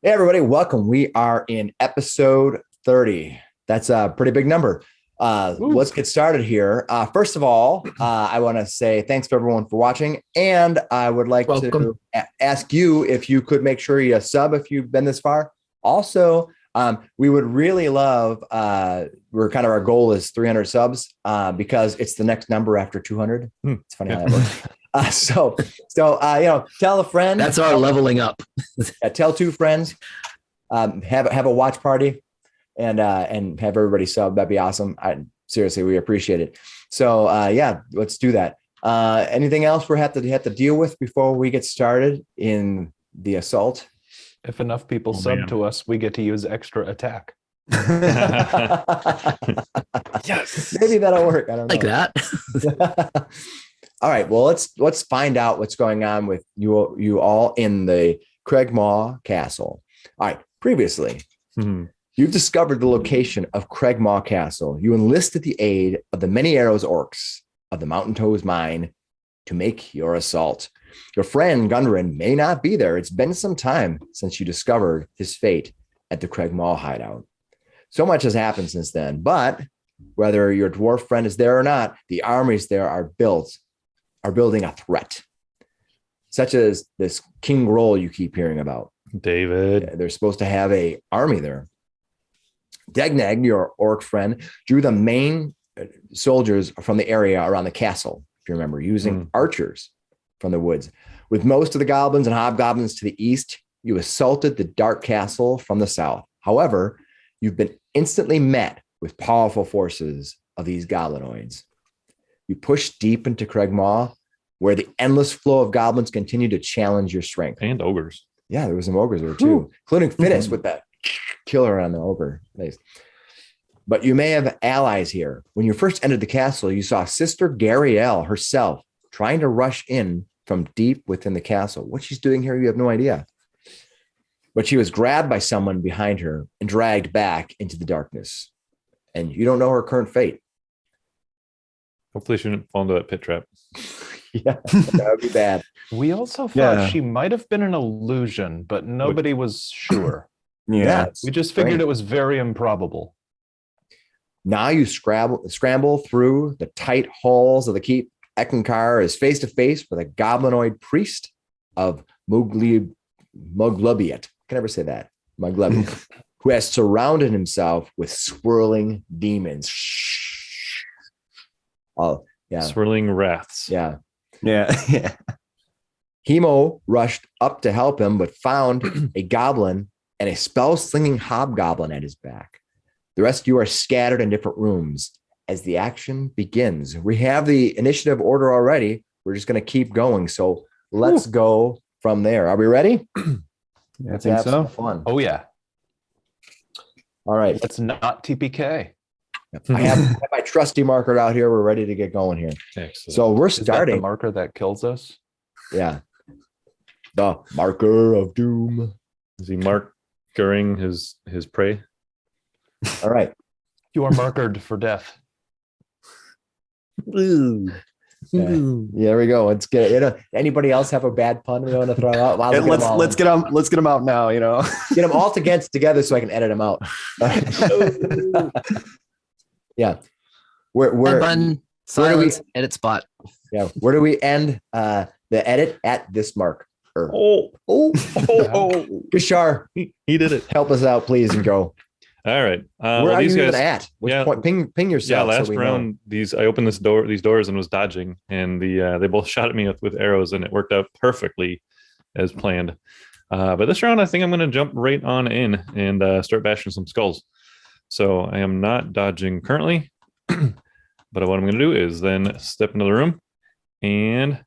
Hey, everybody, welcome. We are in episode 30. That's a pretty big number. Let's get started here. First of all, I want to say thanks to everyone for watching. And I would like to ask you if you could make sure you sub if you've been this far. Also, we would really love, our goal is 300 subs because it's the next number after 200. It's funny how that works. So tell a friend. That's our leveling up. Tell two friends. Have a watch party, and have everybody sub. That'd be awesome. Seriously, we appreciate it. So let's do that. Anything else we have to deal with before we get started in the assault? If enough people sub to us, we get to use extra attack. Yes, maybe that'll work. I don't know. Like that. All right. Well, let's find out what's going on with you all in the Craigmaw Castle. All right. Previously, you've discovered the location of Craigmaw Castle. You enlisted the aid of the Many Arrows orcs of the Mountain Toes Mine to make your assault. Your friend Gundren may not be there. It's been some time since you discovered his fate at the Craigmaw hideout. So much has happened since then, but whether your dwarf friend is there or not, the armies there are building a threat, such as this King Grol you keep hearing about. David. They're supposed to have an army there. Degnag, your orc friend, drew the main soldiers from the area around the castle, if you remember, using archers from the woods. With most of the goblins and hobgoblins to the east, you assaulted the dark castle from the south. However, you've been instantly met with powerful forces of these goblinoids. You pushed deep into Craigmaw, where the endless flow of goblins continue to challenge your strength. And ogres. Yeah, there was some ogres there too, including Finnis with that killer on the ogre. Nice. But you may have allies here. When you first entered the castle, you saw Sister Garielle herself trying to rush in from deep within the castle. What she's doing here, you have no idea. But she was grabbed by someone behind her and dragged back into the darkness. And you don't know her current fate. Hopefully she didn't fall into that pit trap. Yeah, that would be bad. We also thought she might have been an illusion, but nobody was sure. Yeah. We just figured it was very improbable. Now you scramble through the tight halls of the keep. Eckankar is face to face with a goblinoid priest of Muglubiet. I can never say that. Muglubiet, who has surrounded himself with swirling demons. Oh, yeah. Swirling wraths. Yeah. Yeah. Hemo rushed up to help him, but found a goblin and a spell-slinging hobgoblin at his back. The rest of you are scattered in different rooms as the action begins. We have the initiative order already. We're just going to keep going. So let's go from there. Are we ready? I think so. Fun. Oh, yeah. All right. Let's not TPK. I have my trusty marker out here. We're ready to get going here. Excellent. So we're Is that starting. the marker that kills us? Yeah. The marker of doom. Is he markering his prey? All right. You are markered for death. Ooh. Yeah, there we go. Let's get it. Anybody else have a bad pun we want to throw out? Let's get them out now. Get them all together so I can edit them out. Yeah. Where button, silence, edit spot. Yeah. Where do we end the edit? At this mark? Oh. Kishar, He did it. help us out, please, and go. All right. Where are you even at? Which point? Ping yourself. Yeah, last so we round, I opened these doors and was dodging, and they both shot at me with arrows, and it worked out perfectly as planned. But this round, I think I'm going to jump right on in and start bashing some skulls. So I am not dodging currently, but what I'm going to do is then step into the room, and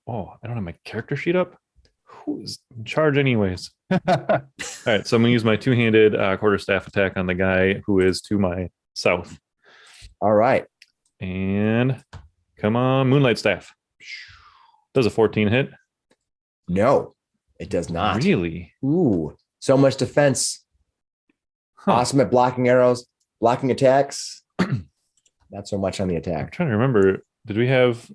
I don't have my character sheet up. Who's in charge anyways? All right, so I'm going to use my two-handed quarterstaff attack on the guy who is to my south. All right. And come on, Moonlight Staff. Does a 14 hit? No, it does not. Really? Ooh, so much defense. Awesome at blocking arrows, blocking attacks. Not so much on the I'm attack. trying to remember. Did we have...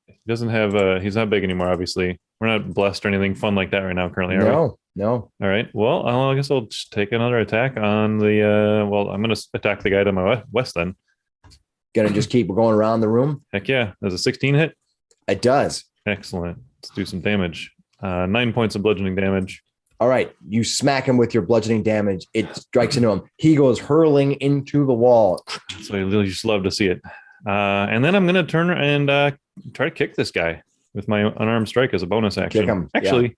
He doesn't have... he's not big anymore, obviously. We're not blessed or anything fun like that right now currently, are we? No. All right. Well, I guess I'll just take another attack on the. Well, I'm going to attack the guy to my west then. Gonna just keep going around the room. Heck yeah. Does a 16 hit? It does. Excellent. Let's do some damage. 9 points of bludgeoning damage. All right. You smack him with your bludgeoning damage. It strikes into him. He goes hurling into the wall. So I really just love to see it. And then I'm going to turn and try to kick this guy with my unarmed strike as a bonus action. Kick him. Actually,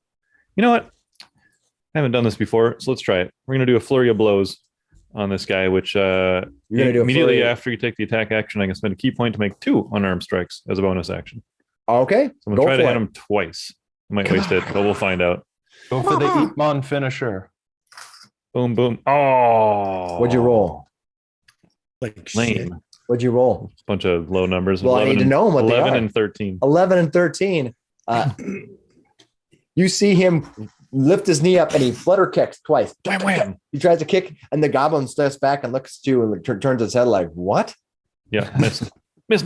you know what? I haven't done this before, so let's try it. We're going to do a flurry of blows on this guy, which You're gonna do immediately flurry. after you take the attack action, I can spend a key point to make 2 unarmed strikes as a bonus action. Okay. So I'm going to try to hit him twice. I might waste it, but we'll find out. Go for the Eatmon finisher. Boom, boom. Oh. What'd you roll? Like shit. Lame. What'd you roll? Bunch of low numbers. Well, I need to know what they 11 are. and 13. 11 and 13. You see him lift his knee up and he flutter kicks twice. Wham, wham. He tries to kick and the goblin steps back and looks at you and turns his head like, what? Yeah, miss. Miss.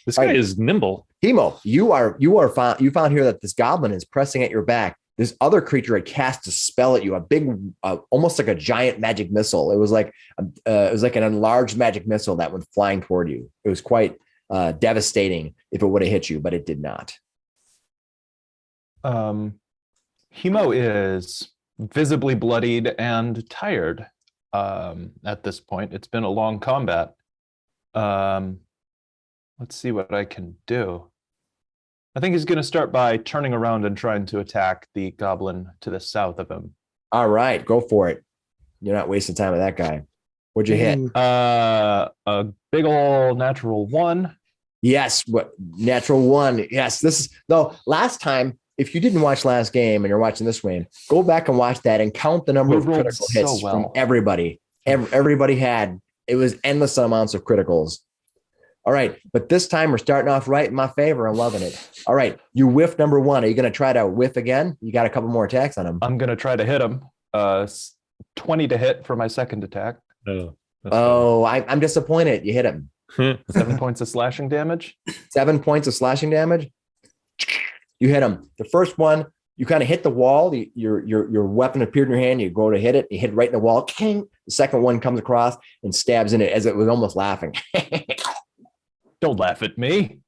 This guy Right. is nimble. Hemo, you found here that this goblin is pressing at your back. This other creature had cast a spell at you, a big, almost like a giant magic missile. It was like an enlarged magic missile that went flying toward you. It was quite devastating if it would have hit you, but it did not. Hemo is visibly bloodied and tired at this point. It's been a long combat. Let's see what I can do. I think he's going to start by turning around and trying to attack the goblin to the south of him. All right, go for it. You're not wasting time with that guy. What'd you hit? A big ol' natural 1. Yes, what natural 1. Yes, this is last time. If you didn't watch last game and you're watching this one, go back and watch that and count the number of We rolled critical so hits from well. everybody. Everybody had, it was endless amounts of criticals. All right, but this time we're starting off right in my favor. I'm loving it. All right, you whiff number 1. Are you going to try to whiff again? You got a couple more attacks on him. I'm going to try to hit him. 20 to hit for my second attack. Oh, I'm disappointed. You hit him. 7 points of slashing damage. 7 points of slashing damage. You hit him. The first one, you kind of hit the wall. Your weapon appeared in your hand. You go to hit it. You hit it right in the wall. The second one comes across and stabs in it as it was almost laughing. Don't laugh at me.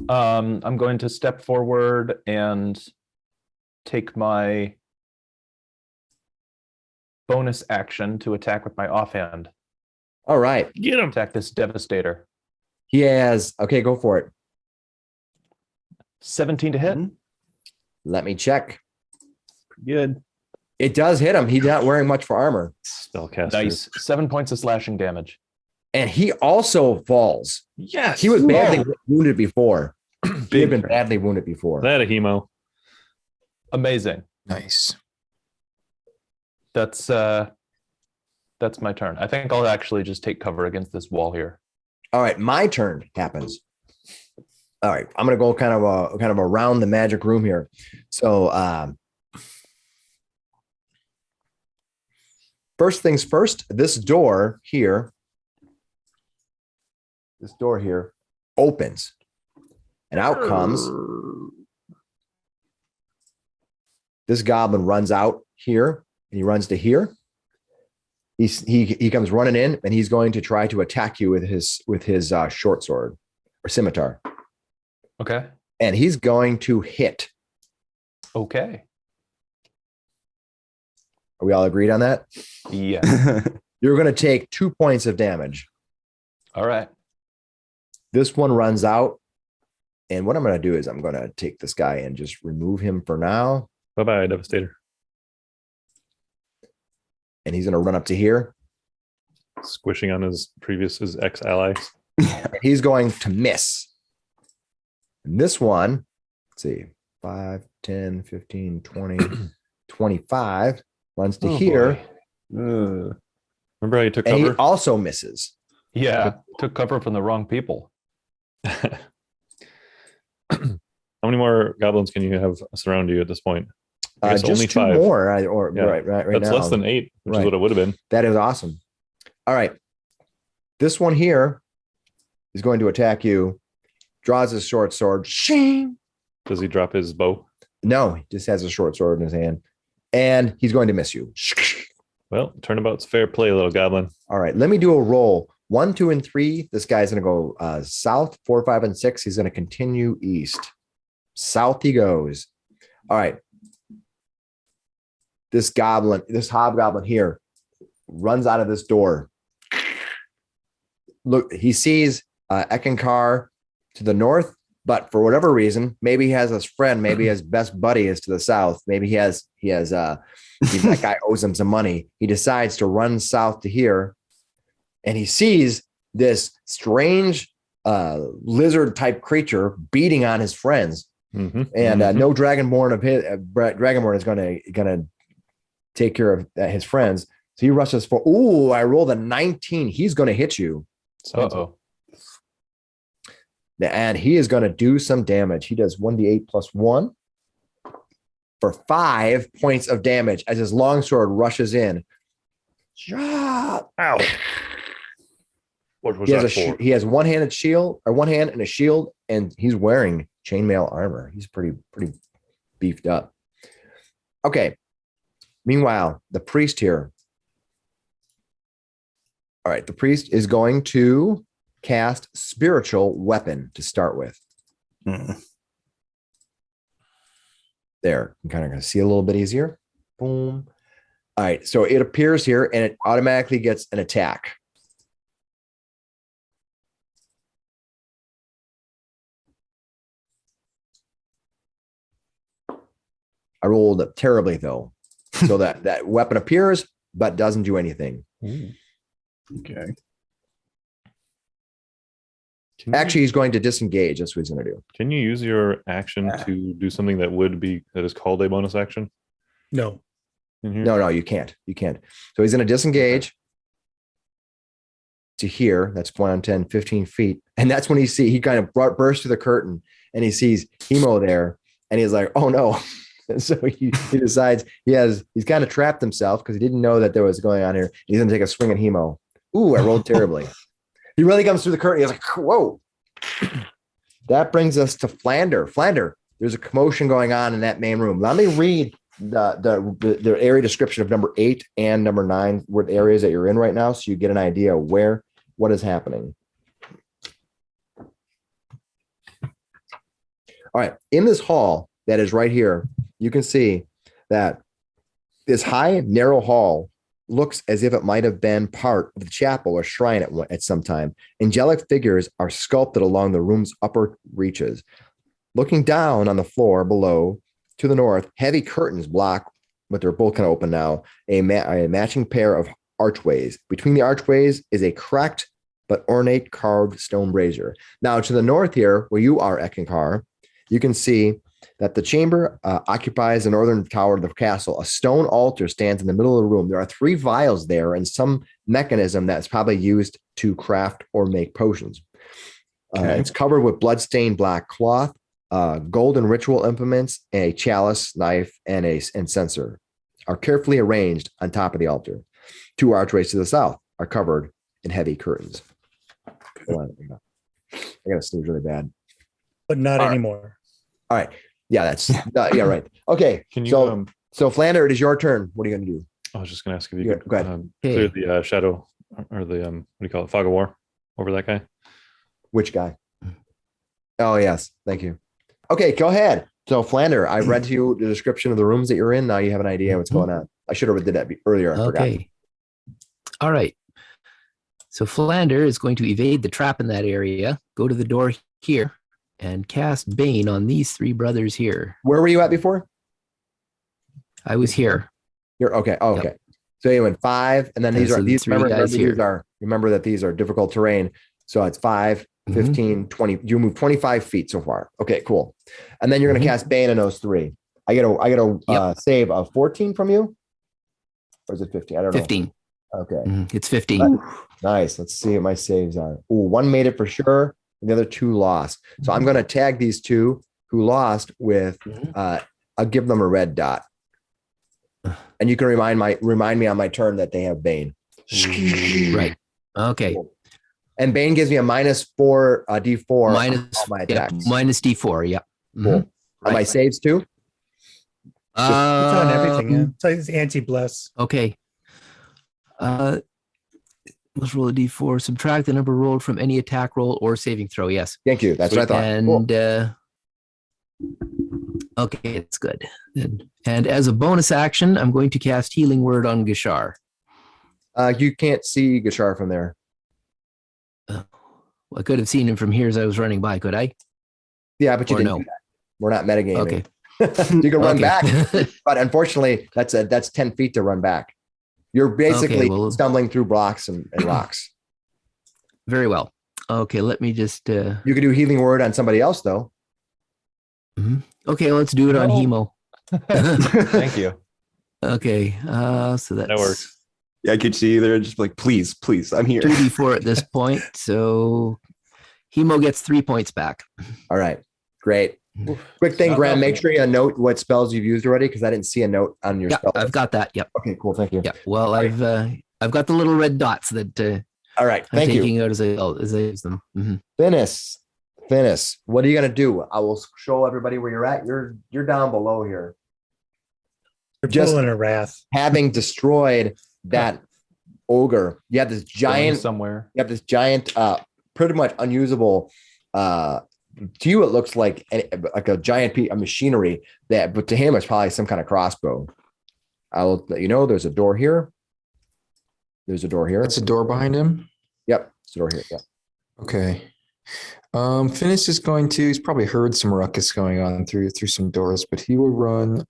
I'm going to step forward and take my bonus action to attack with my offhand. All right. get him. Attack this Devastator. He has, okay, go for it. 17 to hit. Let me check. Good. It does hit him. He's not wearing much for armor. Spellcaster. Nice. 7 points of slashing damage. And he also falls. Yes. He was badly wounded before. He had been turn. badly wounded before. That a hemo. Amazing. Nice. That's my turn. I think I'll actually just take cover against this wall here. All right, my turn happens. All right, I'm gonna go kind of around the magic room here. So first things first, this door here opens, and out comes this goblin. Runs out here, and he runs to here. He comes running in, and he's going to try to attack you with his short sword or scimitar. Okay. And he's going to hit. Okay. Are we all agreed on that? Yeah. You're going to take 2 points of damage. All right. This one runs out. And what I'm going to do is I'm going to take this guy and just remove him for now. Bye-bye, Devastator. And he's going to run up to here. Squishing on his ex-allies. He's going to miss. And this one, let's see, 5, 10, 15, 20, 25, runs to here. Remember how you took And he cover? also misses. Yeah. Took cover from the wrong people. How many more goblins can you have surround you at this point? I guess Just only 2 5. more. Yeah. Right That's now. less than 8, which Right. is what it would have been. That is awesome. All right. This one here is going to attack you. Draws his short sword. Shing. Does he drop his bow? No, he just has a short sword in his hand. And he's going to miss you. Well, turnabout's fair play, little goblin. All right, let me do a roll. 1, 2, and 3. This guy's going to go south. 4, 5, and 6. He's going to continue east. South he goes. All right. This hobgoblin here runs out of this door. Look, he sees Eckankar to the north, but for whatever reason, maybe he has his friend, maybe his best buddy is to the south. Maybe that guy owes him some money. He decides to run south to here, and he sees this strange lizard type creature beating on his friends. Mm-hmm. And no dragonborn of his dragonborn is gonna take care of his friends. So he rushes for. Ooh, I rolled a 19. He's gonna hit you. Uh-oh. And he is gonna do some damage. He does 1d8 plus 1 for 5 points of damage as his longsword rushes in. Ow! What was He that has for? he has one hand and a shield, and he's wearing chainmail armor. He's pretty beefed up. Okay. Meanwhile, the priest here. All right, the priest is going to cast spiritual weapon to start with. There, I'm kind of going to see a little bit easier. Boom. All right, so it appears here and it automatically gets an attack. I rolled terribly though. So that weapon appears, but doesn't do anything. Okay. Actually, he's going to disengage. That's what he's going to do. Can you use your action to do something that is called a bonus action No. in here? No, you can't. You can't. So he's going to disengage to here. That's 1 10, 15 feet. And that's when he kind of bursts through the curtain and he sees Hemo there. And he's like, oh no. And so he decides he's kind of trapped himself because he didn't know that there was going on here. He's going to take a swing at Hemo. Ooh, I rolled terribly. He really comes through the curtain. He's like, whoa. That brings us to Flander. Flander, there's a commotion going on in that main room. Let me read the area description of number 8 and number 9, where the areas that you're in right now, so you get an idea of what is happening. All right. In this hall that is right here, you can see that this high, narrow hall looks as if it might have been part of the chapel or shrine at some time. Angelic figures are sculpted along the room's upper reaches. Looking down on the floor below to the north, heavy curtains block, but they're both kind of open now, a matching pair of archways. Between the archways is a cracked but ornate carved stone brazier. Now to the north here, where you are, Eckankar, you can see that the chamber occupies the northern tower of the castle. A stone altar stands in the middle of the room. There are 3 vials there and some mechanism that's probably used to craft or make potions. It's covered with blood-stained black cloth, golden ritual implements, a chalice, knife, and censer are carefully arranged on top of the altar. 2 archways to the south are covered in heavy curtains. Hold on. I gotta sneeze really bad. But not All right. anymore. All right. Yeah, that's yeah, right. Okay. Can you So Flander, it is your turn. What are you going to do? I was just going to ask if you Yeah, could go ahead. clear the shadow or the what do you call it, fog of war over that guy. Which guy? Oh, yes. Thank you. Okay, go ahead. So Flander, I read to you the description of the rooms that you're in. Now you have an idea what's going on. I should have did that earlier. I forgot. All right. So Flander is going to evade the trap in that area, go to the door here, and cast Bane on these 3 brothers here. Where were you at before? I was here. You're okay. Oh, okay. So you went 5, and then these so are the these. 3 Remember guys these here. are. Remember that these are difficult terrain. So it's 5, 15, 20. You move 25 feet so far. Okay, cool. And then you're going to cast Bane on those 3. I get a save of 14 from you, or is it 15? I don't know. 15. Okay. It's 15. Nice. Let's see what my saves are. Ooh, 1 made it for sure. And the other 2 lost. So I'm going to tag these 2 who lost with, I'll give them a red dot. And you can remind me on my turn that they have Bane. Right. Okay. Cool. And Bane gives me a -4 D4 Minus on my attacks. minus D4. Yeah. Cool. On my saves too? It's on everything. Yeah. Um, It's anti-bless. Okay. Let's roll a d4. Subtract the number rolled from any attack roll or saving throw. Yes. Thank you. That's what I thought. And Cool. okay, it's good. And as a bonus action, I'm going to cast Healing Word on Gishar. You can't see Gashar from there. Well, I could have seen him from here as I was running by, could I? Yeah, but you Or didn't no? do that. We're not metagaming. Okay. You can run Okay. back, but unfortunately, that's 10 feet to run back. You're basically Okay, well- stumbling through blocks and rocks. Very well. Okay, let me just. You could do healing word on somebody else, though. Okay, let's do it on No. Hemo. Thank you. Okay, so that's That works. Yeah, I could see they're just like, please, I'm here. 2d4 at this point. So Hemo gets 3 points back. All right, great. Quick thing, Not Graham, make nothing. sure you note what spells you've used already, because I didn't see a note on your Yeah, spell. I've got that. Yep. Okay, cool. Thank you. Yeah. Well, I've got the little red dots that All right, I'm thank you. taking out as I use them. Mhm. Finnis, what are you gonna do? I will show everybody where you're at. You're down below here, You're Just- pulling a wrath. having destroyed that ogre. You have this Going giant. somewhere. You have this giant, pretty much unusable. To you, it looks like a giant piece of machinery that, but to him, it's probably some kind of crossbow. I will let you know. There's a door here. There's a door here. That's a door behind him. Yep, it's a door here. Yep. Okay. Finnis is going to, he's probably heard some ruckus going on through some doors, but he will run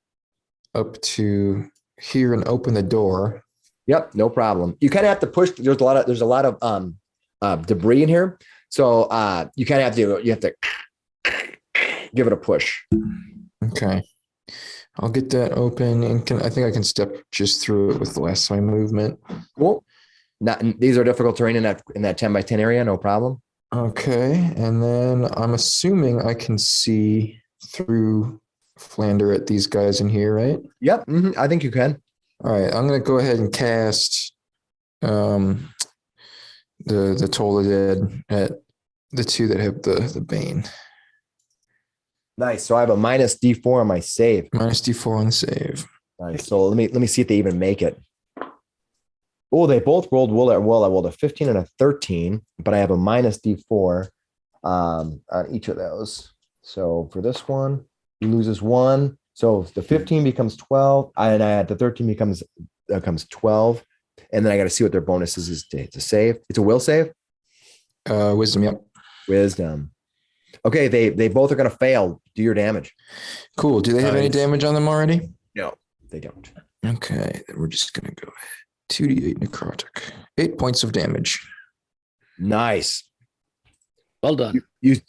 up to here and open the door. Yep, no problem. You kind of have to push. There's a lot of debris in here, so you kind of have to give it a push. Okay. I'll get that open and I think I can step just through it with the last time movement. Cool. These are difficult terrain in that 10 by 10 area. No problem. Okay. And then I'm assuming I can see through Flander at these guys in here, right? Yep, I think you can. All right. I'm going to go ahead and cast the Toll of the Dead at the two that have the Bane. Nice. So I have a minus D4 on my save. Minus D4 on the save. Nice. So let me see if they even make it. Oh, they both rolled well. I rolled a 15 and a 13, but I have a minus D4 on each of those. So for this one, he loses 1. So the 15 becomes 12, and I had the 13 becomes 12, and then I got to see what their bonus is to save. It's a will save. Wisdom. Yep. Wisdom. Okay, they both are going to fail. Do your damage. Cool. Do they have any Nice. damage on them already? No, they don't. Okay. Then we're just going to go 2d8 necrotic. 8 points of damage. Nice. Well done. You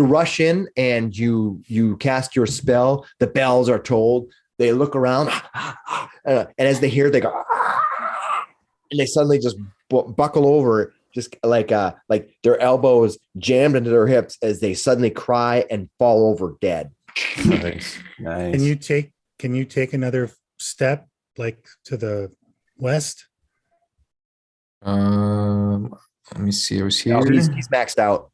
rush in and you cast your spell. The bells are tolled. They look around, and as they hear, they go, and they suddenly just buckle over, just like their elbows jammed into their hips as they suddenly cry and fall over dead. Nice. Nice. Can you take another step like to the west? Let me see. I was here. No, he's maxed out.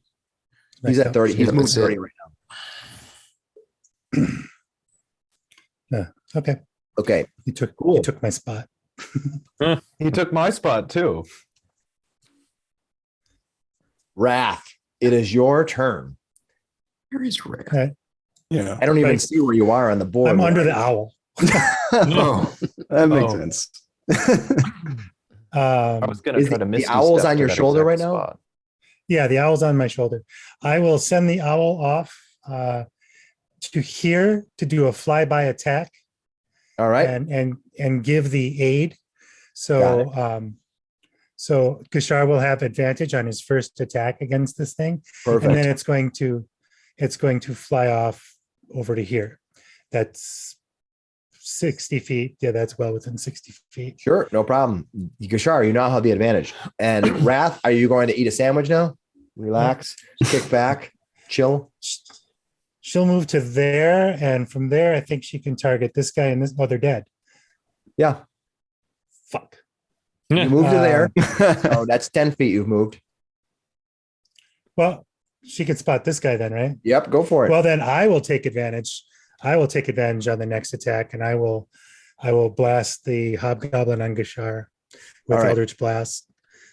He's at 30. He's Yeah, moved that's it. 30 right now. Okay. Okay. You took Cool. you took my spot. He took my spot too. Wrath, it is your turn. Where is Red? Okay. Yeah. I don't even Right. see where you are on the board. I'm under the owl. Oh, that makes Oh. sense. I was gonna Is try to the miss owl's on your shoulder right now? Spot. Yeah, the owl's on my shoulder. I will send the owl off to here to do a flyby attack All right. and give the aid. So so Kishar will have advantage on his first attack against this thing, Perfect. and then it's going to fly off over to here. That's 60 feet. Yeah, that's well within 60 feet. Sure, no problem. Gashar, you now have the advantage. And Wrath, are you going to eat a sandwich now? Relax, kick back, chill. She'll move to there, and from there, I think she can target this guy and this. Oh, they're dead. Yeah, Fuck. you moved to there. So that's 10 feet you've moved. Well, she could spot this guy then, right? Yep, go for it. Well, then I will take advantage I will take advantage on the next attack, and I will blast the Hobgoblin Ungashar with All right. Eldritch Blast.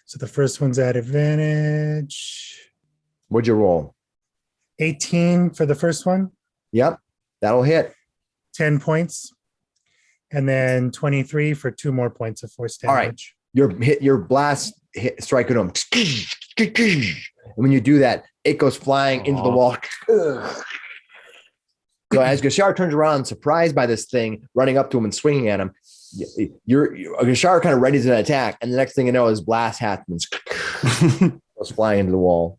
So the first one's at advantage. What'd you roll? 18 for the first one, Yep, that'll hit. 10 points. And then 23 for 2 more points of force damage. All right. Your blast striking him. And when you do that, it goes flying into the wall. So as Gashar turns around, surprised by this thing running up to him and swinging at him, Gashar kind of readies an attack, and the next thing you know, his blast happens, goes flying into the wall.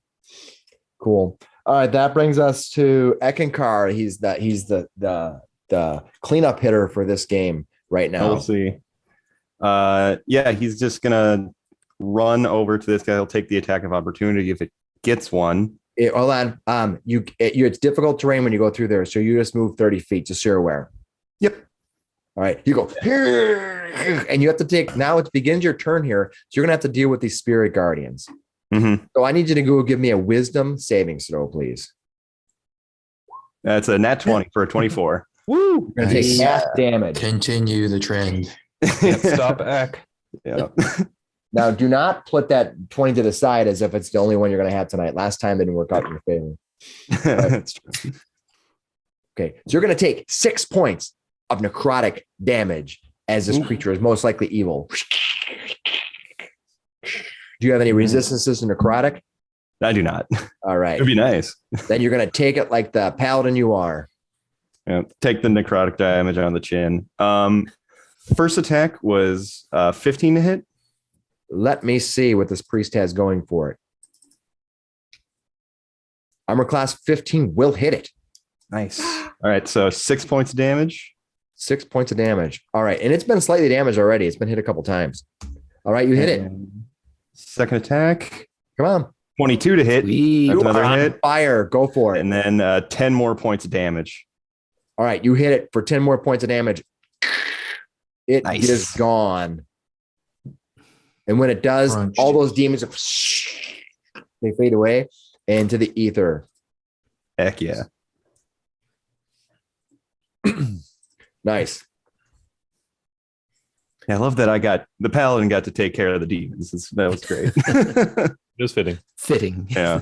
Cool. All right, that brings us to Eckankar. He's the cleanup hitter for this game right now. We'll see. Yeah, he's just gonna run over to this guy. He'll take the attack of opportunity if it gets one. Hold on. It's difficult terrain when you go through there, so you just move 30 feet, just so you're aware. Yep. All right, you go here, and you have to take. Now it begins your turn here, so you're gonna have to deal with these spirit guardians. Mm-hmm. So I need you to go give me a wisdom saving throw, please. That's a nat 20 for a 24. Woo! You're gonna take Nice. half damage. Continue the trend. Can't stop Eck. Yeah. Now, do not put that 20 to the side as if it's the only one you're going to have tonight. Last time didn't work out in your favor. That's true. Okay, so you're going to take 6 points of necrotic damage as this creature is most likely evil. Do you have any resistances to necrotic? I do not. All right. It'd be nice. Then you're going to take it like the paladin you are. Yeah, take the necrotic damage on the chin. First attack was 15 to hit. Let me see what this priest has going for it. Armor class 15 will hit it. Nice. All right, so 6 points of damage. 6 points of damage. All right. And it's been slightly damaged already. It's been hit a couple times. All right. You hit it. Second attack, Come on. 22 to hit. Sweet. That's You another are on hit. fire. Go for it. And then 10 more points of damage. All right. You hit it for 10 more points of damage. It Nice. is gone. And when it does, Crunch. all those demons, they fade away into the ether. Heck yeah. Nice. Yeah, I love that the paladin got to take care of the demons. That was great. Just fitting. Fitting. Yeah.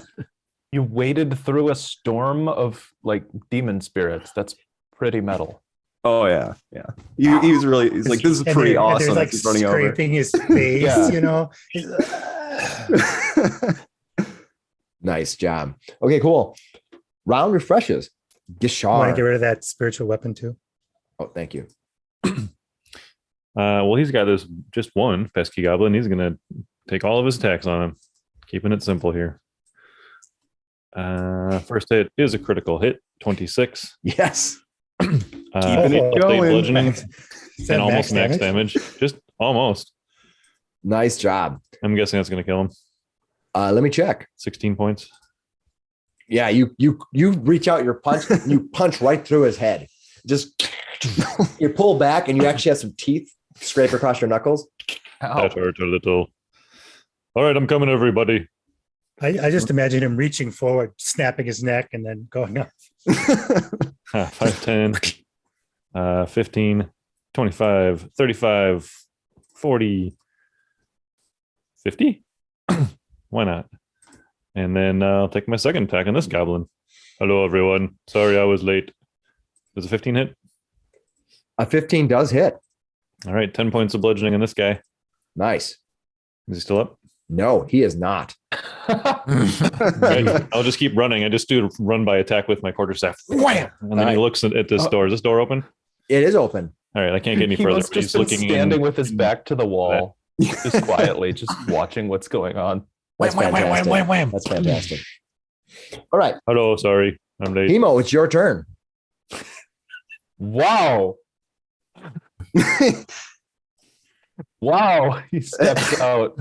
You waded through a storm of like demon spirits. That's pretty metal. Oh yeah, yeah. He's like, this is And pretty they're awesome. like He's running over. scraping his face, Yeah. you know. Nice job. Okay, cool. Round refreshes. Want to get Gishar. rid of that spiritual weapon too? Oh, thank you. Well, he's got this just one pesky goblin. He's gonna take all of his attacks on him, keeping it simple here. First hit is a critical hit, 26. Yes. Keeping it I'll say going. bludgeoning Is that and almost max damage. Just almost. Nice job. I'm guessing that's gonna kill him. Let me check. 16 points. Yeah, you reach out your punch, and you punch right through his head. Just you pull back, and you actually have some teeth scrape across your knuckles. That hurt a little. All right, I'm coming, everybody. I just imagine him reaching forward, snapping his neck, and then going up. 5, 10, 15, 25, 35, 40, 50. Why not? And then I'll take my second attack on this goblin. Hello, everyone. Sorry I was late. Does a 15 hit? A 15 does hit. All right, 10 points of bludgeoning on this guy. Nice. Is he still up? No, he is not. Okay, I'll just keep running. I just do run by attack with my quarterstaff. Wham! And then he Alright. looks at this door. Is this door open? It is open. All right, I can't get any He further. must But just he's been looking standing in. with his back to the wall, just quietly, just watching what's going on. That's fantastic. That's fantastic. All right, Hello, sorry, I'm late. Hemo, it's your turn. Wow. Wow. He steps out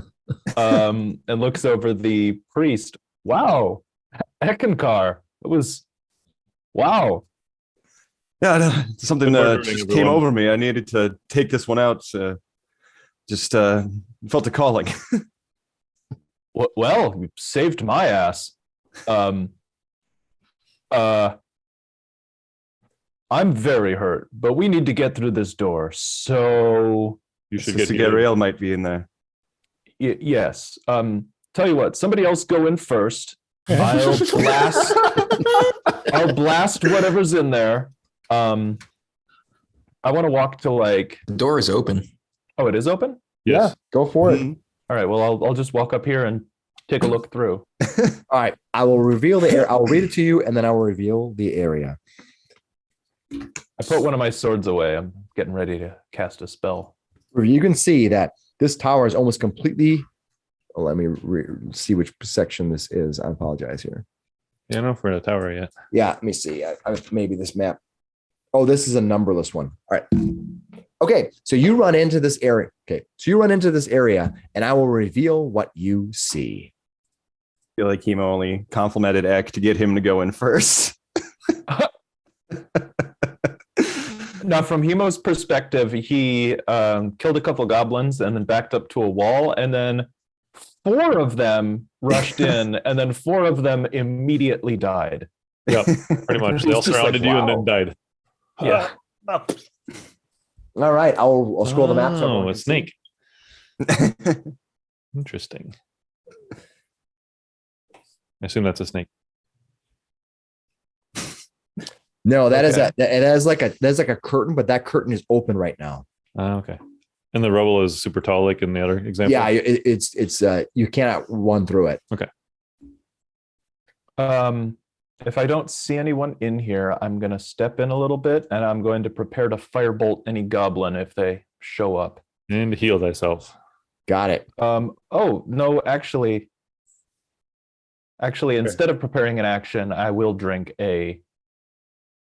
and looks over the priest. Wow. Eckankar. It was wow. Yeah, no, something Good morning, just everyone. came over me. I needed to take this one out. Just felt a calling. Well, you saved my ass. I'm very hurt, but we need to get through this door. So You should Sister get Gabrielle might be in there. yes. Tell you what, somebody else go in first. I'll blast whatever's in there. I want to walk to like. The door is open. Oh, it is open? Yes. Yeah, go for it. Mhm. All right. Well, I'll just walk up here and take a look through. All right, I will reveal the area. I'll read it to you, and then I will reveal the area. I put one of my swords away. I'm getting ready to cast a spell. You can see that this tower is almost completely. Let me see which section this is. I apologize here. Yeah, no, for the tower yet. Yeah, let me see. Maybe this map. Oh, this is a numberless one. All right. Okay, so you run into this area. Okay, so you run into this area, and I will reveal what you see. I feel like Hemo only complimented Eck to get him to go in first. Now, from Hemo's perspective, he killed a couple goblins and then backed up to a wall, and then 4 of them rushed in, and then 4 of them immediately died. Yep, pretty much. They all It's just surrounded like, you and wow. then died. Yeah. All right, I'll scroll the map. So everyone Oh, a can see. snake. Interesting. I assume that's a snake. No, that is Okay. that's like a curtain, but that curtain is open right now. Okay. And the rubble is super tall, like in the other example. Yeah, it's you cannot run through it. If I don't see anyone in here, I'm going to step in a little bit, and I'm going to prepare to firebolt any goblin if they show up. And heal thyself. Got it. Oh, no, actually, instead of preparing an action, I will drink a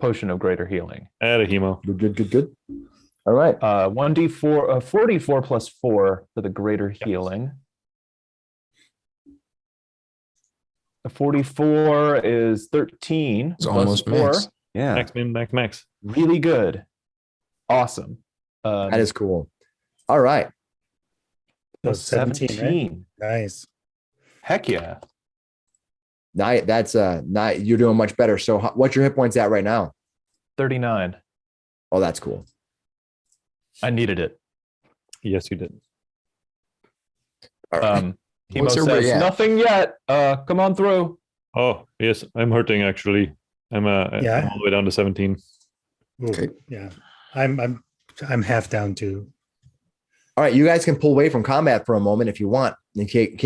potion of greater healing. Add a hemo. Good. All right. 1d4, 44 plus 4 for the greater healing. A 44 is 13. It's plus almost 4. max. Yeah. Max, min, max. Really good. Awesome. That is cool. All right. So 17, right? Nice. Heck yeah. Now that's you're doing much better. So what's your hit points at right now? 39. Oh, that's cool. I needed it. Yes, you did. All right. Hemo What's everybody says, at? nothing yet. Come on through. Oh, yes, I'm hurting actually. I'm Yeah. I'm all the way down to 17. Ooh, Okay. Yeah. I'm half down too. All right, you guys can pull away from combat for a moment if you want. And take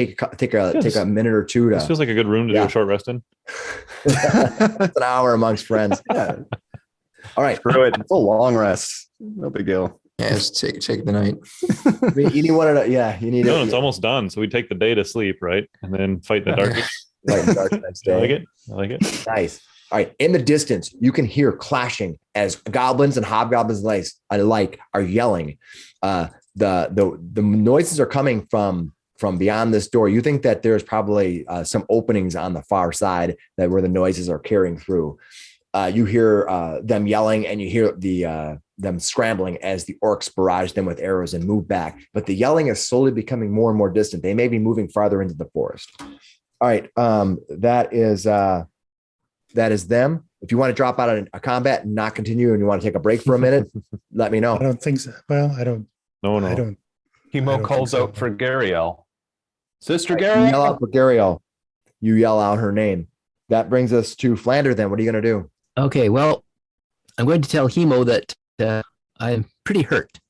a minute or two This to. feels like a good room to do Yeah. a short rest in. It's an hour amongst friends. Yeah. All right. Screw it. It's a long rest. No big deal. Yeah, just take the night. You need one of the, yeah. You need No, it. it's almost done. So we take the day to sleep, right? And then fight in the darkness. Like dark next I like day. it. I like it. Nice. All right. In the distance, you can hear clashing as goblins and hobgoblins alike are yelling. The noises are coming from beyond this door. You think that there's probably some openings on the far side that where the noises are carrying through. You hear them yelling, and you hear them scrambling as the orcs barrage them with arrows and move back. But the yelling is slowly becoming more and more distant. They may be moving farther into the forest. All right, that is them. If you want to drop out of a combat and not continue, and you want to take a break for a minute, let me know. I don't think so. Well, I don't. No. I don't. I Hemo don't calls think so. out for Gariel. Sister You yell Gariel. out for Gariel. You yell out her name. That brings us to Flander. Then what are you going to do? Okay, well, I'm going to tell Hemo that I'm pretty hurt.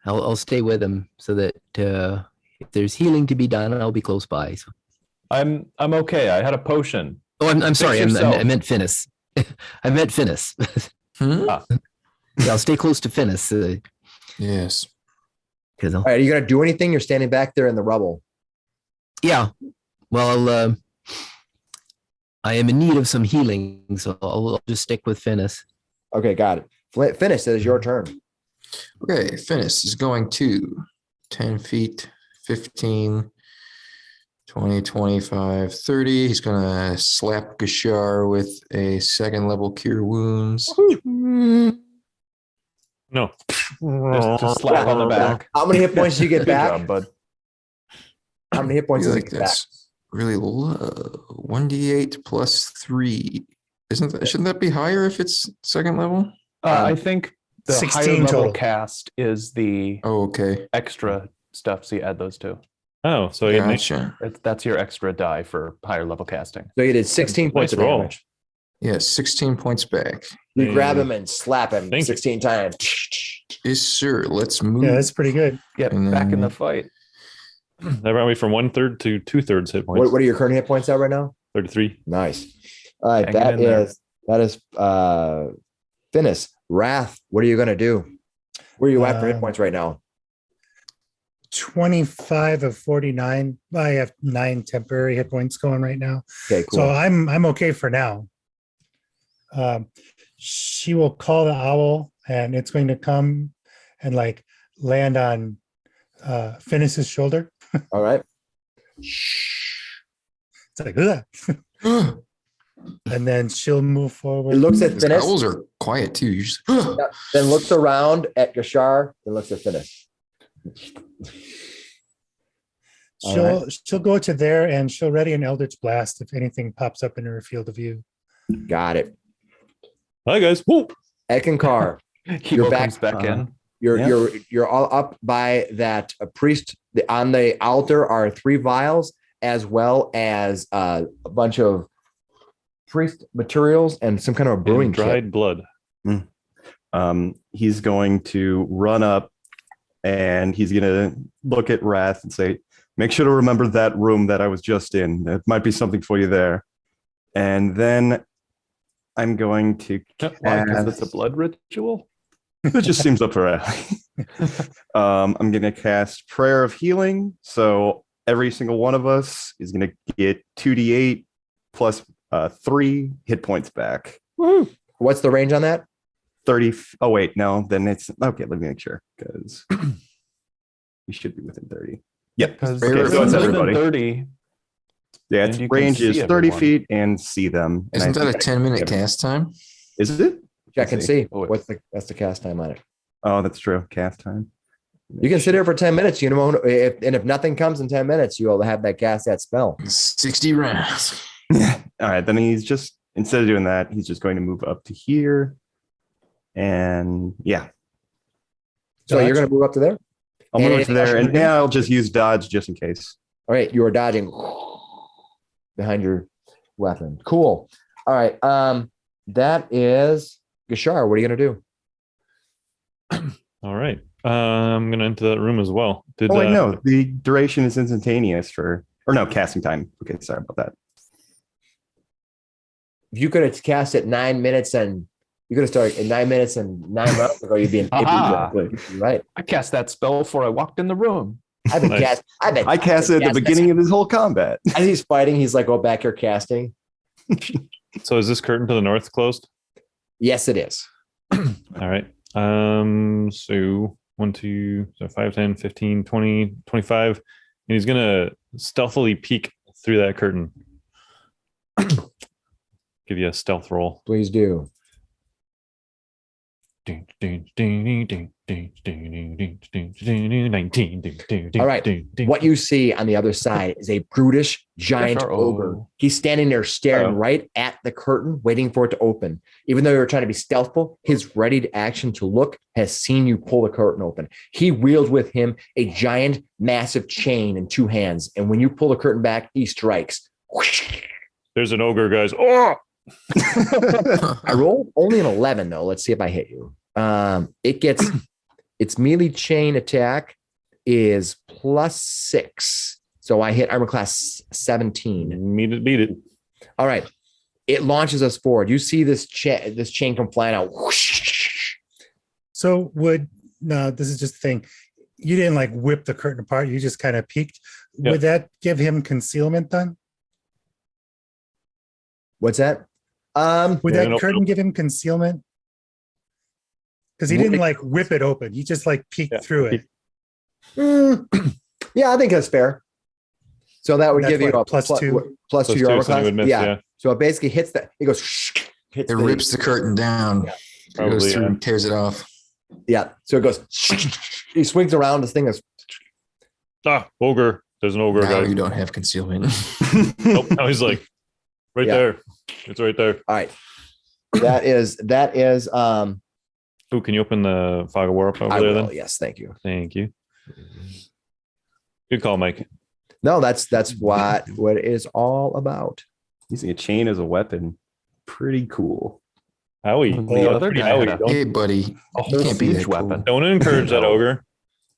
I'll stay with him so that if there's healing to be done, I'll be close by. So. I'm okay. I had a potion. Oh, I'm sorry. yourself. I meant Finnis. I meant Finnis. Hmm? Yeah, I'll stay close to Finnis. Yes. Because All right, are you going to do anything? You're standing back there in the rubble. yeah, well, I am in need of some healing, so I'll just stick with Finnis. Okay, got it. Finish. It is your turn. Okay, Finnis is going to 10 feet, 15, 20, 25, 30. He's going to slap Gashar with a 2nd level cure wounds. No. Just slap on the back. How many hit points do you get Good back? job, bud. How many hit I points feel does it like get back? that's really low. 1d8 plus 3. Shouldn't that be higher if it's second level? I think the 16 higher level total. cast is the Oh, okay. extra stuff. So you add those two. Oh, so you Gotcha. That's your extra die for higher level casting. So you did 16 points Nice of roll. damage. Yeah, 16 points back. You grab him and slap him Thank you. 16 times. Yes, sir. Let's move. Yeah, that's pretty good. Get And back in then- the fight. that brought me from 1/3 to 2/3 hit points. What are your current hit points at right now? 33. Nice. All right, Hanging in there. that is Finnis. Wrath, what are you gonna do? Where are you at for hit points right now? 25 of 49. I have 9 temporary hit points going right now. Okay, cool. So I'm okay for now. She will call the owl and it's going to come and like land on Finnis's shoulder. All right. It's like, ugh. And then she'll move forward. It looks at These Finnis, owls are quiet too. You just then looks around at Gashar, then looks at Finnis. She'll go to there and she'll ready an Eldritch Blast if anything pops up in her field of view. Got it. Hi guys. Woo! Eckankar, Hemo back. comes back in. you're all up by that priest. On the altar are 3 vials as well as a bunch of priest materials and some kind of a brewing And dried kit. blood. He's going to run up and he's going to look at Wrath and say, make sure to remember that room that I was just in. There might be something for you there. And then I'm going to Why? Because cast- it's a blood ritual. it just seems up her alley. I'm going to cast Prayer of Healing. So every single one of us is going to get 2d8 plus 3 hit points back. Woohoo. What's the range on that? 30. Oh, wait, no, then it's okay. Let me make sure because we should be within 30. Yep. Because Okay, so it's everybody. 30. Yeah, And its you can range is see 30 everyone. feet and see them. And isn't I that a think 10-minute yeah. cast time? Is it? Check and see. Oh, wait. That's the cast time on it. Oh, that's true. Cast time. You can sit here for 10 minutes. You know, if nothing comes in 10 minutes, you'll have that cast that spell. 60 rounds. All right. Then he's just, instead of doing that, he's just going to move up to here. And yeah, So you're going to move up to there. I'll And move to anything else there. you And wanna do? now I'll just use dodge just in case. All right, you are dodging behind your weapon. Cool. All right. That is Gashar. What are you gonna do? All right. I'm gonna enter that room as well. Did Oh, wait, no. The duration is instantaneous or no, casting time. Okay. Sorry about that. If you could have cast it 9 minutes and you could have started in 9 minutes and 9 rounds ago, you'd be in. Aha. Right. I cast that spell before I walked in the room. I've been Nice. cast. I cast it at the beginning of his whole combat. As he's fighting, he's like, "Go back here, casting." So is this curtain to the north closed? Yes, it is. All right. So 1, 2, so 5, 10, 15, 20, 25. And he's gonna stealthily peek through that curtain. Give you a stealth roll. Please do. All right. What you see on the other side is a brutish giant Gashar, ogre. oh. He's standing there staring Oh. right at the curtain, waiting for it to open. Even though you're trying to be stealthful, his ready to action to look has seen you pull the curtain open. He wields with him a giant, massive chain in 2 hands. And when you pull the curtain back, he strikes. There's an ogre, guys. Oh, I rolled only an 11, though. Let's see if I hit you. It gets its melee chain attack is +6. So I hit armor class 17. beat it. All right. It launches us forward. You see this chain come flying out. Whoosh. So this is just the thing. You didn't like whip the curtain apart. You just kind of peeked. Yep. Would that give him concealment then? What's that? Would Yeah, that no. curtain give him concealment? Because he didn't like whip it open. He just like peeked Yeah. through it. Yeah, I think that's fair. So that would That's give you what, a plus 2? plus 2 Plus your 2, armor so you class. would miss, yeah. So it basically hits that. It goes. Hits It rips the curtain down. It Probably, goes through yeah. and tears it off. Yeah. So it goes. He swings around. This thing is. Ogre. There's an ogre, Now guys. you don't have concealment. Nope. Now he's like, right Yeah. there. It's right there. All right. That is Ooh, can you open the Fog of War up over I there will, then? yes, thank you. Thank you. Good call, Mike. No, that's what it is all about. Using a chain as a weapon. Pretty cool. Owie. The other Pretty guy had owie. Hey, buddy. a whole Can't be siege that cool. weapon. Don't encourage that No. ogre.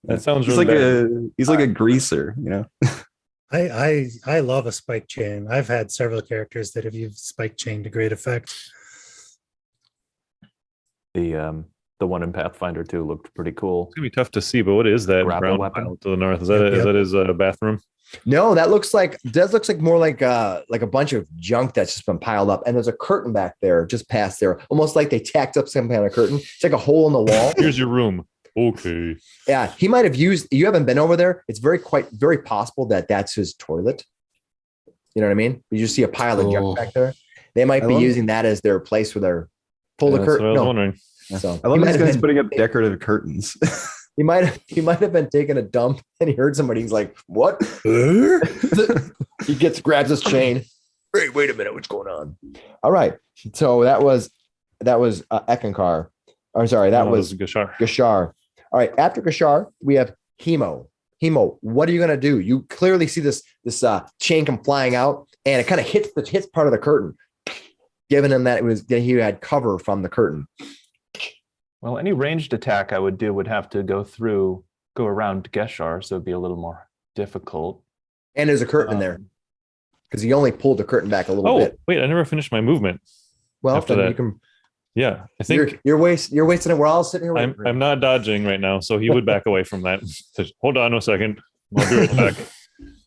That sounds He's really like bad. he's like a greaser, you know. I love a spike chain. I've had several characters that have used spike chain to great effect. The one in Pathfinder 2 looked pretty cool. It's gonna be tough to see, but what is that Grapple brown weapon? pile to the north? Is that Yep. his bathroom? No, that looks like more like a bunch of junk that's just been piled up. And there's a curtain back there, just past there, almost like they tacked up some kind of curtain. It's like a hole in the wall. Here's your room. Okay. Yeah, he might have used. You haven't been over there. It's very possible that that's his toilet. You know what I mean? You just see a pile of Oh. junk back there. They might be love using that as their place where they're pull the That's what curtain. I was No, wondering. so I love he these might have guys been- putting up decorative curtains. He might have been taking a dump and he heard somebody. He's like, "What?" He grabs his chain. Hey, wait a minute, what's going on? All right, so that was Eckankar. Or sorry, that was Gashar. Gashar. All right, after Gashar, we have Hemo. Hemo, what are you gonna do? You clearly see this chain come flying out, and it kind of hits part of the curtain, giving him that he had cover from the curtain. Well, any ranged attack I would do would have to go around Geshar, so it'd be a little more difficult. And there's a curtain in there because he only pulled the curtain back a little Oh, bit. wait, I never finished my movement. Well, after then that. you can. Yeah, I think You're wasting it. We're all sitting here. waiting for I'm you. not dodging right now, so he would back away from that. Says, hold on a second. I'll be right back.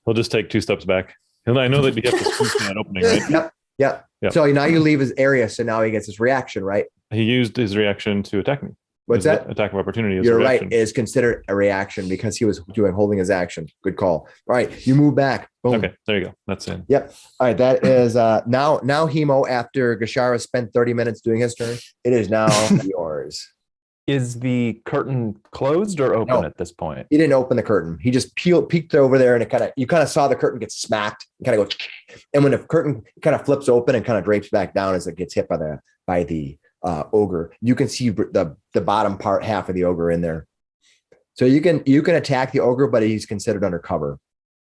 He'll just take 2 steps back. I know that you have to squeeze that opening, right? Yep. Yep. So now you leave his area, so now he gets his reaction, right? He used his reaction to attack me. What's His that? Attack of opportunity. Is You're a right. reaction. Is considered a reaction because he was holding his action. Good call. All right, you move back. Boom. Okay, there you go. That's it. Yep. All right. That is now Hemo, after Gashara spent 30 minutes doing his turn, it is now yours. Is the curtain closed or open No. at this point? He didn't open the curtain. He just peeked over there, and you kind of saw the curtain get smacked, kind of go, and when the curtain kind of flips open and kind of drapes back down as it gets hit by the ogre, you can see the bottom half of the ogre in there. So you can attack the ogre, but he's considered under cover.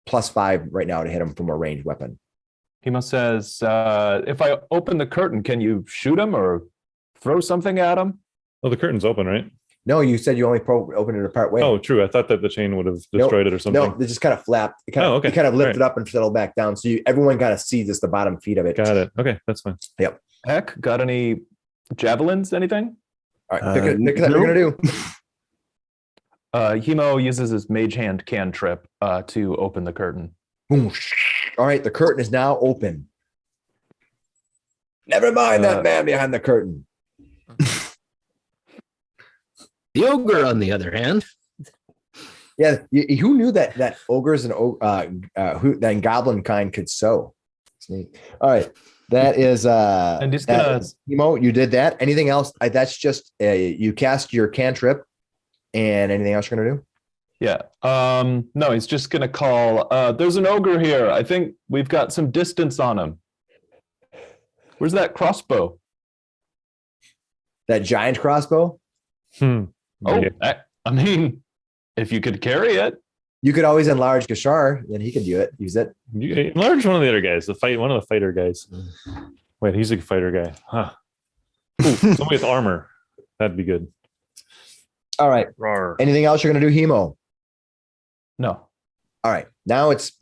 +5 right now to hit him from a ranged weapon. Hemo says, if I open the curtain, can you shoot him or throw something at him? Oh, the curtain's open, right? No, you said you only opened it a part way. Oh, true. I thought that the chain would have destroyed it or something. No, they just kind of flapped. It kind of, Oh, okay. It kind of lifted All up and settled back down. So everyone kind of sees just the bottom feet of it. Got it. Okay, that's fine. Heck, got any javelins, anything? All right, pick it. What you're gonna do. Hemo uses his mage hand cantrip to open the curtain. Boom. All right, the curtain is now open. Never mind that man behind the curtain. The ogre, on the other hand, Yeah, who knew that ogres and goblin kind could sew? Sneak. All right, that is And he's gonna- Hemo, you did that. Anything else? That's just you cast your cantrip, and anything else you're gonna do? Yeah. No, he's just gonna call. There's an ogre here. I think we've got some distance on him. Where's that crossbow? That giant crossbow. Oh, Yeah. I mean, if you could carry it. You could always enlarge Gashar, and he could use it. You enlarge one of the other guys. One of the fighter guys. Wait, he's a fighter guy. Huh. Ooh, somebody with armor. That'd be good. All right. Rawr. Anything else you're gonna do, Hemo? No. All right. Now it's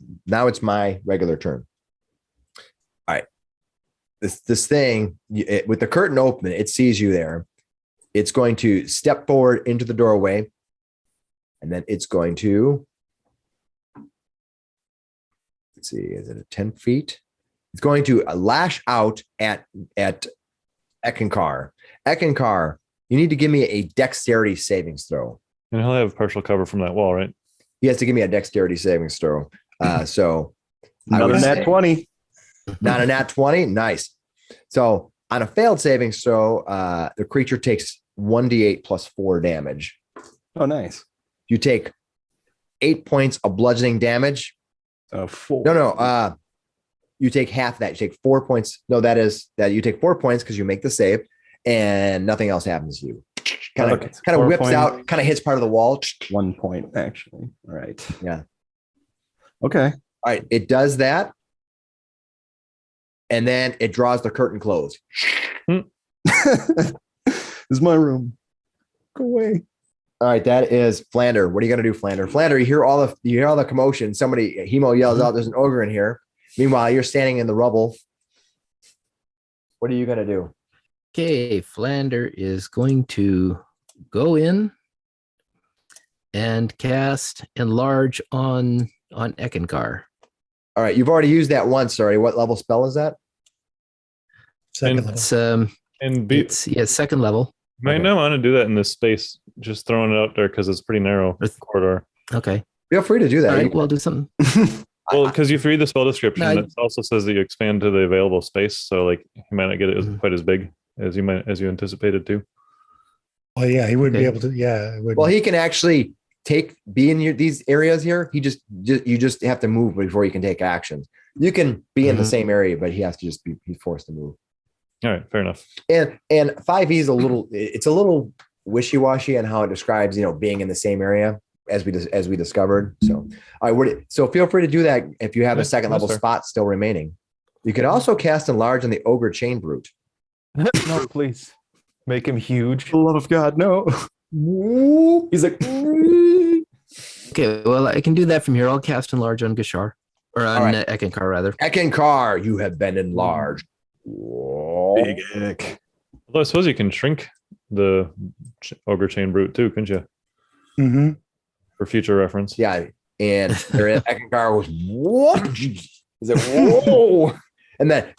my regular turn. All right. This thing with the curtain open, it sees you there. It's going to step forward into the doorway, and then it's going to, let's see, is it a 10 feet? It's going to lash out at Eckankar. Eckankar, you need to give me a dexterity savings throw. And he'll have partial cover from that wall, right? He has to give me a dexterity savings throw. So I Another would nat say- 20. Not a nat 20. Nice. So on a failed saving throw, the creature takes 1d8 plus 4 damage. Oh, nice. You take 8 points of bludgeoning damage. 4. No. You take half that. You take 4 points. No, that you take 4 points because you make the save. and nothing else happens to you. Kind Okay. of 4 whips points. out, kind of hits part of the wall. 1 point, actually. All right. Yeah. Okay. All right. It does that. And then it draws the curtain closed. This is my room. Go away. All right. That is Flander. What are you going to do, Flander? Flander, you hear all the commotion. Somebody, Hemo yells out, there's an ogre in here. Meanwhile, you're standing in the rubble. What are you going to do? Okay, Flander is going to go in and cast Enlarge on Eckankar. All right. You've already used that once already. What level spell is that? Second And- level. It's second level. You might not want to do that in this space, just throwing it out there because it's pretty narrow corridor. Okay. Feel free to do that. All right, we'll do something. Well, because if you read the spell description, No, it also says that you expand to the available space, so like you might not get it quite as big as you anticipated to. Oh yeah, he wouldn't be Okay. able to. Yeah. It wouldn't. Well, he can actually be in these areas here. You just have to move before you can take actions. You can be in the Mhm. same area, but he has to just be forced to move. All right, fair enough. And 5e is a little wishy-washy on how it describes, being in the same area as we discovered. So, all right, so feel free to do that if you have Yeah, a second yes, level sir. spot still remaining. You can also cast Enlarge on the ogre chain brute. No, please. Make him huge. For the love of God, no. He's like, Okay, well, I can do that from here. I'll cast Enlarge on Gashar. Or on right. Eckankar, rather. Eckankar, you have been enlarged. Big ick. Although I suppose you can shrink the ogre chain brute too, couldn't you? hmm For future reference. Yeah, and Eckankar was whoop. He's like, whoa, and that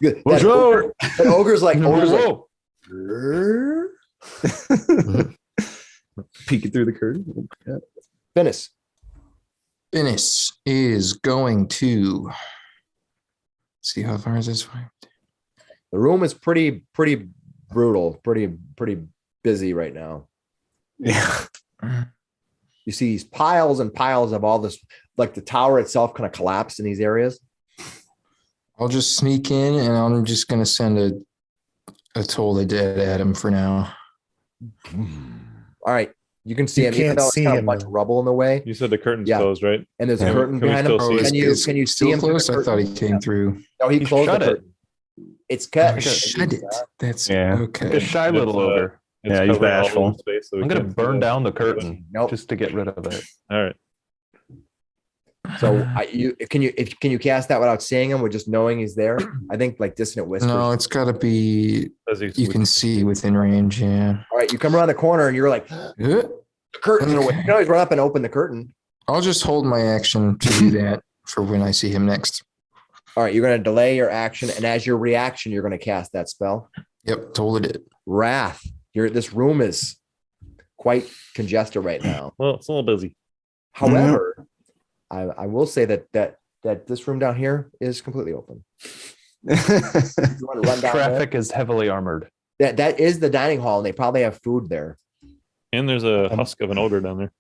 ogre's like, Whoa. Peeking through the curtain. Yeah. Finnis. Finnis is going to see how far is this way. The room is pretty brutal, pretty busy right now. Yeah. You see these piles and piles of all this, like the tower itself kind of collapsed in these areas. I'll just sneak in and I'm just going to send a Toll the Dead at him for now. All right. You can see You him, even can't though it's see kind of a him, bunch though. of rubble in the way. You said the curtain's Yeah. closed, right? And there's a Yeah. curtain Can we behind him. still see Can you see still him through the close? I thought he curtain? came through. No, he He closed the shut it. curtain. It's cut. Shut it. That's Yeah. okay. Like a shy little It's, ogre. It's Yeah, he's covering all of bashful. the space, so we I'm gonna can't see burn the- down the curtain Nope. just to get rid of it. All right. So can you cast that without seeing him, with just knowing he's there? I think like dissonant whispers. No, it's got to be As he you can see within range. Yeah. All right, you come around the corner and you're like, the curtain's in the way. You can always run up and open the curtain. I'll just hold my action to do that for when I see him next. All right, you're going to delay your action, and as your reaction, you're going to cast that spell. Yep, totally did. Wrath. This room is quite congested right now. Well, it's a little busy. However, I will say that this room down here is completely open. You want to run down Traffic is heavily armored. there? That is the dining hall, and they probably have food there. And there's a husk of an ogre down there.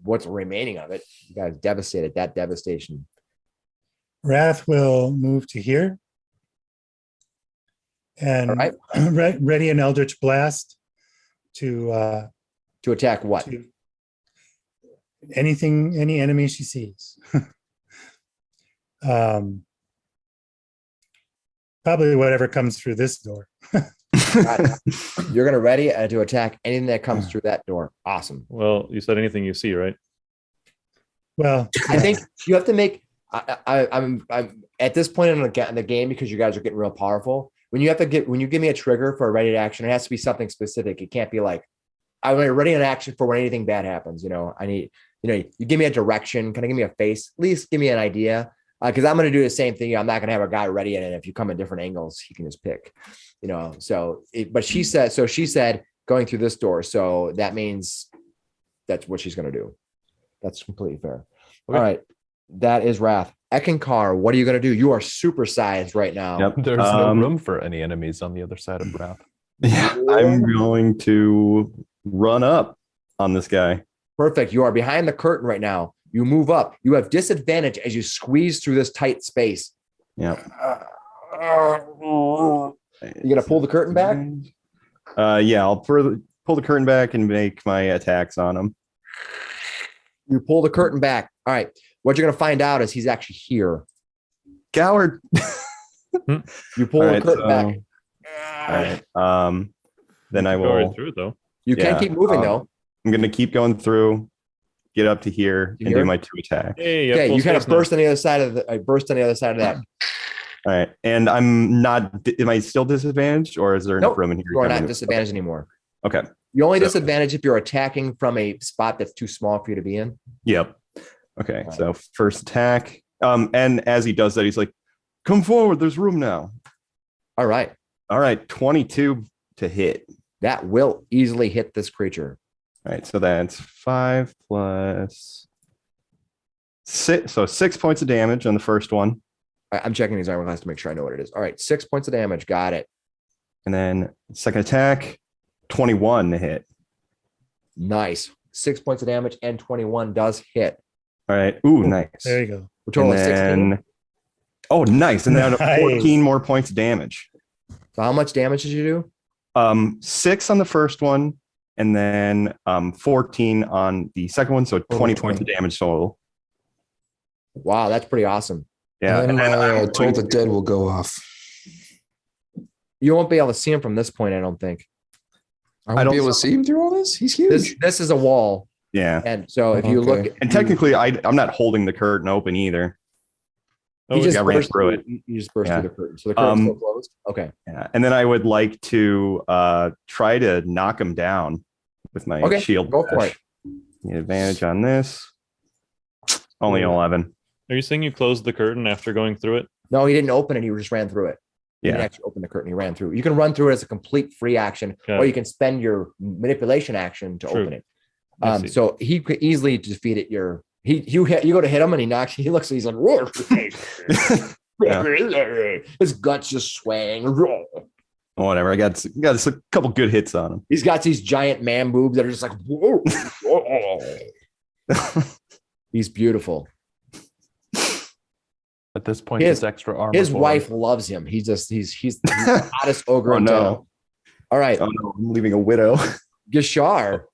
What's remaining of it? You guys devastated. That devastation. Wrath will move to here. And All right. ready an Eldritch Blast to To attack what? to any enemy she sees. Probably whatever comes through this door. You're going to ready to attack anything that comes through that door. Awesome. Well, you said anything you see, right? Well, I think you have to make. I'm at this point in the game, because you guys are getting real powerful. When you give me a trigger for a ready to action, it has to be something specific. It can't be like, I'm ready an action for when anything bad happens. I need, you give me a direction, kind of give me a face, at least give me an idea. Because I'm going to do the same thing. I'm not going to have a guy ready, and if you come in different angles, he can just pick. But she said going through this door, so that means that's what she's going to do. That's completely fair. Okay. All right, that is Wrath. Eckankar, what are you going to do? You are supersized right now. Yep. There's no room for any enemies on the other side of Wrath. Yeah. I'm going to run up on this guy. Perfect. You are behind the curtain right now. You move up. You have disadvantage as you squeeze through this tight space. Yeah. You gonna pull the curtain back? Yeah, I'll pull the curtain back and make my attacks on him. You pull the curtain back. All right. What you're going to find out is he's actually here. Coward. You pull the curtain back. All right. Then I Go right will. through it though. You can keep moving though. I'm going to keep going through, get up to here, and do my 2 attacks. Hey, Okay, you kind of burst on the other side of that. All right. And I'm not, am I still disadvantaged or is there enough room in here? You are not disadvantaged anymore. Okay. You only disadvantage if you're attacking from a spot that's too small for you to be in. Yep. Okay. So first attack. And as he does that, he's like, come forward. There's room now. All right. 22 to hit. That will easily hit this creature. All right. So that's 5 plus 6. So 6 points of damage on the first one. I'm checking his armor class to make sure I know what it is. All right. 6 points of damage. Got it. And then second attack, 21 to hit. Nice. 6 points of damage and 21 does hit. All right. Ooh, nice. There you go. We're total And of 16. then, oh, nice. And then Nice. 14 more points of damage. So how much damage did you do? 6 on the first one, and then 14 on the second one. So 20 points of damage total. Wow, that's pretty awesome. Yeah. And And then then my Toll the Dead will go off. You won't be able to see him from this point, I don't think. I won't be able to see him through all this? He's huge. This is a wall. yeah. And so if you Okay. look, And technically, I'm not holding the curtain open either. you Oh, just got ran burst through it. You just burst Yeah. through the curtain. So the curtain's still closed. Okay. Yeah. And then I would like to try to knock him down with my Okay, shield. go for bash. Get advantage on this. Only 11. Are you saying you closed the curtain after going through it? No, he didn't open it. He just ran through it. He didn't Yeah. actually open the curtain. He ran through. You can run through it as a complete free action, Got or it. you can spend your manipulation action to True. open it. I see. So he could easily defeat it. You go to hit him and he knocks. He looks. He's like, whoa. His guts just swaying. Whatever. I got a couple good hits on him. He's got these giant man boobs that are just like, whoa. He's beautiful. At this point, His- it's extra armor. His for him. wife loves him. He's the hottest ogre Oh, in no. town. All right, Oh no, I'm leaving a widow. Gishar,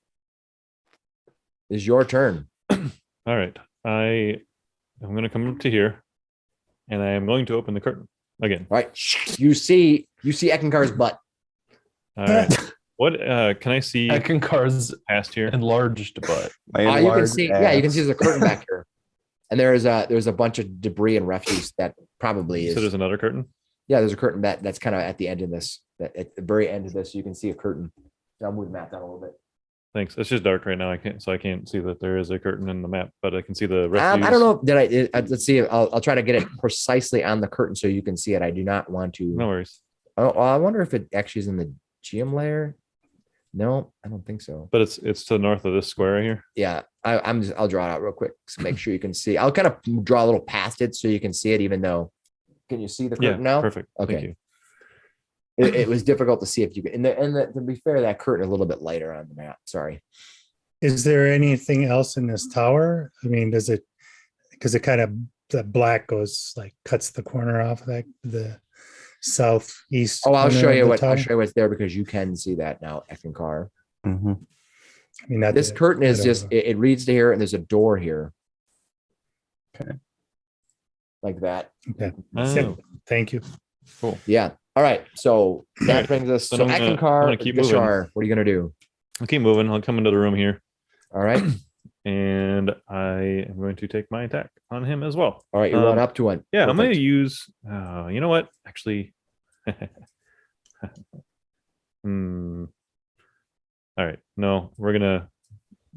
is your turn. All right. I'm going to come up to here, and I am going to open the curtain again. All right, you see Eckankar's butt. All right. What can I see Eckankar's past here? enlarged butt. My You can enlarged see, yeah, you can ass. see there's a curtain back here, and there's a bunch of debris and refuse that probably So there's is. another curtain. Yeah, there's a curtain that's kind of at the end of this. That at the very end of this, you can see a curtain. I'll move the map down a little bit. Thanks. It's just dark right now. I can't see that there is a curtain in the map, but I can see the refuse. I don't know that let's see. I'll try to get it precisely on the curtain so you can see it. I do not want to. No worries. Oh, I wonder if it actually is in the GM layer. No, I don't think so. But it's to the north of this square right here. Yeah, I'll draw it out real quick to make sure you can see. I'll kind of draw a little past it so you can see it, even though. Can you see the Yeah. curtain now? Perfect. Okay. Thank you. It was difficult to see if you could. To be fair, that curtain is a little bit lighter on the map. Sorry. Is there anything else in this tower? I mean, does it, because it kind of, the black goes like cuts the corner off of that, the southeast. Oh, I'll corner show of you the what I'll tower? show you what's there because you can see that now, Eckankar. Mhm. I mean, not This that- curtain I is don't just know. it reads to here, and there's a door here. Okay. Like that. Okay. Oh, Yep. Thank you. cool. Yeah. All right. So that Alright, brings us. then So I'm gonna Eckankar, keep moving. Gishar, what are you gonna do? I'll keep moving. I'll come into the room here, All right. and I am going to take my attack on him as well. All right. You run up to it. Yeah, I'm going Perfect. to use. You know what? Actually, All right. No, I'm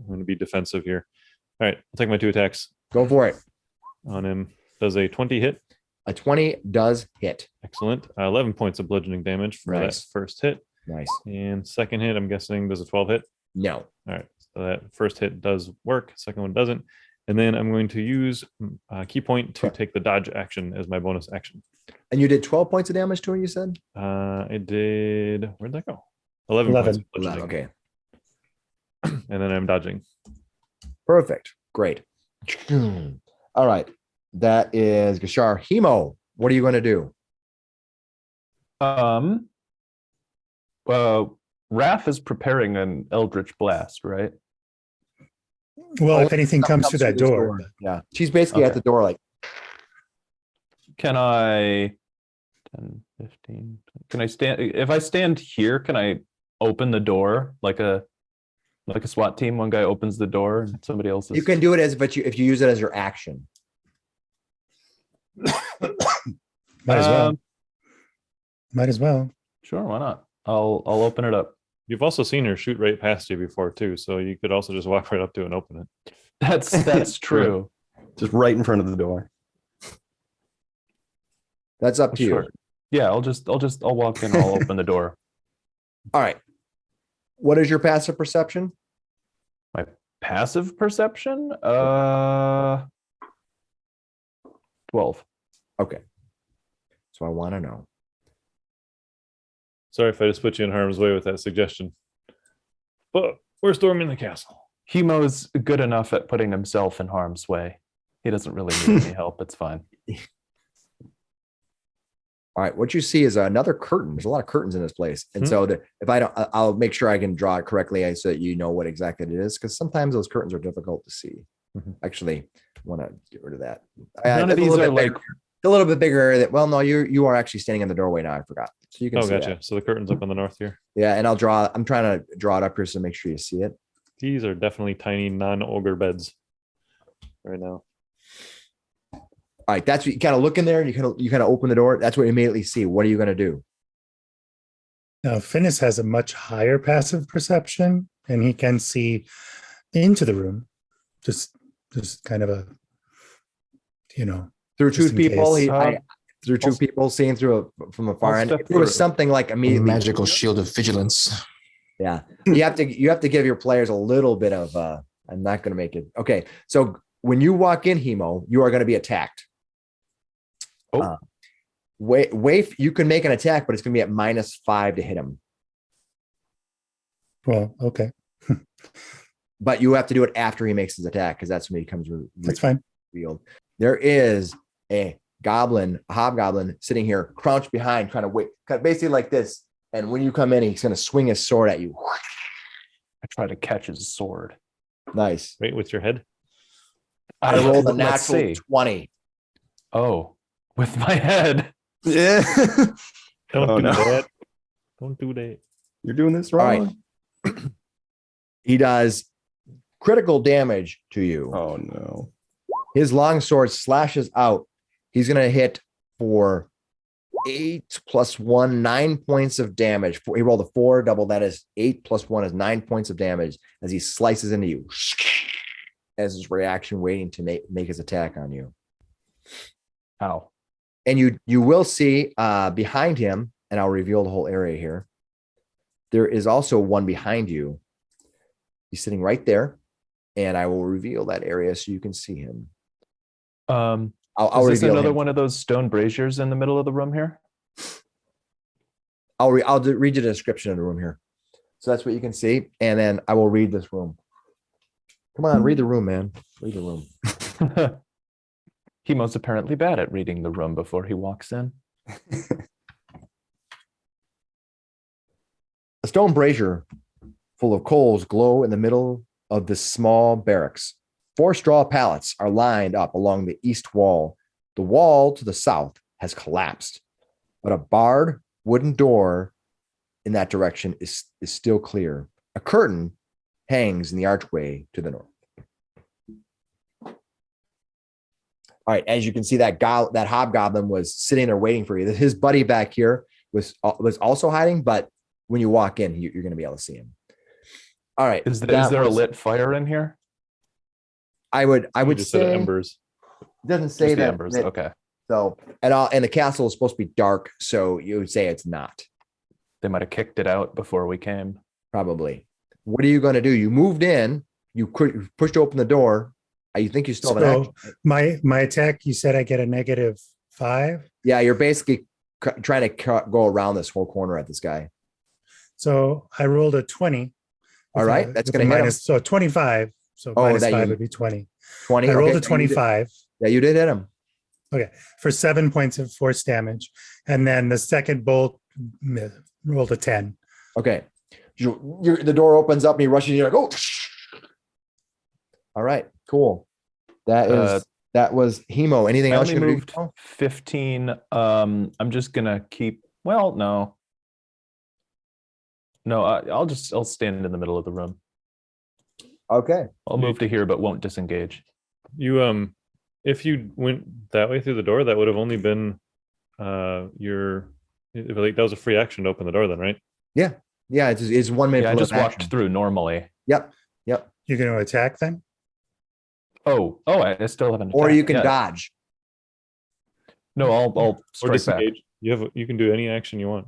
gonna be defensive here. All right, I'll take my 2 attacks Go for it. on him. Does a 20 hit? A 20 does hit. Excellent. 11 points of bludgeoning damage for Nice. that first hit. Nice. And second hit, I'm guessing, does a 12 hit? No. All right. So that first hit does work. Second one doesn't. And then I'm going to use key point to take the dodge action as my bonus action. And you did 12 points of damage to her, you said? I did. Where'd that go? 11 points. 11. Of bludgeoning. Okay. And then I'm dodging. Perfect. Great. All right. That is Gishar. Hemo, what are you going to do? Raph is preparing an Eldritch Blast, right? Well, if Only anything something comes through that this door. Yeah. She's basically at Okay. the door, like, Can I 10, 15? Can I stand if I stand here, can I open the door like a SWAT team? One guy opens the door and somebody else is you can do it if you use it as your action. Might as well. Um, Might as well. Sure, why not? I'll open it up. You've also seen her shoot right past you before too, so you could also just walk right up to it and open it. That's true. Just right in front of the door. That's up to Sure. you. Yeah, I'll walk in, I'll open the door. All right. What is your passive perception? Passive perception? 12. Okay. So I want to know. Sorry if I just put you in harm's way with that suggestion. But we're storming the castle. Hemo's good enough at putting himself in harm's way. He doesn't really need any help. It's fine. All right. What you see is another curtain. There's a lot of curtains in this place. And so if I don't, I'll make sure I can draw it correctly so that you know what exactly it is. Because sometimes those curtains are difficult to see. Actually, I want to get rid of that. None of these are like a little bit bigger area that, well, no, you are actually standing in the doorway now. I forgot. So you can see Gotcha. that. So the curtain's up on the north here. Yeah. And I'm trying to draw it up here so make sure you see it. These are definitely tiny non-ogre beds right now. All right. That's what you kind of look in there and you kind of open the door. That's what you immediately see. What are you going to do? Now, Finnis has a much higher passive perception, and he can see into the room. Just kind of a, Through just two in people, case. through two people seeing from a far end. step If it was through. something like immediately. Magical shield of vigilance. Yeah. You have to give your players a little bit of I'm not going to make it. Okay. So when you walk in, Hemo, you are going to be attacked. Oh. Waif, you can make an attack, but it's going to be at -5 to hit him. Well, okay, But you have to do it after he makes his attack because that's when he comes that's fine. revealed. There is a hobgoblin sitting here, crouched behind, trying to wait, basically like this. And when you come in, he's going to swing his sword at you. I try to catch his sword. Nice. Wait, with your head? I rolled a Let's natural see. 20. Oh, with my head. Yeah. Don't Oh, do no. that. Don't do that. You're doing this All wrong. right. He does critical damage to you. Oh no. His longsword slashes out. He's going to hit for 8 + 1, 9 points of damage. He rolled a 4, double that is 8 + 1 is 9 points of damage as he slices into you as his reaction, waiting to make his attack on you. Ow. And you will see behind him, and I'll reveal the whole area here. There is also one behind you. He's sitting right there, and I will reveal that area so you can see him. I'll Is this reveal another him. one of those stone braziers in the middle of the room here? I'll read you the description of the room here. So that's what you can see. And then I will read this room. Come on, read the room, man. Read the room. Hemo's apparently bad at reading the room before he walks in. A stone brazier full of coals glow in the middle of this small barracks. 4 straw pallets are lined up along the east wall. The wall to the south has collapsed, but a barred wooden door in that direction is still clear. A curtain hangs in the archway to the north. All right, as you can see, that hobgoblin was sitting there waiting for you. His buddy back here was also hiding, but when you walk in, you're going to be able to see him. All right. Is there a lit fire in here? I would Just said say embers. it doesn't say Just the that. embers. Okay. So and the castle is supposed to be dark, so you would say it's not. They might have kicked it out before we came. Probably. What are you going to do? You moved in. You pushed open the door. You think you still have an So action? my attack, you said I get a -5. Yeah, you're basically trying to go around this whole corner at this guy. So I rolled a 20. All right, that's going to hit him. So 25. So Oh, minus that 5 you- would be 20. 20. I rolled okay, a 25 Yeah, you did hit him. for 7 points of force damage. And then the second bolt rolled a 10. Okay. The door opens up and he rushes in. You're like, oh. All right, cool. That was Hemo. Anything I else only you're gonna moved do? 15. I'm just gonna keep. Well, no. No, I'll stand in the middle of the room. Okay. I'll move to here, but won't disengage. You if you went that way through the door, that would have only been your. That was a free action to open the door, then, right? Yeah, it's 1 minute. Yeah, I for just live walked action. through normally. Yep. You're going to attack then? Oh, I still haven't. Or you attacked can yet. dodge. No, I'll Or strike back. disengage. You can do any action you want.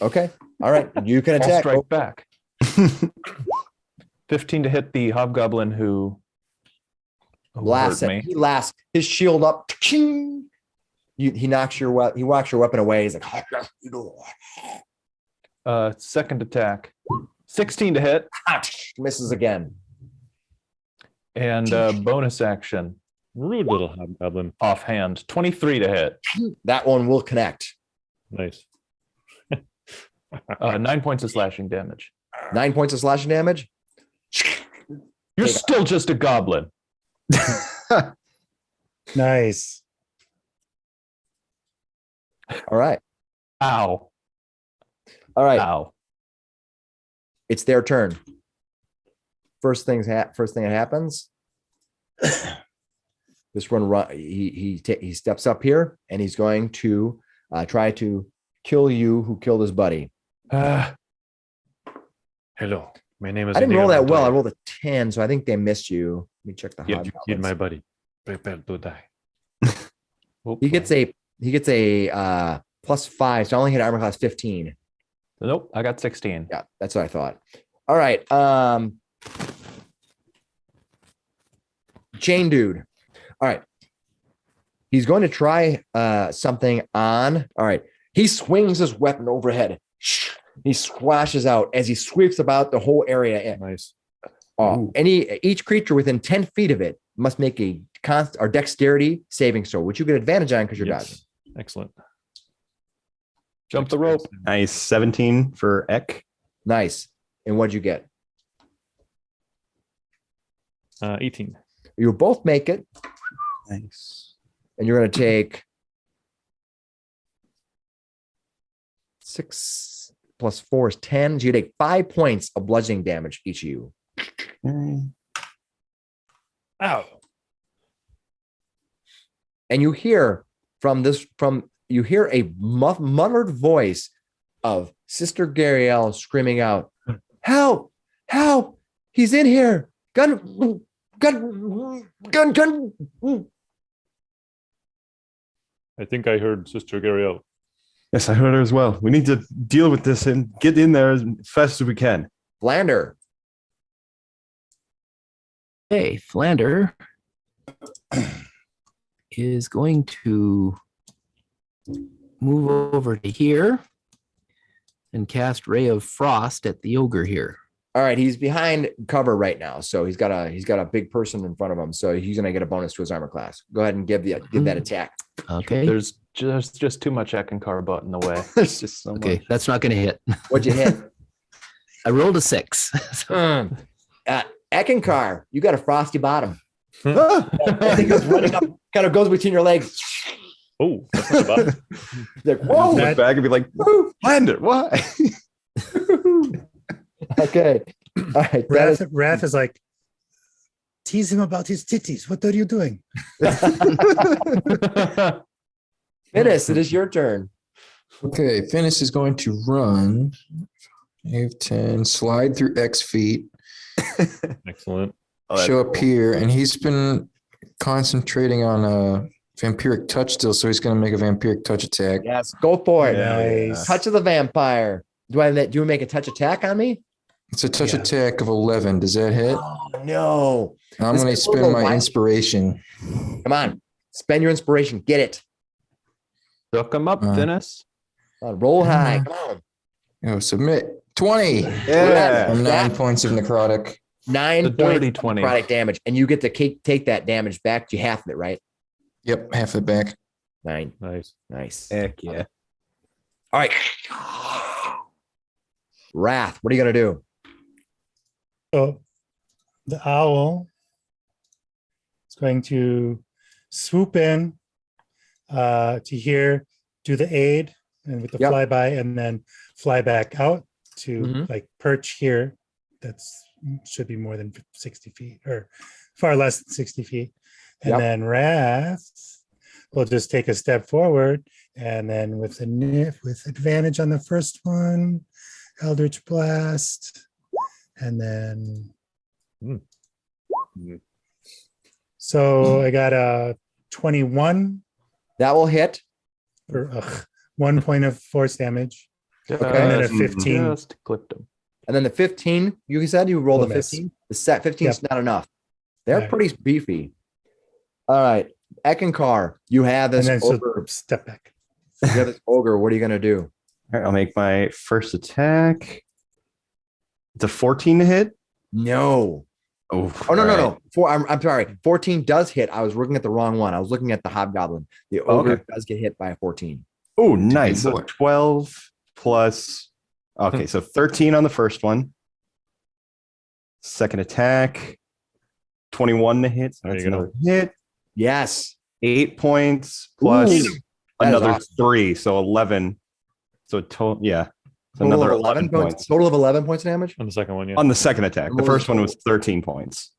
Okay. All right. You can I'll attack. strike back. 15 to hit the hobgoblin who Blast hurt it. me. He lasts his shield up. He knocks your weapon away. He's like, Second attack. 16 to hit. misses again. And bonus action. Rude little hobgoblin. Offhand. 23 to hit. That one will connect. Nice. 9 points of slashing damage. 9 points of slashing damage. You're still just a goblin. Nice. All right. Ow. All right. Ow. It's their turn. First thing that happens. This one he steps up here and he's going to try to kill you who killed his buddy. Hello, my name is. I didn't roll that well. I Neverwinter. rolled a 10, so I think they missed you. Let me check the Yet you killed my hobgoblins. buddy. Prepare to die. He gets a +5, so I only hit armor class 15. Nope, I got 16. Yeah, that's what I thought. All right. Chain dude. All right. He's going to try something on. All right. He swings his weapon overhead. He splashes out as he sweeps about the whole area. Nice. Each creature within 10 feet of it must make a const or dexterity saving throw, which you get advantage on because you're dodging. Excellent. Jump the rope. Nice. 17 for Eck. Nice. And what'd you get? 18. You both make it, Nice. and you're going to take 6 plus 4 is 10. So you take 5 points of bludgeoning damage, each of you. Okay. Ow. And you hear a muttered voice of Sister Gariel screaming out, "Help! Help! He's in here! Gun! I think I heard Sister Gariel. Yes, I heard her as well. We need to deal with this and get in there as fast as we can. Flander. Hey, Flander is going to move over to here and cast Ray of Frost at the ogre here. All right, he's behind cover right now, so he's got a big person in front of him, so he's gonna get a bonus to his armor class. Go ahead and give that attack. Okay. There's just too much Eckankar butt in the way. There's just so Okay, much. that's not going to hit. What'd you hit? I rolled a 6. So, Eckankar, you got a frosty bottom. Ah! I think it's running up, kind of goes between your legs. Oh, that's not bad. Like, whoa. Look back and be like, "Woo, Lander, why?" Okay. All right. That is, Wrath is like, tease him about his titties. What are you doing? Finnis, it is your turn. Okay, Finnis is going to run 5, 10, slide through X feet, Excellent. show up here, and he's been concentrating on a vampiric touch still, so he's going to make a vampiric touch attack. Yes, go for it. Nice. Touch of the vampire. Do you make a touch attack on me? It's a touch attack of 11. Does that hit? Oh no. I'm This going to is a little spend my wild. inspiration. Come on. Spend your inspiration. Get it. Hook him up, Finnis. Roll high. Come on. Oh, submit. 20. Yeah. And 9 points of necrotic. 9 The points dirty of 20. necrotic damage, and you get to take that damage back. You half of it, right? Yep, half it back. 9. Nice. Nice. Heck yeah. All right. Wrath, what are you gonna do? So the owl is going to swoop in to here, do the aid and with the Yep. flyby, and then fly back out to Mhm. like perch here. That's should be more than 60 feet or far less than 60 feet. And Yep. then Wrath will just take a step forward, and then with advantage on the first one, Eldritch Blast, and then so I got a 21 That will hit. for 1 point of force damage, and then a Just- 15. Just clipped him. And then the 15, you said you rolled a Will miss. 15. The set 15 is Yep. not enough. They're Right. pretty beefy. All right. Eckankar, you have this And then so ogre. step back. You have this ogre. What are you going to do? All right, I'll make my first attack. It's a 14 to hit. No. Oh, Oh, no, no, all no. I'm sorry. 14 does hit. I was looking at the wrong one. I was looking at the hobgoblin. The ogre Okay. does get hit by a 14. Oh, nice. So boy. 12 plus. Okay, so 13 on the first one. Second attack, 21 to hit. So There that's you go. another hit. Yes. 8 points plus Ooh, that is another awesome. 3, so 11. So total, yeah. So Total another of 11 points Total of 11 points of damage. On the second one, yeah. on the second attack. And The what was first one the was 13 points.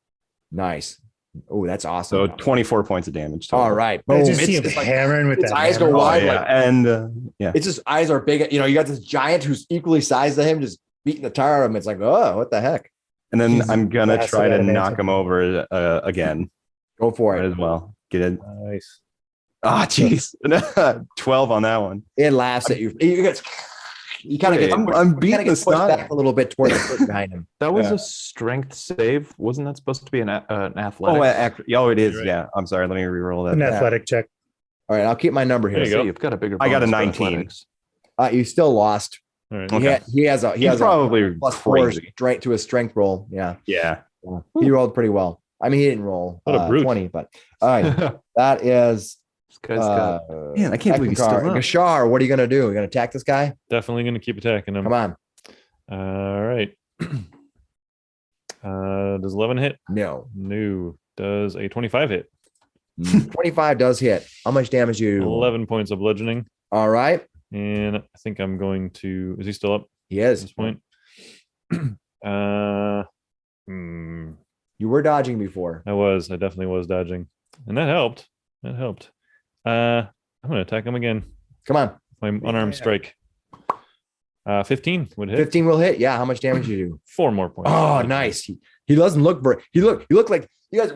Nice. Oh, that's So awesome. 24 points of damage. Total. All right. I Boom. just see him It's like hammering with its that eyes go hammer. Oh, wide. yeah. Like, And yeah. it's just eyes are big. You know, you got this giant who's equally sized to him, just beating the tar out of him. It's like, oh, what the heck? And then He's I'm going to massive try to advantage. knock him over again. Go for Might it. as well. Get it. Nice. Ah, jeez. 12 on that one. It laughs at you. You kind of get. I'm beating the pushed snot back out. a little bit toward the person behind him. That was Yeah. a strength save. Wasn't that supposed to be an Oh, athletics? it is. You're right. Yeah. I'm sorry. Let me reroll An that. athletic check. All right, I'll keep my number There here. you go. So you've got a bigger. I got a bonus for 19. athletics. You still lost. All right. Okay. He has a He's probably a +4 crazy. straight to his strength roll. Yeah, Yeah. he rolled pretty well. I mean, he didn't roll What a brute. 20, but all right, that is. This guy's got Man, I can't believe he's still Eckankar. up. Gashar, what are you gonna do? You gonna attack this guy? Definitely going to keep attacking him. Come on. All right. Does 11 hit? No. No. Does a 25 hit? 25 does hit. How much damage do you? 11 points of bludgeoning. All right. And I think I'm going to. Is he still up He at is. this point? I You were dodging before. was. I definitely was dodging. And that helped. That helped. I'm going to attack him again. Come on. My unarmed Yeah. strike. 15 would hit. 15 will hit. Yeah. How much damage do you do? 4 more points. Oh, nice. He doesn't look very. He look like you guys.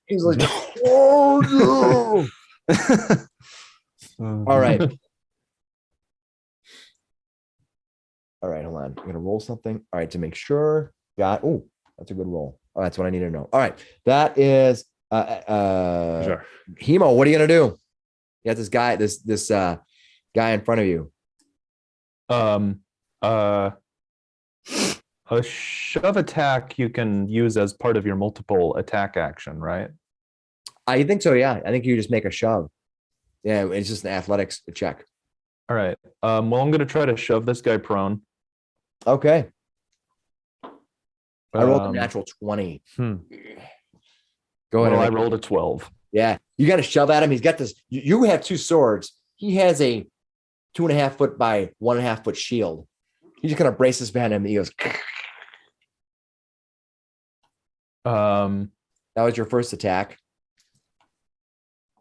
He's like, oh no. All right. All right, hold on. I'm gonna roll something. All right, to make sure. Oh, that's a good roll. Oh, that's what I need to know. All right. That is Sure. Hemo, what are you gonna do? You got this guy, this guy in front of you. A shove attack you can use as part of your multiple attack action, right? I think so, yeah. I think you just make a shove. Yeah, it's just an athletics check. All right. Well, I'm going to try to shove this guy prone. Okay. I rolled a Um, natural 20. hmm. Go ahead. Well, I and- rolled a 12. Yeah, you got to shove at him. He's got this. You have 2 swords. He has a 2.5 foot by 1.5 foot shield. He just kind of braces behind him. And he goes. Um, That was your first attack.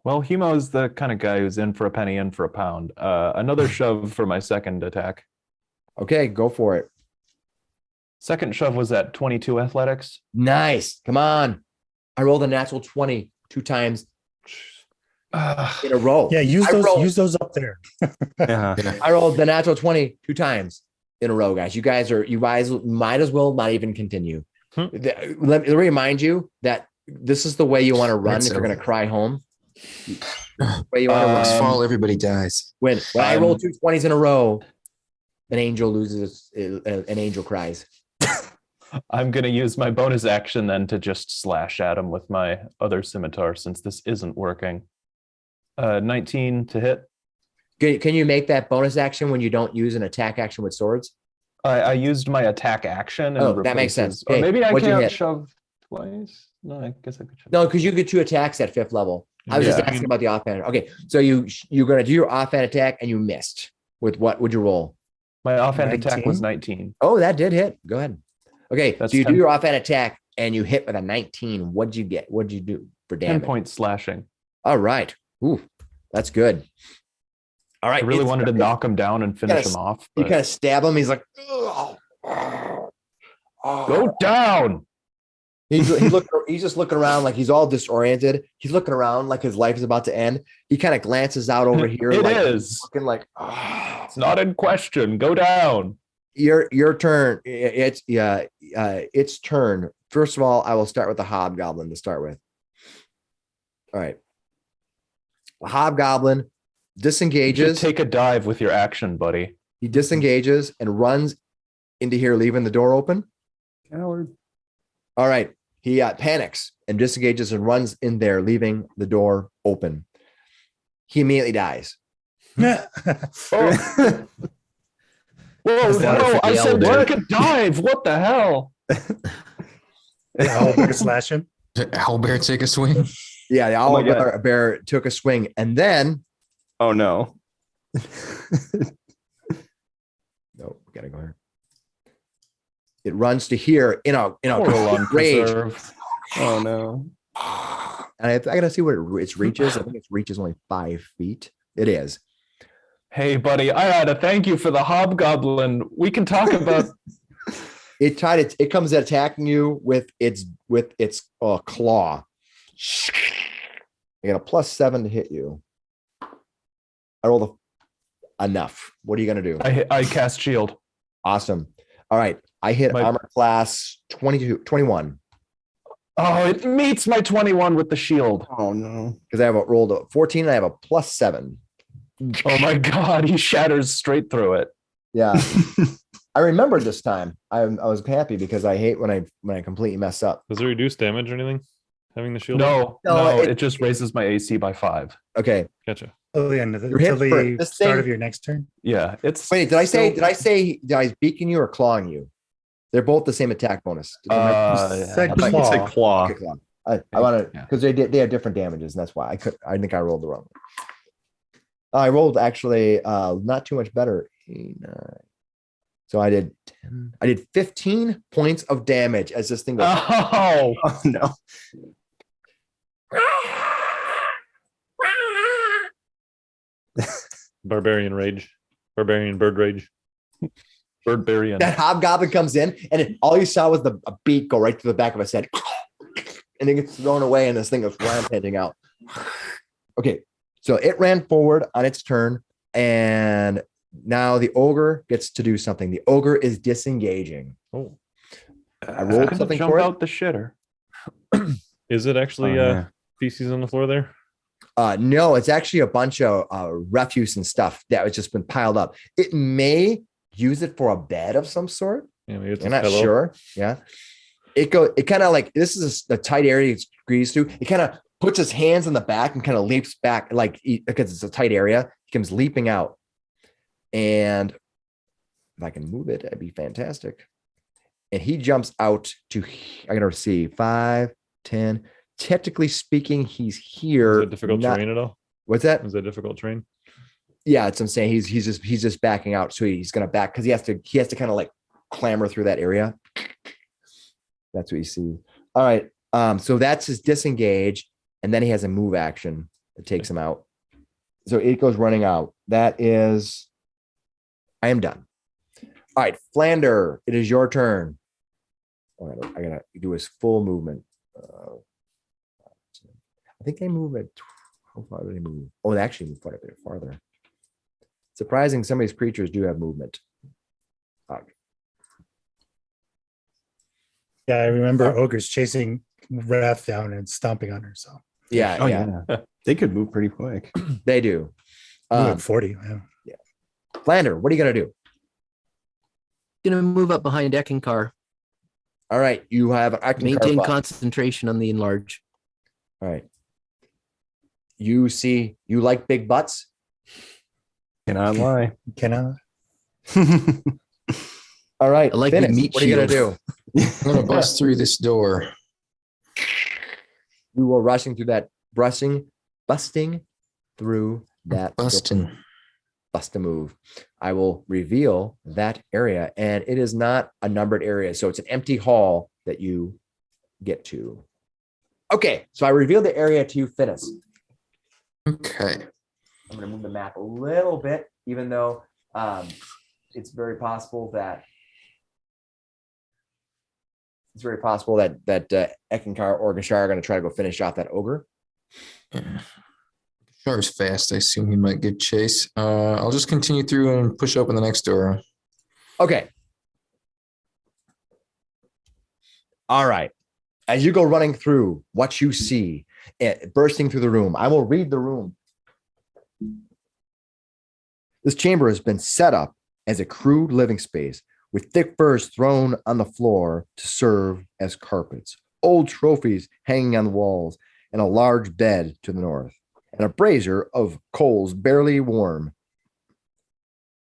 well, Hemo's the kind of guy who's in for a penny, in for a pound. Another shove for my second attack. Okay, go for it. Second shove was at 22 athletics. Nice. Come on. I rolled a natural 20 2 times in a row. Yeah, use I rolled- those up there. Yeah. I rolled the natural 20 2 times in a row, guys. You guys might as well not even continue. Hmm. Let me remind you that this is the way you want to run That's if you're going to over. cry home. The way you want to Next run. fall, everybody dies. When I roll Um, 2 20s in a row, an angel loses, an angel cries. I'm going to use my bonus action then to just slash at him with my other scimitar since this isn't working. 19 to hit. Can you make that bonus action when you don't use an attack action with swords? I used my attack action. And Oh, that makes sense. Or Okay, maybe I what'd you can't hit? shove twice. No, I guess I could shove. No, because you get 2 attacks at 5th level. I was just Yeah. asking about the offhand. Okay, so you're gonna do your offhand attack and you missed. With what would you roll? My offhand attack was 19? 19. Oh, that did hit. Go ahead. Okay, That's so you do 10. your offhand attack and you hit with a 19. What'd you get? What'd you do for 10 damage? points slashing. All right. Ooh, that's good. All right. I really it's- wanted to knock him down and finish gotta- him off. You But kind of stab him. He's like, go down. He's just looking around like he's all disoriented. He's looking around like his life is about to end. He kind of glances out over here. It like, is. looking like, It's not in question. Go down. your turn. It's turn. First of all, I will start with the hobgoblin to start with. All right. The hobgoblin You should disengages. take a dive with your action, buddy. He disengages and runs into here, leaving the door open. Coward. All right. He panics and disengages and runs in there, leaving the door open. He immediately dies. Oh. Whoa, That's no, for the I said elder. take a dive. What the hell? Owlbear slash him. Did Owlbear take a swing? Yeah, the my owl God. bear took a swing, and then Oh no. no, we gotta go here. It runs to here in a Poor long rage. preserve. Oh no. And I gotta see what its reaches. I think its reach is only 5 feet. It is. Hey, buddy, I had to thank you for the hobgoblin. We can talk about. It comes attacking you with its claw. I got a +7 to hit you. I rolled enough. What are you gonna do? I cast shield. Awesome. All right. I hit My- armor class 21 Oh, it meets my 21 with the shield. Oh no. because I have rolled a 14 and I have a +7. Oh my god, he shatters straight through it. Yeah. I remembered this time. I was happy because I hate when I completely mess up. Does it reduce damage or anything? Having the shield? up? No, No, it just raises my AC by 5. Okay. Gotcha. Oh, the end of the, You're hit until for the this start thing- of your next turn. Yeah, it's. Wait, did I say beaking you or clawing you? They're both the same attack bonus. Said I thought you said claw. Okay, claw. I want to Yeah. because they have different damages, and that's why I think I rolled the wrong one. I rolled actually not too much better. 9. So I did 10. I did 15 points of damage as this thing goes. Oh, Oh no. Barbarian rage. Barbarian bird rage. Birdbarian. That hobgoblin comes in, and all you saw was a beak go right through the back of his head, and it gets thrown away, and this thing goes rampaging out. Okay, so it ran forward on its turn, and now the ogre gets to do something. The ogre is disengaging. Oh. I rolled something jump for it. out the shitter. Is it actually yeah. feces on the floor there? No, it's actually a bunch of refuse and stuff that has just been piled up. It may use it for a bed of some sort. Yeah, maybe it's I'm a not pillow. sure. Yeah. It kind of like this is a tight area it squeezes through. It kind of puts his hands in the back and kind of leaps back because it's a tight area. He comes leaping out. And if I can move it, that'd be fantastic. And he jumps out to, I gotta see, 5, 10. Technically speaking, he's Is here. it difficult not- terrain at all? What's that? Is it difficult terrain? Yeah, it's what I'm saying. He's just backing out. So he's gonna back because he has to kind of like clamber through that area. That's what you see. All right. So that's his disengage, and then he has a move action that takes him out. So it goes running out. That is, I am done. All right, Flander, it is your turn. All right, I gotta do his full movement. I think they move at how far do they move? Oh, they actually move quite a bit farther. Surprising, some of these creatures do have movement. Yeah, I remember ogres chasing Wrath down and stomping on her. So Yeah, Oh yeah, yeah. They could move pretty quick. they do. move at 40. Yeah. Flander, what are you gonna do? Gonna move up behind Eckankar. All right, you have an Eckankar Maintain buff. concentration on the enlarge. All right. You like big butts? Cannot lie. Cannot. All right, I like the Finnis, meat what are you gonna do? I'm gonna bust through this door. You will busting through that door. Busting. Bust a move. I will reveal that area, and it is not a numbered area, so it's an empty hall that you get to. Okay, so I revealed the area to you, Finnis. Okay. I'm going to move the map a little bit, even though it's very possible that Eckankar or Gashar are going to try to go finish off that ogre. Yeah. Char's fast. I assume he might give chase. I'll just continue through and push open the next door. Okay. All right. As you go running through what you see, bursting through the room, I will read the room. This chamber has been set up as a crude living space with thick furs thrown on the floor to serve as carpets, old trophies hanging on the walls, and a large bed to the north, and a brazier of coals barely warm.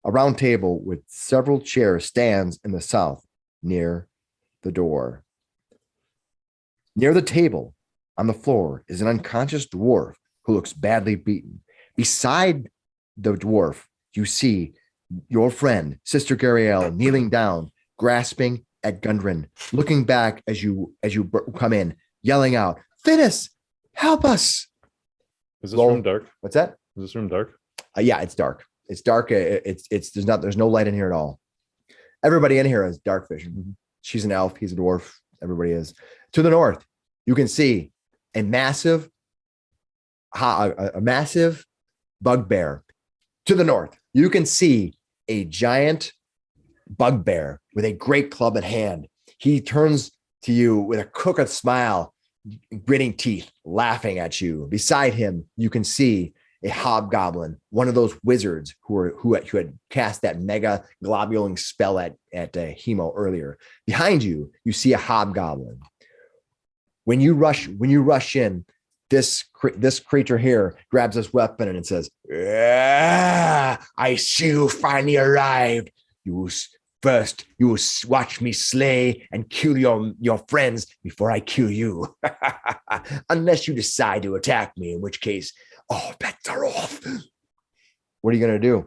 A round table with several chairs stands in the south near the door. Near the table, on the floor, is an unconscious dwarf who looks badly beaten. Beside the dwarf, you see your friend, Sister Gariel, kneeling down, grasping at Gundren, looking back as you come in, yelling out, "Finnis, help us!" Is this room dark? What's that? Is this room dark? Yeah, it's dark. It's dark. There's no light in here at all. Everybody in here has dark vision. She's an elf. He's a dwarf. Everybody is. To the north, you can see a massive bugbear. To the north, you can see a giant bugbear with a great club in hand. He turns to you with a crooked smile, gritting teeth, laughing at you. Beside him, you can see a hobgoblin, one of those wizards who had cast that mega globuling spell at Hemo earlier. Behind you, you see a hobgoblin. When you rush in, this creature here grabs this weapon and it says, "I see you finally arrived. You will watch me slay and kill your friends before I kill you. Unless you decide to attack me, in which case, all bets are off." What are you going to do?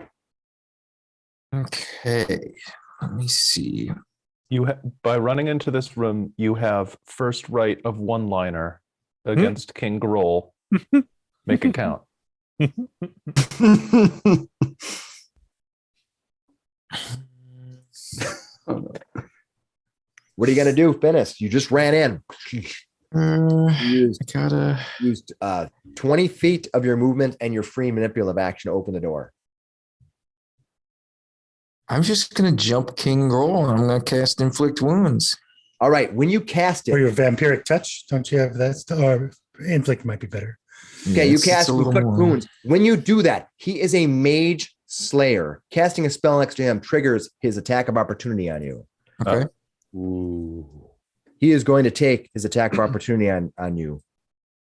Okay. Let me see. By running into this room, you have first right of one-liner against King Grol. Make it count. What are you going to do, Finnis? You just ran in. Used 20 feet of your movement and your free manipulative action to open the door. I'm just gonna jump King Grol and I'm gonna cast Inflict Wounds. All right. When you cast Or it, your vampiric touch. Don't you have that? Or inflict might be better. okay, Yeah, you it's cast a little Inflict more. Wounds. When you do that, he is a mage slayer. Casting a spell next to him triggers his attack of opportunity on you. Okay. Ooh. He is going to take his attack of opportunity on you.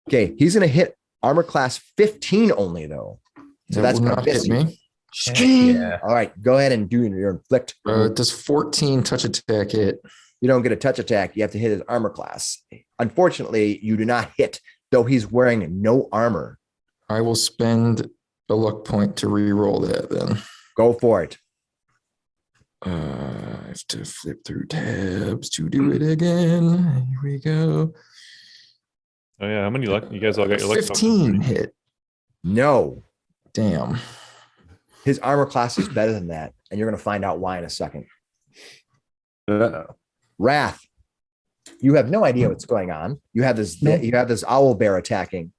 Okay, he's going to hit armor class 15 only, though. So That that's will going to not miss hit you. me. Yeah. All right, go ahead and do your inflict. Does 14 touch attack hit? You don't get a touch attack. You have to hit his armor class. Unfortunately, you do not hit, though he's wearing no armor. I will spend a luck point to re-roll that then. Go for it. I have to flip through tabs to do it again. Here we go. Oh yeah, how many luck? You guys all got your luck. 15 hit. No. Damn. His armor class is better than that, and you're going to find out why in a second. Wrath. You have no idea what's going on. You have this owl bear attacking.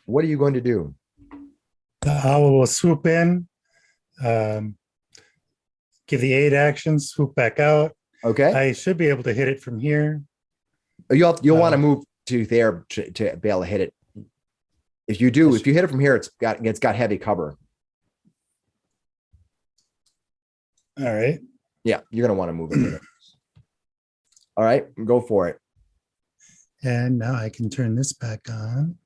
What are you going to do? The owl will swoop in, give the 8 actions, swoop back out. Okay. I should be able to hit it from here. You'll want to move to there to be able to hit it. If you do, if you hit it from here, it's got heavy cover. All right. Yeah, you're gonna want to move it. All right, go for it. And now I can turn this back on.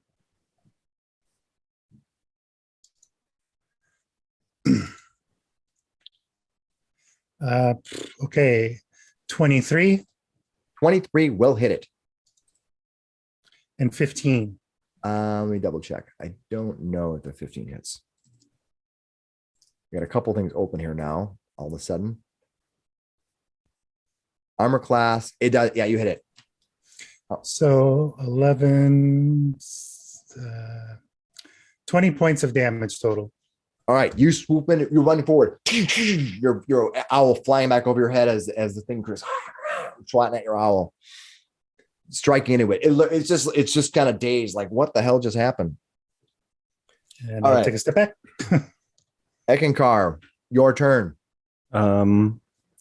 Okay. 23 23 will hit it. and 15. Let me double check. I don't know if the 15 hits. We got a couple things open here now. All of a sudden, armor class. It does. Yeah, you hit it. So 11, 20 points of damage total. All right, you swoop in. You're running forward. Your owl flying back over your head as the thing goes swatting at your owl, striking into it. It's just kind of dazed. Like, what the hell just happened? And All I'll right. take a step back. Eckankar, your turn.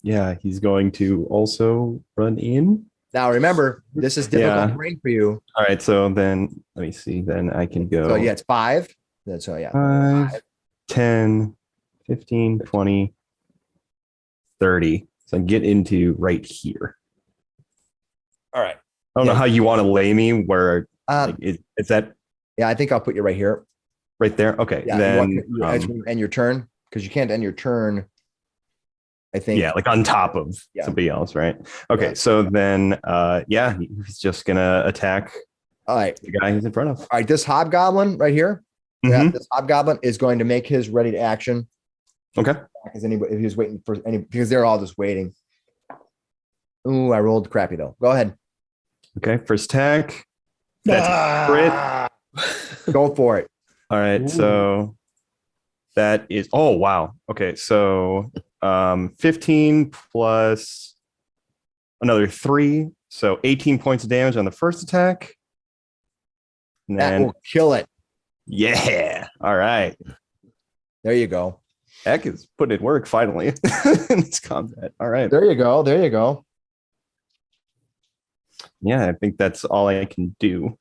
Yeah, he's going to also run in. Now, remember, this is difficult Yeah. terrain for you. All right, so then let me see. Then I can go. So, yeah, it's 5. So, yeah. 5, 10, 15, 20, 30. So I get into right here. All right. I don't know how you want to lay me. Where is that Yeah, I think I'll put you right here. right there? Okay, Yeah, then you end your turn because you can't end your turn. I think. yeah, like on top of Yeah. somebody else, right? Okay, Yeah. so then yeah, he's just gonna attack All right. the guy he's in front of. All right. This hobgoblin right here. Yeah, Mhm. this hobgoblin is going to make his ready to action. Okay. Because anybody, if he was waiting for any, because they're all just waiting. Ooh, I rolled crappy though. Go ahead. Okay, first attack. That's crit. Go for it. All right, Ooh. so that is wow. Okay, so 15 plus another 3, so 18 points of damage on the first attack. And That then will kill it. yeah. All right. There you go. Eck is putting in work finally in this combat. All right. There you go. There you go. Yeah, I think that's all I can do.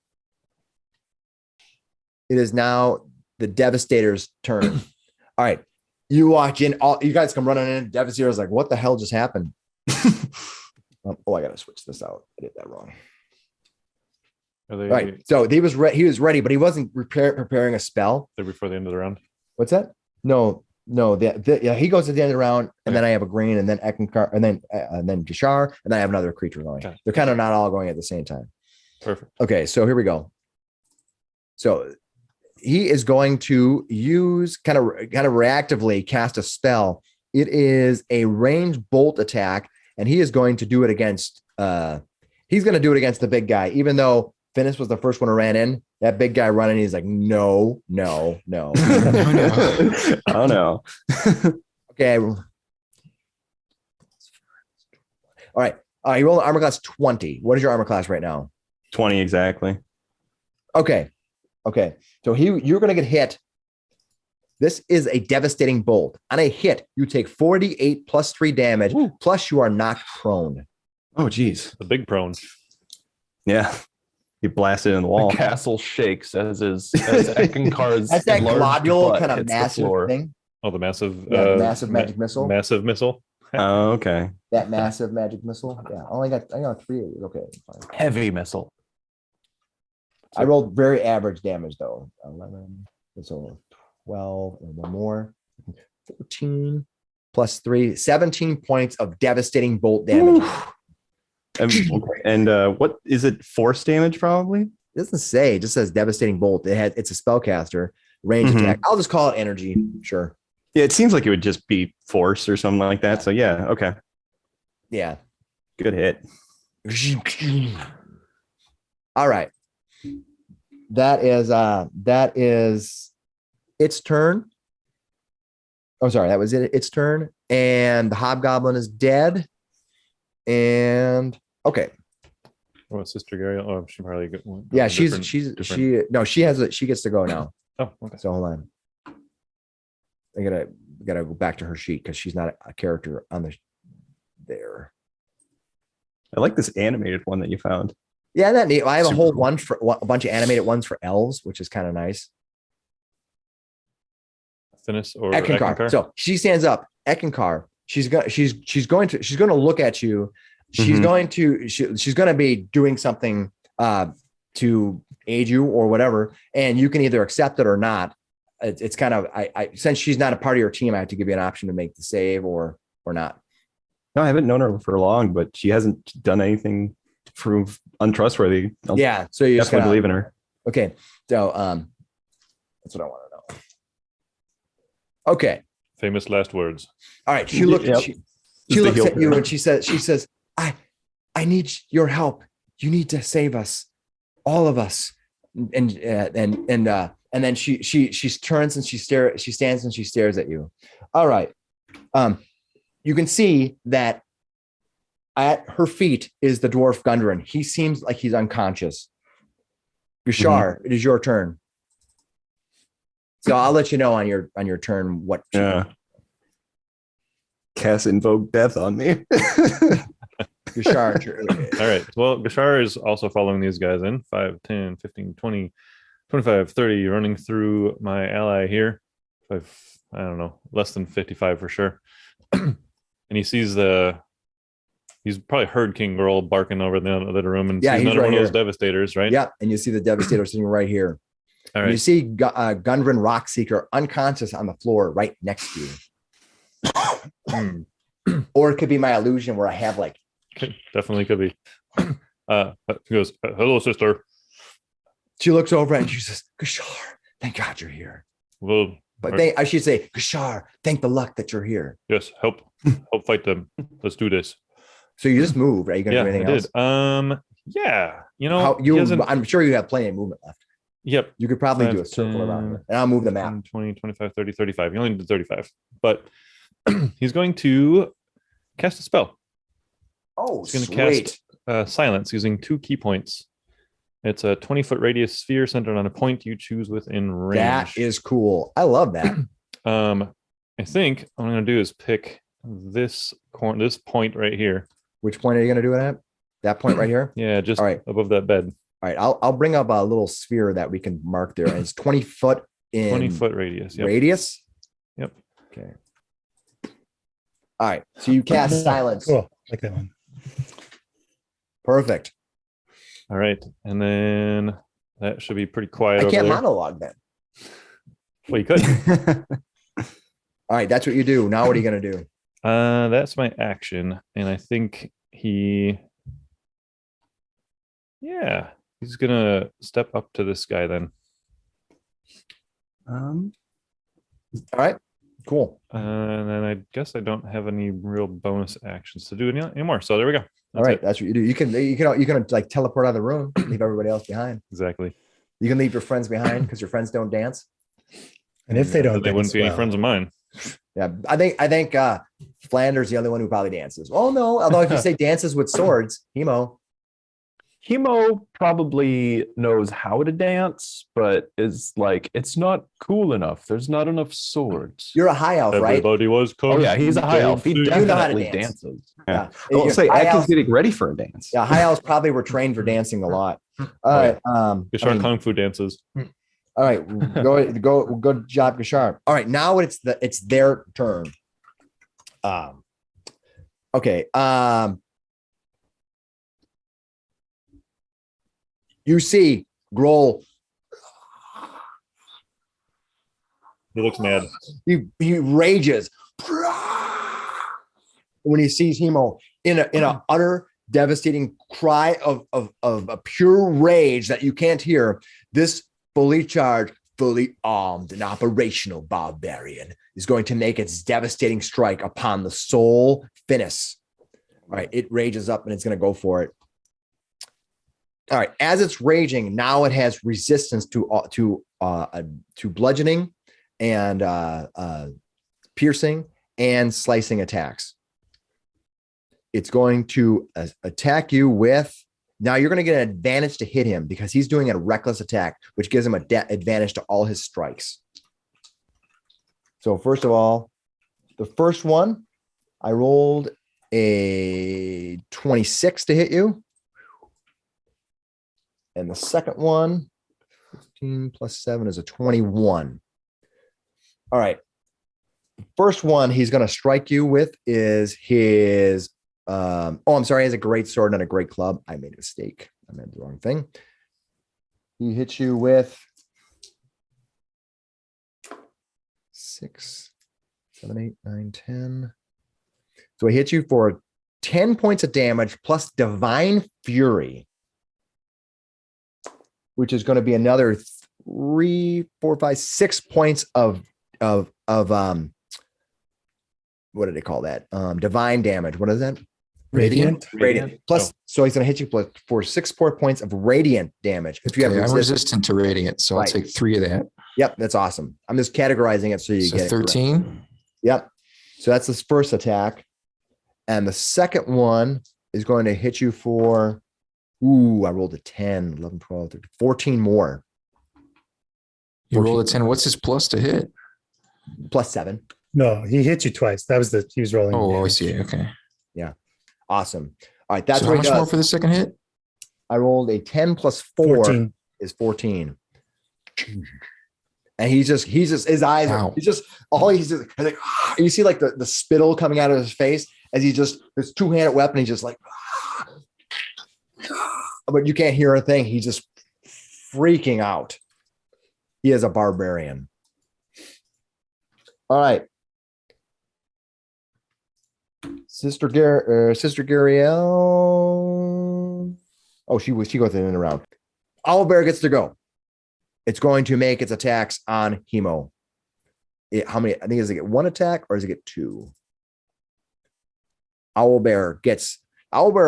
It is now the Devastator's turn. All right. You walk in, all you guys come running in. Devastator's like, what the hell just happened? I gotta switch this out. I did that wrong. Are they, Right. So he was ready, but he wasn't preparing a spell. they're before the end of the round? What's that? No. Yeah, he goes at the end of the round, and then I have a green, and then Eckankar, and then Gishar, and then I have another creature going. Okay. They're kind of not all going at the same time. Perfect. Okay, so here we go. So he is going to use kind of reactively cast a spell. It is a ranged bolt attack, and he is going to do it against he's going to do it against the big guy, even though Finnis was the first one who ran in. That big guy running, he's like, no. Oh, Oh no. Okay. All right. You roll an armor class 20. What is your armor class right now? 20 exactly. Okay. So you're going to get hit. This is a devastating bolt. On a hit, you take 48 plus 3 damage, plus you are knocked prone. Oh geez. The big prone. Yeah. He blasted in the wall. The castle shakes as Eckankar's That's that large globule butt kind of hits the massive floor. thing. Oh, the massive, Massive magic missile. Massive missile. Oh, okay. That massive magic missile. Yeah, I got 3 of these. Okay, fine. Heavy missile. I rolled very average damage though. 11, so 12, and one more. 14 plus 3, 17 points of devastating bolt damage. And what is it? Force damage, probably. It doesn't say, it just says devastating bolt. It's a spellcaster range Mhm. attack. I'll just call it energy. Sure. Yeah, it seems like it would just be force or something like that. So yeah, okay, Yeah. good hit. All right. That is its turn. Oh, sorry, that was its turn. And the hobgoblin is dead. And okay. Oh, Sister Gariel. Oh, she probably Yeah, she gets to go now. Oh, okay. So hold on. I gotta go back to her sheet because she's not a character on there. I like this animated one that you found. Yeah, that neat. I have a Super whole cool. one for a bunch of animated ones for elves, which is kind of nice. Finnis or Eckankar. Eckankar? So she stands up. Eckankar. She's going to look at you. She's Mhm. she's going to be doing something to aid you or whatever, and you can either accept it or not. It's kind of I since she's not a part of your team, I have to give you an option to make the save or not. No, I haven't known her for long, but she hasn't done anything to prove untrustworthy. I'll Yeah. So you just definitely gonna, believe in her. okay. So that's what I want to know. Okay. Famous last words. All right. She looks. Yep. She Just to looks heal at you her. and she says, I need your help. You need to save us, all of us. And then she turns and she stands and she stares at you. All right. You can see that at her feet is the dwarf Gundren. He seems like he's unconscious. Gashar, It is your turn. So I'll let you know on your turn what. Yeah. Cass invoke death on me. Gashar. All right. Well, Gashar is also following these guys in 5, 10, 15, 20, 25, 30, running through my ally here. I don't know, less than 55 for sure. And he sees he's probably heard King Grol barking over in the other room and Yeah, sees he's another right one of those here. devastators, right? Yeah, and you see the Devastator sitting right here. All And you right. see Gundren Rockseeker unconscious on the floor right next to you. Or it could be my illusion where I have like. Definitely could be. He goes, hello, sister. She looks over and she says, Gashar, thank God you're here. Well, But I should say, Gashar, thank the luck that you're here. yes, help fight them. Let's do this. So you just moved. Are you going to Yeah, do I anything else? did. Yeah, you know, I'm sure you have plenty of movement left. Yep. You could probably 5, do a circle 10, around here. And I'll move the map. 20, 25, 30, 35. He only did 35. But he's going to cast a spell. Oh, He's going to sweet. cast Silence using 2 key points. It's a 20-foot radius sphere centered on a point you choose within range. That is cool. I love that. I think what I'm going to do is pick this point right here. Which point are you going to do it at? That point right here? Yeah, just All right. above that bed. All right. I'll bring up a little sphere that we can mark there. And it's 20 foot in 20-foot radius. Yep. radius. Yep. Okay. All right. So you cast Silence. Cool. Like that one. Perfect. All right. And then that should be pretty quiet. I over can't there. monologue then. Well, you could. All right. That's what you do. Now what are you going to do? That's my action. And I think he's going to step up to this guy then. All right. Cool. And then I guess I don't have any real bonus actions to do anymore. So there we go. All right. That's what you do. You can like teleport out of the room, leave everybody else behind. Exactly. You can leave your friends behind because your friends don't dance. And if they don't, They wouldn't dance be any well. friends of mine. Yeah. I think Flander's the only one who probably dances. Oh no. Although if you say dances with swords, Hemo probably knows how to dance, but is like, it's not cool enough. There's not enough swords. you're a high elf, right? Everybody was Oh yeah, he's a high elf. He dancing. You know how to definitely dance. dances. Yeah. I'll say High Ack is elves- getting ready for a dance. Yeah, high elves probably were trained for dancing a lot. Gashar Kung Fu dances. All right, good job, Gashar. All right, now it's their turn. Okay. You see Grol. He looks mad. He rages when he sees Hemo in a utter devastating cry of a pure rage that you can't hear. This fully charged, fully armed, and operational barbarian is going to make its devastating strike upon the soul Finnis. All right, it rages up and it's going to go for it. All right, as it's raging, now it has resistance to bludgeoning and piercing and slicing attacks. It's going to attack you with. Now you're going to get an advantage to hit him because he's doing a reckless attack, which gives him an advantage to all his strikes. So first of all, the first one, I rolled a 26 to hit you. And the second one, 15 plus 7 is a 21. All right. The first one he's going to strike you with is his I'm sorry, he has a great sword and a great club. I made a mistake. I meant the wrong thing. He hits you with 6, 7, 8, 9, 10. So he hits you for 10 points of damage plus Divine Fury, which is going to be another 3, 4, 5, 6 points of what did they call that? Divine damage. What is that? Radiant. Radiant. Plus, so he's going to hit you for 6 points of radiant damage. If you have I'm resistant to radiant, so Right. I'll take 3 of that. Yep, that's awesome. I'm just categorizing it so you So get it correct. 13. Yep. So that's his first attack. And the second one is going to hit you for, I rolled a 10, 11, 12, 13, 14 more. You roll a 10. What's his plus to hit? Plus 7. No, he hit you twice. That was he was rolling. Oh, I damage. see. Okay. Awesome. All right, that's So what how he much more does. for the second hit? I rolled a 10 plus 4 14. is 14. And he's just his eyes are, Ow. he's just like, you see like the spittle coming out of his face as he just his two-handed weapon, he's just like, but you can't hear a thing. He's just freaking out. He is a barbarian. All right. Sister Gariel. Oh, she goes in and around. Owlbear gets to go. It's going to make its attacks on Hemo. How many? I think does it get 1 attack or does it get 2? Owlbear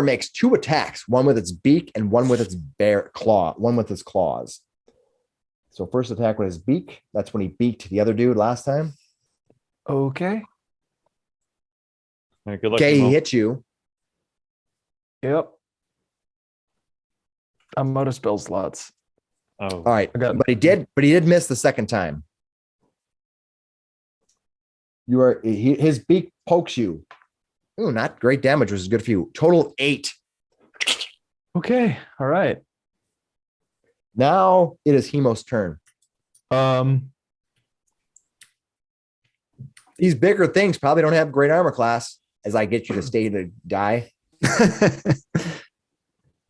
makes 2 attacks, one with its beak and one with its claws. So first attack with his beak. That's when he beaked the other dude last time. Okay. All right, good luck. Okay, he Timo. hit you. Yep. I'm out of spell slots. Oh, All right, I got- but he did miss the second time. His beak pokes you. Ooh, not great damage, which is good for you. Total 8. Okay. All right. Now it is Hemo's turn. These bigger things probably don't have great armor class. As I get you to stay to die. yeah,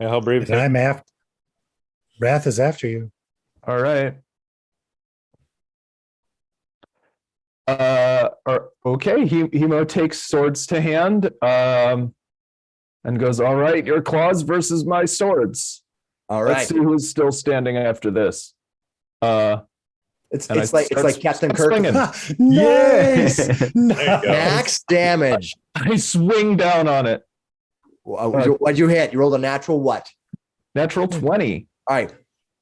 how brave is And he? I'm after. Wrath is after you. All right. Okay. Hemo takes swords to hand, and goes, all right, your claws versus my swords. All Let's right, see who's still standing after this. it's and I like Captain start Kirk. swinging. Nice. There you go. Max damage. I swing down on it. What'd you hit? You rolled a natural what? Natural 20. All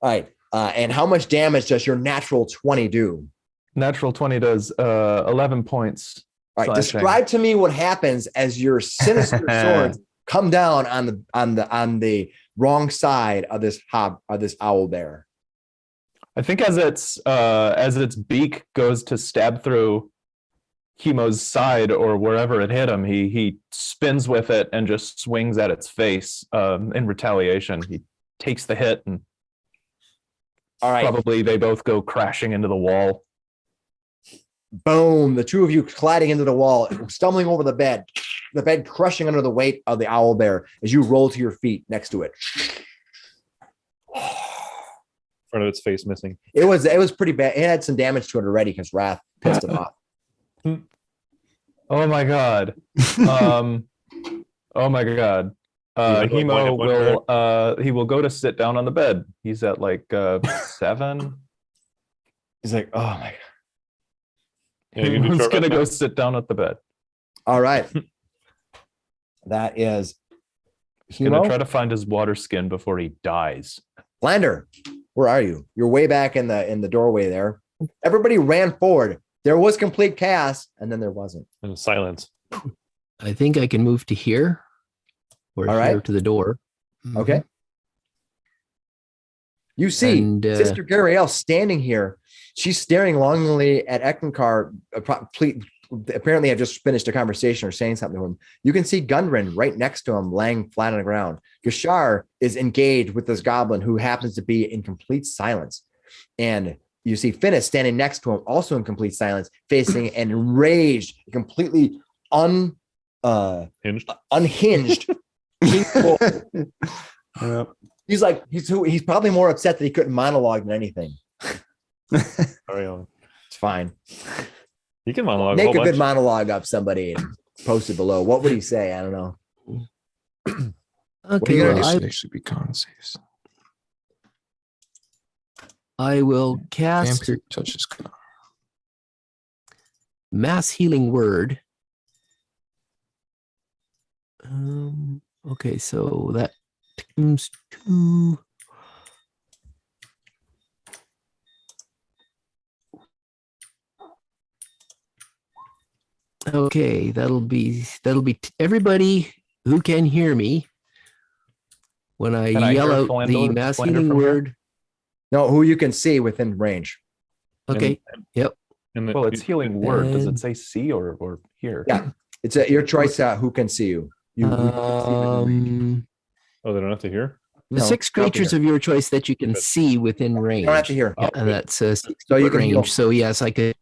right. And how much damage does your natural 20 do? Natural 20 does 11 points. All right. slashing. Describe to me what happens as your sinister swords come down on the wrong side of this owl bear. I think as its beak goes to stab through Hemo's side or wherever it hit him, he spins with it and just swings at its face in retaliation. He takes the hit and All right. probably they both go crashing into the wall. Boom. The two of you colliding into the wall, stumbling over the bed crushing under the weight of the owl bear as you roll to your feet next to it. Front of its face missing. It was pretty bad. It had some damage to it already because Wrath pissed it off. Oh my god. Oh my god. Like one Hemo he will go to sit down on the bed. He's at like 7. He's like, oh my God. Yeah, you can do He's short gonna rest go now. sit down at the bed. All right. That is He's gonna Hemo. try to find his water skin before he dies. Lander, where are you? You're way back in the doorway there. Everybody ran forward. There was complete chaos, and then there wasn't. And silence. I think I can move to here or All here right. to the door. Okay. You see And, Sister Gariel standing here. She's staring longingly at Eckankar. Apparently, have just finished a conversation or saying something to him. You can see Gundren right next to him, laying flat on the ground. Gashar is engaged with this goblin who happens to be in complete silence. And you see Finnis standing next to him, also in complete silence, facing an enraged, completely Hinged. unhinged King Cole. Yep. He's probably more upset that he couldn't monologue than anything. Sorry, Alan. It's fine. You can monologue. Make a a whole good bunch. monologue of somebody. posted below. What would he say? I don't know. Okay, you gonna well, This actually be con saves. I will cast Vampire touch is con. Mass Healing Word. Okay, so that comes to okay, that'll be everybody who can hear me when I Can I yell hear out the Philander- Mass Philander Healing from here? Word. No, who you can see within range. Okay, yep. And Well, it's healing word. Does it And- say see or here? Yeah, it's your choice. Who can see you? Who you can see within range. oh, they don't have to hear. The No, 6 don't have to creatures hear. of your choice that you can Good. see within range. You don't have to hear. Yeah, and that's 60 So you foot can heal. range. So yes, I could.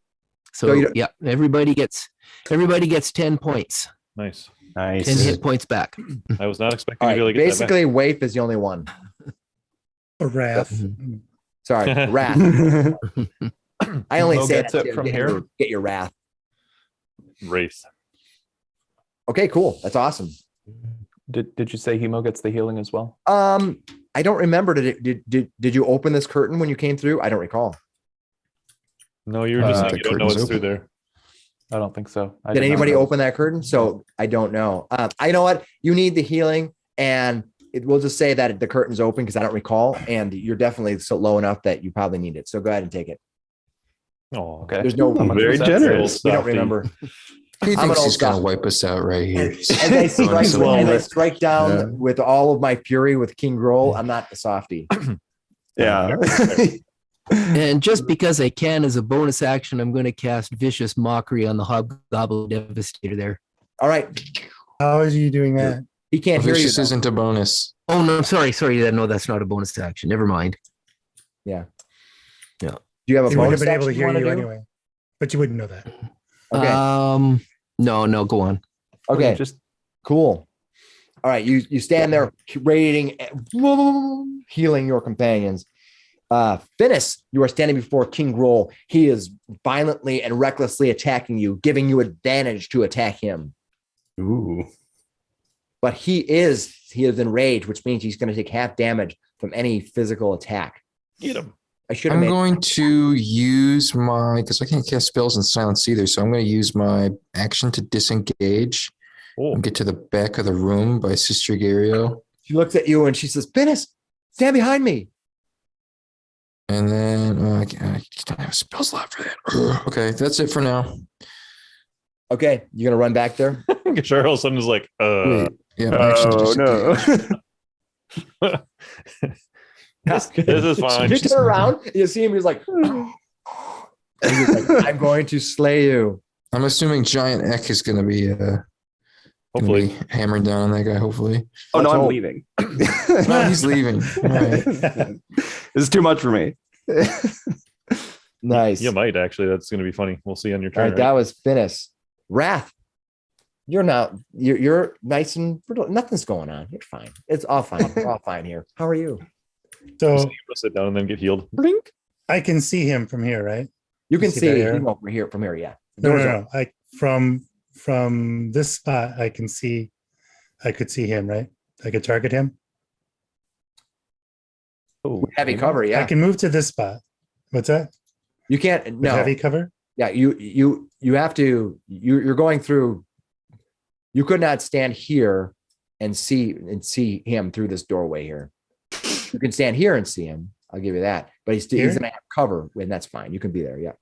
So So you don't- yeah, everybody gets 10 points, Nice. 10 Nice. hit points back. I was not expecting All to be able right. to get that back. Basically, Waif is the only one. Or Wrath. Mhm. Sorry, Wrath. I only Mo say gets that it to from get here? Get your Wrath. Wraith. Okay, cool. That's awesome. Did you say Hemo gets the healing as well? I don't remember. Did you open this curtain when you came through? I don't recall. No, you were just saying the you don't know curtain's what's through open. there. I don't think so. I Did did not anybody notice. open that curtain? So I don't know. I know what you need the healing, and we'll just say that the curtain's open because I don't recall, and you're definitely so low enough that you probably need it. So go ahead and take it. Oh, Okay. There's no How much Very was that? generous. we don't Softy. remember. He I'm an thinks old he's gonna softy. wipe us out right here. As I strike, Honestly. as I strike down Yeah. with all of my fury with King Grol, I'm not the softy. Yeah. And just because I can as a bonus action, I'm going to cast Vicious Mockery on the Hobgoblin Devastator there. All right, How is you doing that? he can't hear you. Vicious though. isn't a bonus. Oh no, sorry. No, that's not a bonus action. Never mind. Do you have a He wouldn't bonus have been able to action hear wanna you do? anyway. But you wouldn't know that. Okay. No, go on. Okay. Just Cool. All right, you stand there radiating, healing your companions. Finnis, you are standing before King Grol. He is violently and recklessly attacking you, giving you advantage to attack him. Ooh. But he is enraged, which means he's going to take half damage from any physical attack. Get him. I should have I'm made going to use my, because I can't cast spells in silence either, so I'm going to use my action to disengage Oh, and get to the back of the room by Sister Gario. She looks at you and she says, Finnis, stand behind me. And then I don't have a spell slot for that. Ugh. Okay, that's it for now. Okay, you're going to run back there? Gashar all of a sudden is like, Wait, yeah, action to Oh disengage. no. this is fine. You turn around, you see him, he's like, and he's like, I'm going to slay you. I'm assuming Giant Eck is going to be Hopefully. hammering down on that guy. Hopefully, Oh no, Let's I'm hope. leaving. no, he's leaving. All right. This is too much for me. Nice. You might actually. That's going to be funny. We'll see on your All turn. right, Right? that was Finnis. Wrath, you're nice and nothing's going on. You're fine. It's all fine. We're all fine here. How are you? So Just sit down and then get healed. Blink. I can see him from here, right? You can See see that arrow? him over here from here. Yeah. The No, door's no, open. no. From this spot, I could see him, right? I could target him. oh, Heavy Hemo? cover. Yeah. I can move to this spot. What's that? You can't. With No. heavy cover? Yeah. You have to. You're going through. You could not stand here and see him through this doorway here. You can stand here and see him. I'll give you that. But he's Here? going to have cover, and that's fine. You can be there. Yeah.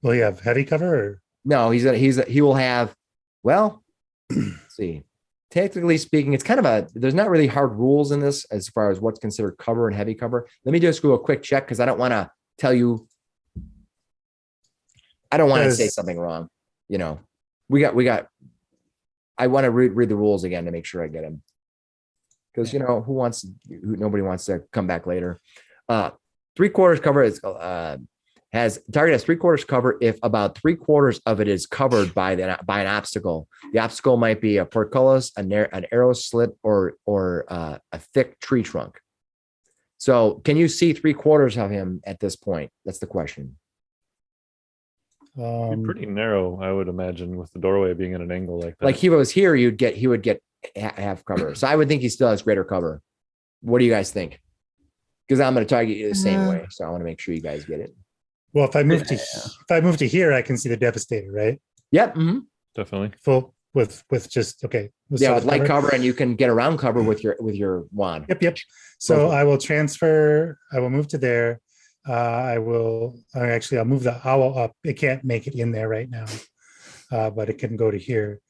Will you have heavy cover or No, he will have. Well, let's see. Technically speaking, it's kind of there's not really hard rules in this as far as what's considered cover and heavy cover. Let me just do a quick check because I don't want to tell you. I don't want to say Because- something wrong. You know, we got. I want to read the rules again to make sure I get them. Because nobody wants to come back later. 3/4 cover is target has 3/4 cover if about 3/4 of it is covered by an obstacle. The obstacle might be a portcullis, an arrow slit, or a thick tree trunk. So, can you see 3/4 of him at this point? That's the question. Pretty narrow, I would imagine, with the doorway being at an angle like that. Like he was here, he would get half cover. So I would think he still has greater cover. What do you guys think? Because I'm going to target you the same way, so I want to make sure you guys get it. Well, if I move to here, I can see the Devastator, right? Yep. Mm-hmm. Definitely. Full with just okay. With light cover, and you can get around cover with your wand. Yep. So I will transfer. I will move to there. I'll move the owl up. It can't make it in there right now, but it can go to here.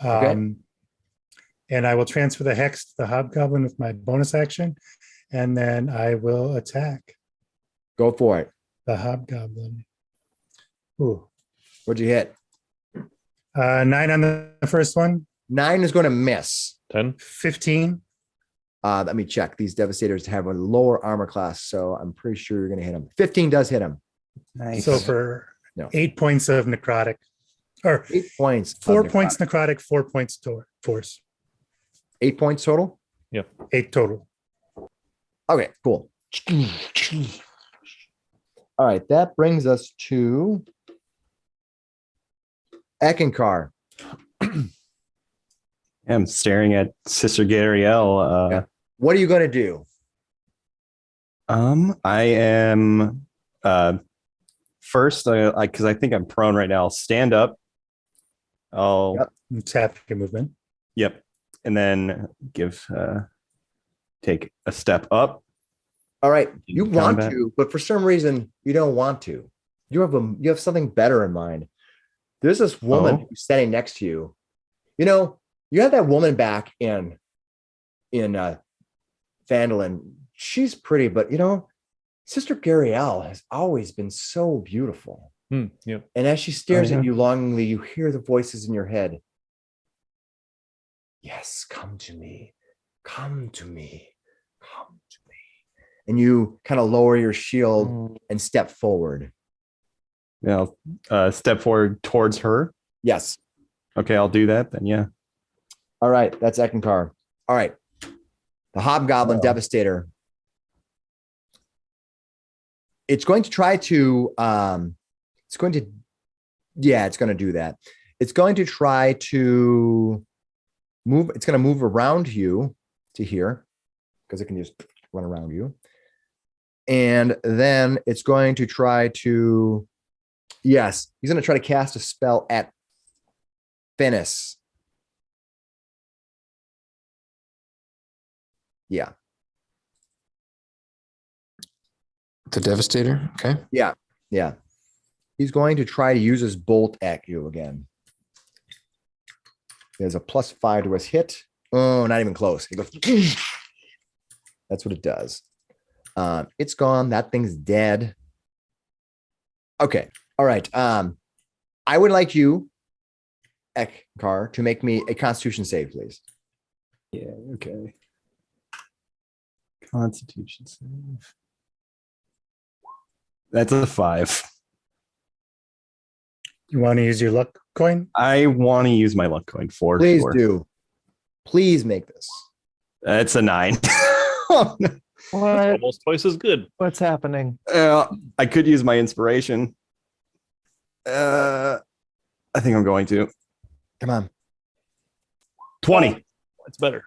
And I will transfer the hex to the hobgoblin with my bonus action, and then I will attack. Go for it. The hobgoblin. Ooh. What'd you hit? 9 on the first one. 9 is going to miss. 10. 15. Let me check. These Devastators have a lower armor class, so I'm pretty sure you're going to hit him. 15 does hit him. Nice. So for 8 points of necrotic, or 8 points. 4 points necrotic, 4 points force. 8 points total? Yep. 8 total. Okay, cool. All right, that brings us to Eckankar. I'm staring at Sister Gariel. What are you going to do? I am first, because I think I'm prone right now. I'll stand up. I'll Tap your movement. Yep, and then take a step up. All right, you want Combat. to, but for some reason you don't want to. You have something better in mind. There's this woman who's standing next to you. You know, you have that woman back in Phandelver. She's pretty, but you know, Sister Gariel has always been so beautiful. Yep. And as she stares at you longingly, you hear the voices in your head. Yes, come to me. Come to me. Come to me. And you kind of lower your shield and step forward. Yeah, I'll step forward towards her. Yes. Okay, I'll do that then. Yeah. All right, that's Eckankar. All right. The Hobgoblin Devastator. It's going to try to it's going to do that. It's going to try to move. It's going to move around you to here because it can just run around you. And then it's going to try to, he's going to try to cast a spell at Finnis. Yeah. The Devastator. Okay. Yeah. He's going to try to use his bolt at you again. There's a +5 to his hit. Oh, not even close. He goes, that's what it does. It's gone. That thing's dead. Okay. All right. I would like you, Eckankar, to make me a Constitution save, please. Yeah. Okay. Constitution save. That's a 5. You want to use your luck coin? I want to use my luck coin for Please sure. do. Please make this. It's a 9. What? Almost twice as good. What's happening? I could use my inspiration. I think I'm going to. Come on. 20. It's better.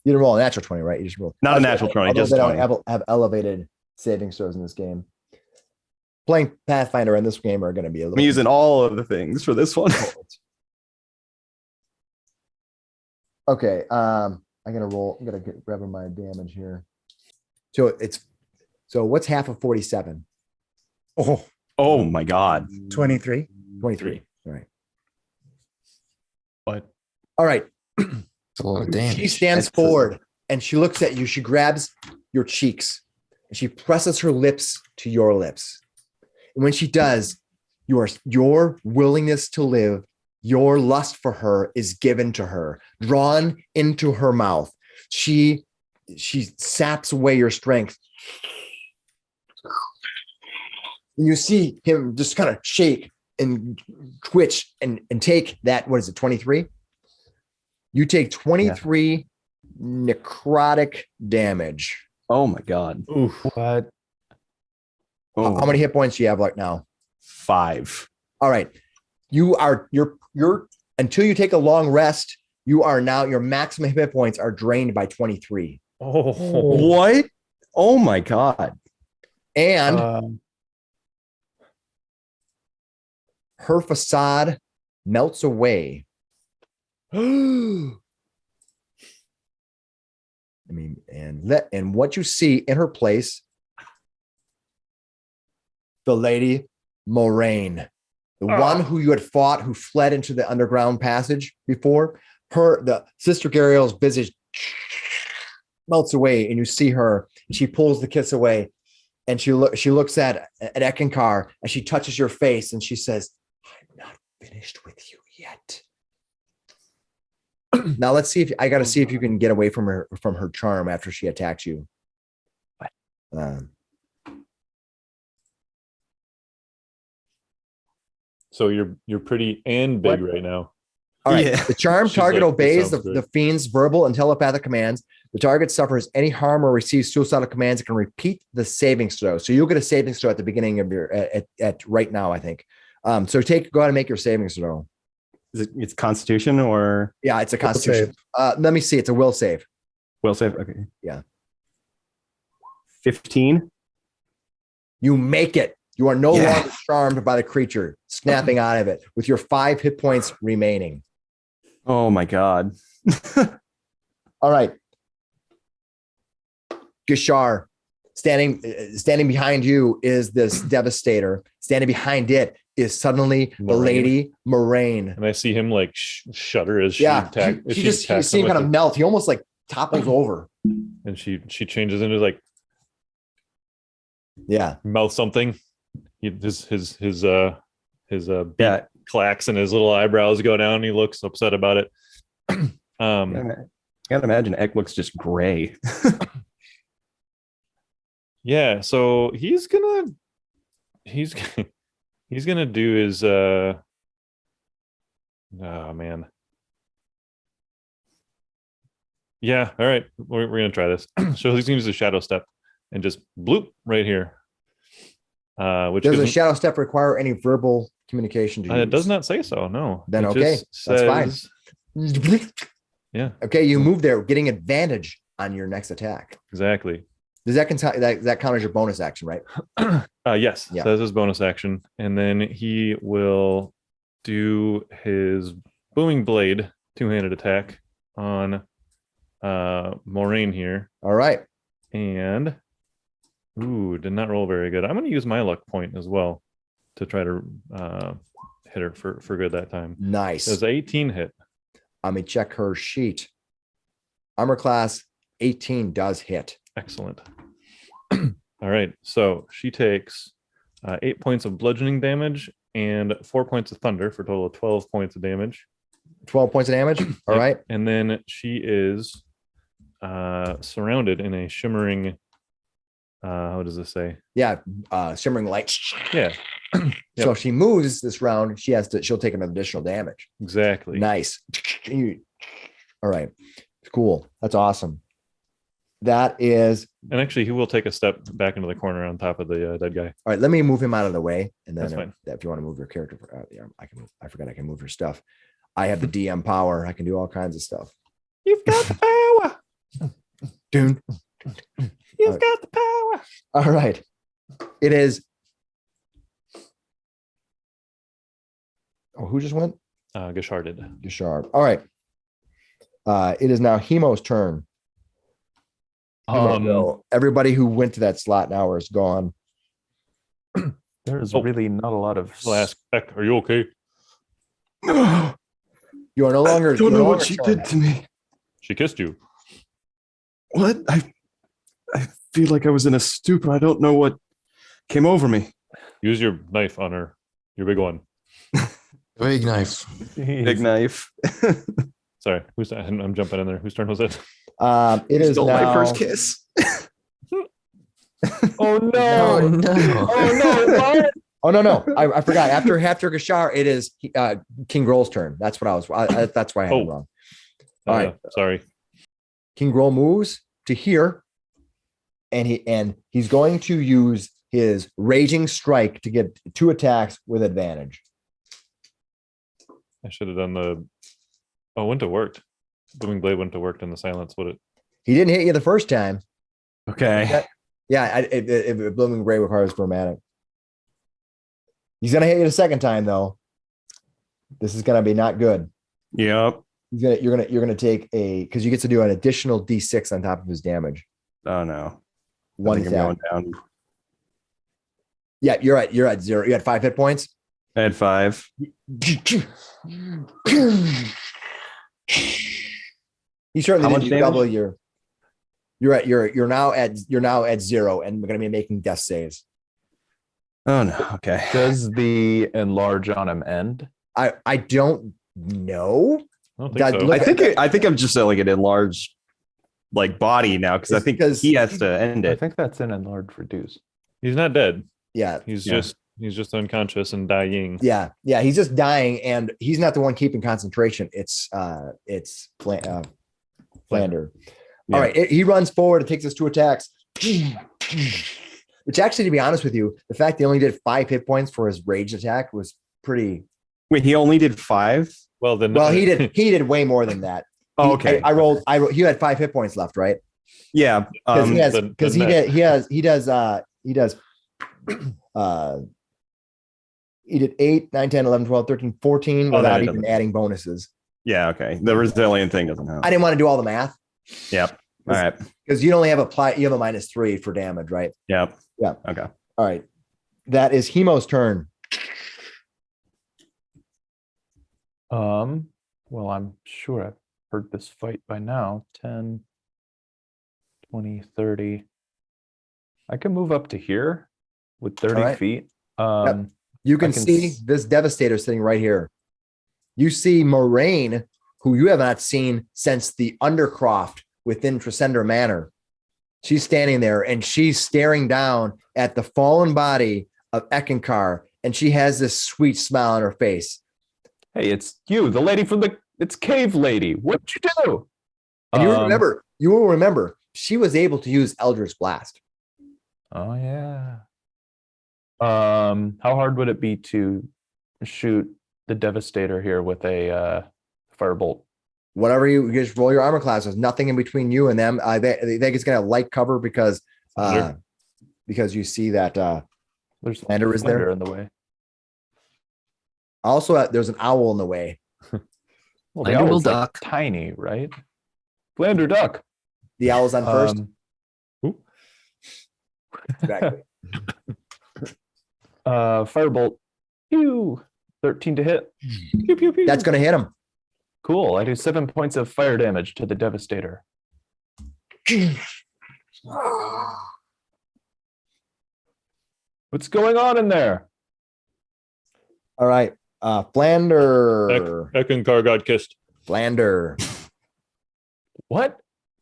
You didn't roll a natural 20, right? You just rolled. Not a natural 20, Although just they 20. don't have elevated saving throws in this game. Playing Pathfinder in this game are going to be a little. I'm using all of the things for this one. Okay. I gotta roll. I'm gonna grab my damage here. So what's half of 47? Oh my God. 23. 23. All right. What? All right. It's a lot of damage. She stands forward and she looks at you. She grabs your cheeks and she presses her lips to your lips. And when she does, your willingness to live, your lust for her is given to her, drawn into her mouth. She saps away your strength. And you see him just kind of shake and twitch and take that. What is it? 23? You take 23 necrotic damage. Oh my God. Oof. What? Oh, How many hit points do you have right now? 5. All right. You're until you take a long rest, you are now your maximum hit points are drained by 23. Oh, What? Oh my god. And her facade melts away. And what you see in her place, the Lady Moraine, the one who you had fought, who fled into the underground passage before. The Sister Gariel's visage melts away, and you see her. She pulls the kiss away, and she looks at Eckankar, and she touches your face, and she says, "I'm not finished with you yet." Now let's see if I got to see if you can get away from her charm after she attacks you. So you're pretty and big right now. All right. Yeah. The charm She's target like, obeys "This sounds the fiend's verbal and telepathic commands. The target suffers any harm or receives suicidal commands. It can repeat the saving throw. So you'll get a saving throw at the beginning of your at right now, I think. So go ahead and make your saving throw. It's Constitution or Yeah, it's a Constitution. Let me see. It's a will save. will save? Okay. Yeah. 15. You make it. You are no longer charmed by the creature, snapping out of it with your 5 hit points remaining. Oh my god. All right. Gishar, standing behind you is this Devastator. Standing behind it is suddenly the Lady Moraine. And I see him like shudder as You she see him kind of melt. He almost like topples over. and she changes into like mouth something. His beak clacks and his little eyebrows go down. He looks upset about it. I gotta imagine Eck looks just gray. Yeah, so he's gonna do his oh man. Yeah, all right. We're gonna try this. So he's gonna use a shadow step and just bloop right here. Which does a shadow step require any verbal communication to you? It does not say so, no. Then It okay, just that's fine. Yeah. Okay, you move there, getting advantage on your next attack. Exactly. Does that count as your bonus action, right? Yes. Yeah. So that's his bonus action. And then he will do his booming blade 2-handed attack on Moraine here. All right. And did not roll very good. I'm going to use my luck point as well to try to hit her for good that time. Nice. Does 18 hit? Let me check her sheet. Armor class 18 does hit. Excellent. All right. So she takes 8 points of bludgeoning damage and 4 points of thunder for a total of 12 points of damage. 12 points of damage. All right. And then she is surrounded in a shimmering how does this say? Yeah, shimmering light. Yeah. So if she moves this round, she'll take an additional damage. Exactly. Nice. All right. Cool. That's awesome. That is. And actually, he will take a step back into the corner on top of the dead guy. All right. Let me move him out of the way, and then That's fine. if you want to move your character, I can. I forgot I can move your stuff. I have the DM power. I can do all kinds of stuff. You've got the power. Dune. You've got the power. All right. It is. Oh, who just went? Gishar did. Gishar. All right. It is now Hemo's turn. Everybody who went to that slot now is gone. There's really not a lot of. I'll ask Beck, are you okay? You are no longer. I don't know what she did to me. She kissed you. What? I feel like I was in a stupor. I don't know what came over me. Use your knife on her. Your big one. Big knife. Big knife. Sorry, I'm jumping in there. Whose turn was it? It is now my first kiss. Oh no! Oh no! Oh no! What? Oh no! I forgot. After Gishar, it is King Grol's turn. That's what I was. That's why I had it wrong. All right. Sorry. King Grol moves to here, and he's going to use his raging strike to get 2 attacks with advantage. I should have done the. Oh, wouldn't have worked. Booming blade wouldn't have worked in the silence, would it? He didn't hit you the first time. Okay. Yeah, blooming blade requires chromatic. He's gonna hit you the second time though. This is gonna be not good. Yep. You're gonna take because you get to do an additional D6 on top of his damage. Oh no. One I think I'm going down. Yeah, you're at 0. You had 5 hit points. I had 5. You certainly How didn't much do damage? double your. You're now at 0, and we're gonna be making death saves. Oh no. Okay. Does the enlarge on him end? I don't know. I don't think That so. look- I think I'm just like an enlarged like body now because I It's think because- he has to end I it. think that's an enlarge reduce. He's not dead. Yeah, He's Yeah. just unconscious and dying. yeah. He's just dying, and he's not the one keeping concentration. It's Flander. Yeah. All right, he runs forward. It takes us 2 attacks. Which actually, to be honest with you, the fact he only did 5 hit points for his rage attack was pretty. Wait, he only did 5? Well, then. Well, he did way more than that. Oh, okay. I rolled. He had 5 hit points left, right? Yeah. Because he has. the Because he does. He did 8, 9, 10, 11, 12, 13, 14 Oh, without that even doesn't- adding bonuses. Yeah. Okay. The resilient thing doesn't help. I didn't want to do all the math Yep. All right. because you only have you have a -3 for damage, right? Yep. Yeah. Okay. All right. That is Hemo's turn. Well, I'm sure I've heard this fight by now. 10, 20, 30. I can move up to here with 30 right. feet. You can can see s- this Devastator sitting right here. You see Moraine, who you have not seen since the Undercroft within Tresender Manor. She's standing there and she's staring down at the fallen body of Eckankar, and she has this sweet smile on her face. Hey, it's you, the lady from it's Cave Lady. What'd you do? And you will remember, she was able to use Eldritch Blast. Oh yeah. How hard would it be to shoot the Devastator here with a firebolt? Whatever you just roll your armor class, there's nothing in between you and them. I think it's gonna have light cover because you see that There's Flander is there. Flander in the way. Also there's an owl in the way. Well, the Flander will owl's like duck. tiny, right? Flander duck. The owl's on first. Exactly. Firebolt. Pew. 13 to hit. Pew, pew, pew. That's gonna hit him. Cool. I do 7 points of fire damage to the Devastator. What's going on in there? All right. Flander. Eckankar got kissed. Flander. What?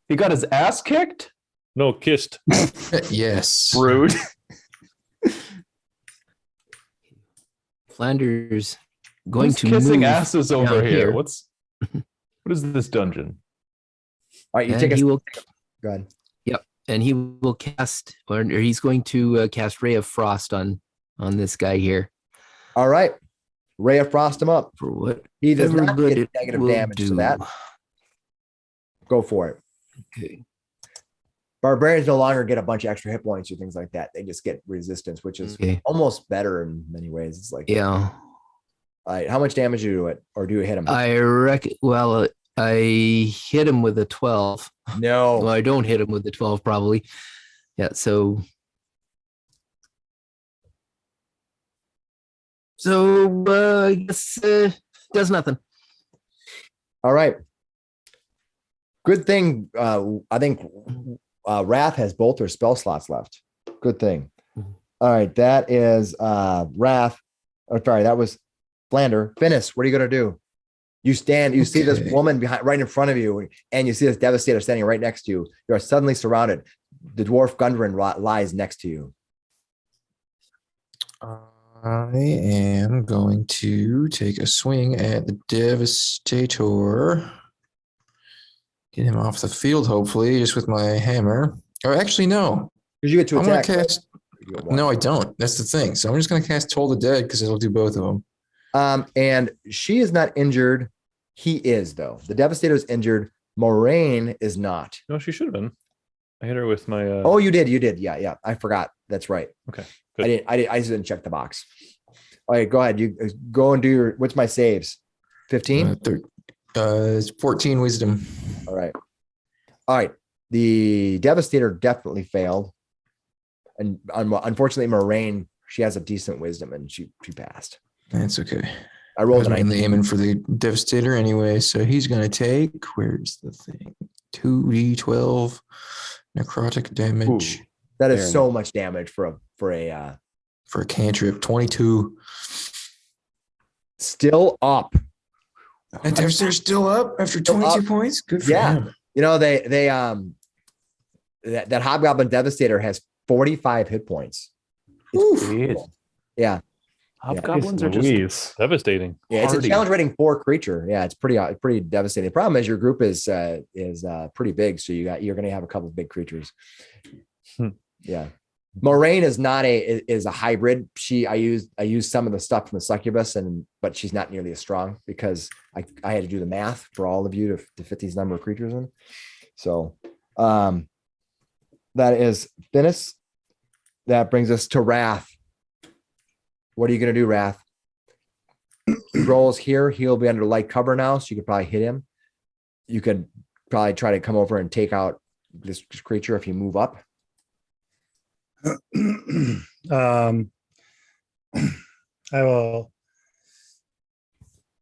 He got his ass kicked? No, kissed. Yes. Rude. Flanders going Who's to kissing move asses over down here? What is this dungeon? All right, you and take a he will go ahead. and he will cast or he's going to cast Ray of Frost on this guy here. All right. Ray of Frost him up. For what? He does not good get it negative will damage to do. that. Go for it. Okay. Barbarians no longer get a bunch of extra hit points or things like that. They just get resistance, which is Okay. almost better in many ways. It's like, Yeah. all right, how much damage do you do it, or do you hit him? I reckon. Well, I hit him with a 12. No. Well, I don't hit him with the 12, probably. Yeah. So I guess does nothing. All right. Good thing. I think Wrath has both her spell slots left. Good thing. All right. That is Wrath. Oh, sorry. That was Flander. Finnis, what are you going to do? You see this Okay. woman right in front of you, and you see this Devastator standing right next to you. You are suddenly surrounded. The dwarf Gundren lies next to you. I am going to take a swing at the Devastator. Get him off the field, hopefully, just with my hammer. Or actually, no. Because you get to I'm going attack. to cast. No, I don't. That's the thing. So I'm just going to cast Toll the Dead because it'll do both of them. And she is not injured. He is, though. The Devastator is injured. Moraine is not. No, she should have been. I hit her with my. Oh, you did. Yeah. I forgot. That's right. Okay. Good. I just didn't check the box. All right, go ahead. You go and do your. What's my saves? 15. It's 14 wisdom. All right. The Devastator definitely failed, and unfortunately, Moraine, she has a decent wisdom, and she passed. That's okay. I rolled I was mainly aiming for the Devastator anyway, so he's gonna take. Where's the thing? 2d12 necrotic damage. Ooh, that is so much damage for a cantrip. 22. Still up. And Devastator's still up after 22 points. Good for him. You know, they that Hobgoblin Devastator has 45 hit points. Yeah. Hobgoblins are just devastating. Yeah, it's a challenge rating 4 creature. Yeah, it's pretty devastating. The problem is your group is pretty big, so you're going to have a couple of big creatures. Yeah. Moraine is not a hybrid. I used some of the stuff from the succubus, but she's not nearly as strong because I had to do the math for all of you to fit these number of creatures in. So that is Finnis. That brings us to Wrath. What are you going to do, Wrath? Grol's here. He'll be under light cover now, so you could probably hit him. You could probably try to come over and take out this creature if you move up. I will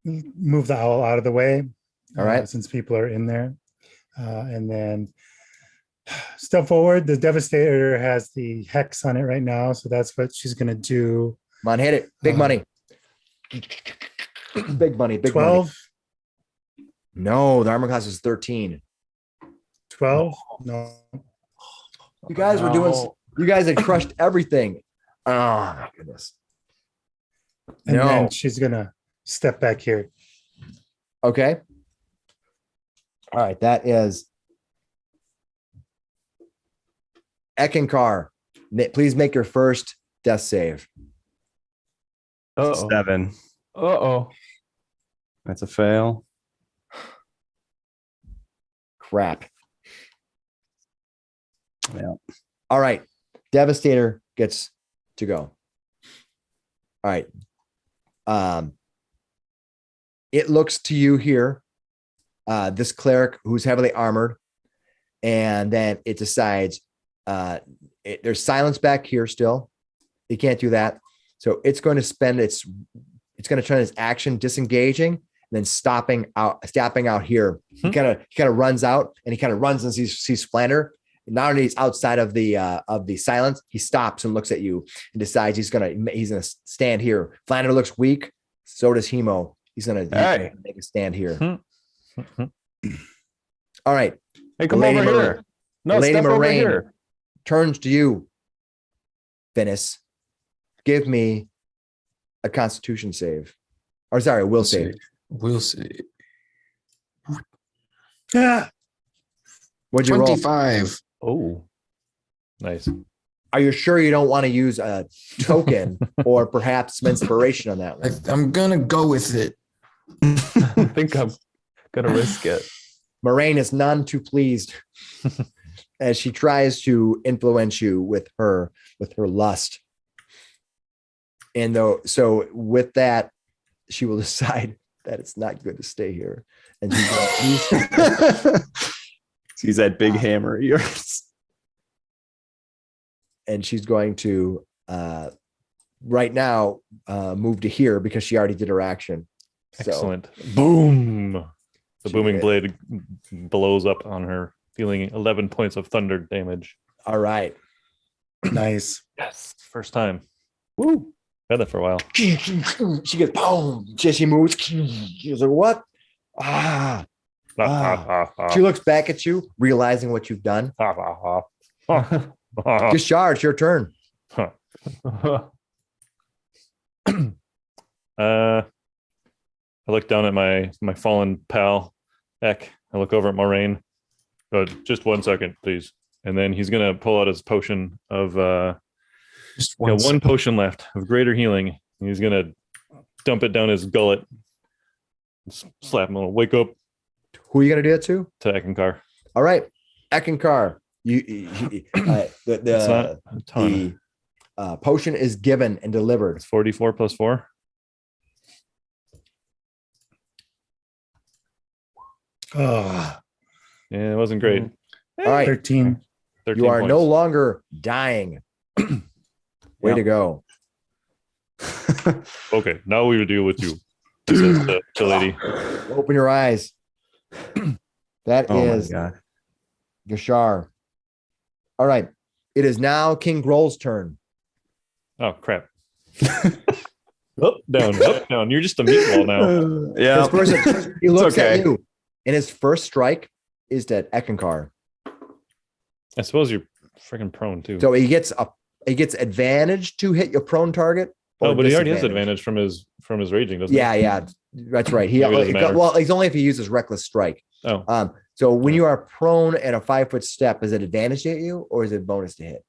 move the owl out of the way. All right. Since people are in there. And then step forward. The Devastator has the hex on it right now, so that's what she's going to do. Come on, hit it. Big money. Big money. 12. Money. No, the armor class is 13. 12? No. You guys were doing. You guys had crushed everything. Oh my goodness. And then she's gonna step back here. Okay. All right. That is Eckankar. Please make your first death save. 7. That's a fail. Crap. Yeah. All right. Devastator gets to go. All right. It looks to you here, this cleric who's heavily armored, and then it decides there's silence back here still. You can't do that. So it's going to spend it's going to turn its action disengaging and then stopping out here. He kind of runs out and he kind of runs and sees Flander. Not only he's outside of the silence, he stops and looks at you and decides he's gonna stand here. Flander looks weak. So does Hemo. He's gonna make a stand here. All right. Hey, come over here. No, Lady step over Moraine here. turns to you, Finnis. Give me a Constitution save. Or sorry, a will save. Will save. Yeah. What'd you roll? 25. Oh, nice. Are you sure you don't want to use a token or perhaps some inspiration on that one? I'm gonna go with it. I think I'm gonna risk it. Moraine is none too pleased as she tries to influence you with her lust. And so with that, she will decide that it's not good to stay here. And she's She's that big hammer of yours. And she's going to right now move to here because she already did her action. Excellent. Boom. The booming blade blows up on her, dealing 11 points of thunder damage. All right. Nice. Yes. First time. Woo. Had that for a while. She gets boom. She moves. She's like, what? She looks back at you, realizing what you've done. Discharge, your turn. I look down at my fallen pal, Eck. I look over at Moraine. Just 1 second, please. And then he's gonna pull out his potion of Just one potion left of greater healing. He's gonna dump it down his gullet. Slap him. Wake up Who are you gonna do that to? Eckankar. All right, Eckankar. It's not a ton. The potion is given and delivered. It's 44 plus 4. Oh, Yeah, it wasn't great. All right, 13. 13 you are points. no longer dying. Way to go. Okay, now we will deal with you. Says the lady. Open your eyes. That Oh my is god. Gashar. All right. It is now King Grol's turn. Oh crap. Up, down. You're just a meatball now. Yeah. This person, he looks okay. at you, and his first strike is to Eckankar. I suppose you're freaking prone too. So he gets advantage to hit your prone target. Oh, or but he already has disadvantage. advantage from his raging, doesn't Yeah, that's right. He Maybe it doesn't matter. well, it's only if he uses reckless strike. he? Oh, So when you are prone at a 5-foot step, is it advantage to hit you or is it bonus to hit?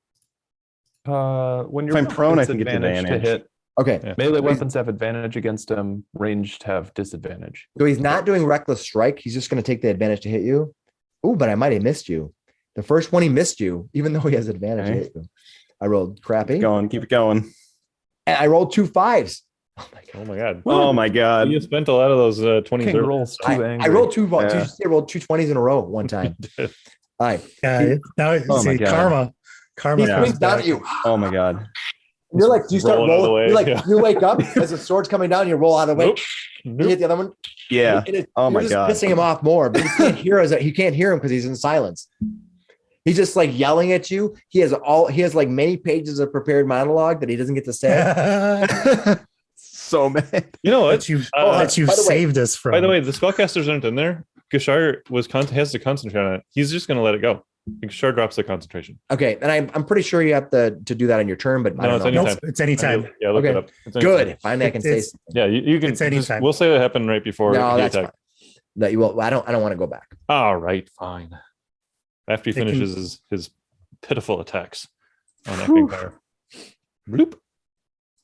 When If you're I'm prone, I it's think it's to advantage. hit. Okay. Yeah. Melee weapons have advantage against him. Ranged have disadvantage. So he's not doing reckless strike. He's just going to take the advantage to hit you. Oh, but I might have missed you. The first one he missed you, even though he has advantage to Okay. hit you. I rolled crappy. Keep it going. And I rolled 2 5s. Oh my god. oh my god. Oh my god. You spent a lot of those 20s. King early. rolls too I angry. rolled two. Yeah. I rolled 2 20s in a row one time. All right. Yeah, now Oh my see, God. karma He Yeah. swings comes down back. at you. Oh my god. You're like, you start rolling out of the rolling. way, You're like, yeah. you wake up as the sword's coming down. You roll out of the way. Nope. You hit the other one. Yeah. And Oh you're my just God. pissing him off more, but he can't hear us. He can't hear him because he's in silence. He's just like yelling at you. He has like many pages of prepared monologue that he doesn't get to say. So mad. You know what? that you've by the way- saved us from. By the way, the spellcasters aren't in there. Gashar has to concentrate on it. He's just going to let it go. Gashar drops the concentration. Okay, and I'm pretty sure you have to do that on your turn, but I No, don't it's know. anytime. Nope, it's anytime. Yeah, look Okay. it up. It's anytime. Good. Finally, I can say It's- something. Yeah, you can. It's anytime. We'll say that happened right before No, he that's attacked. fine. That you will. I don't want to go back. All right, fine. After he It can- finishes his pitiful attacks on Whew. Eckankar. Bloop.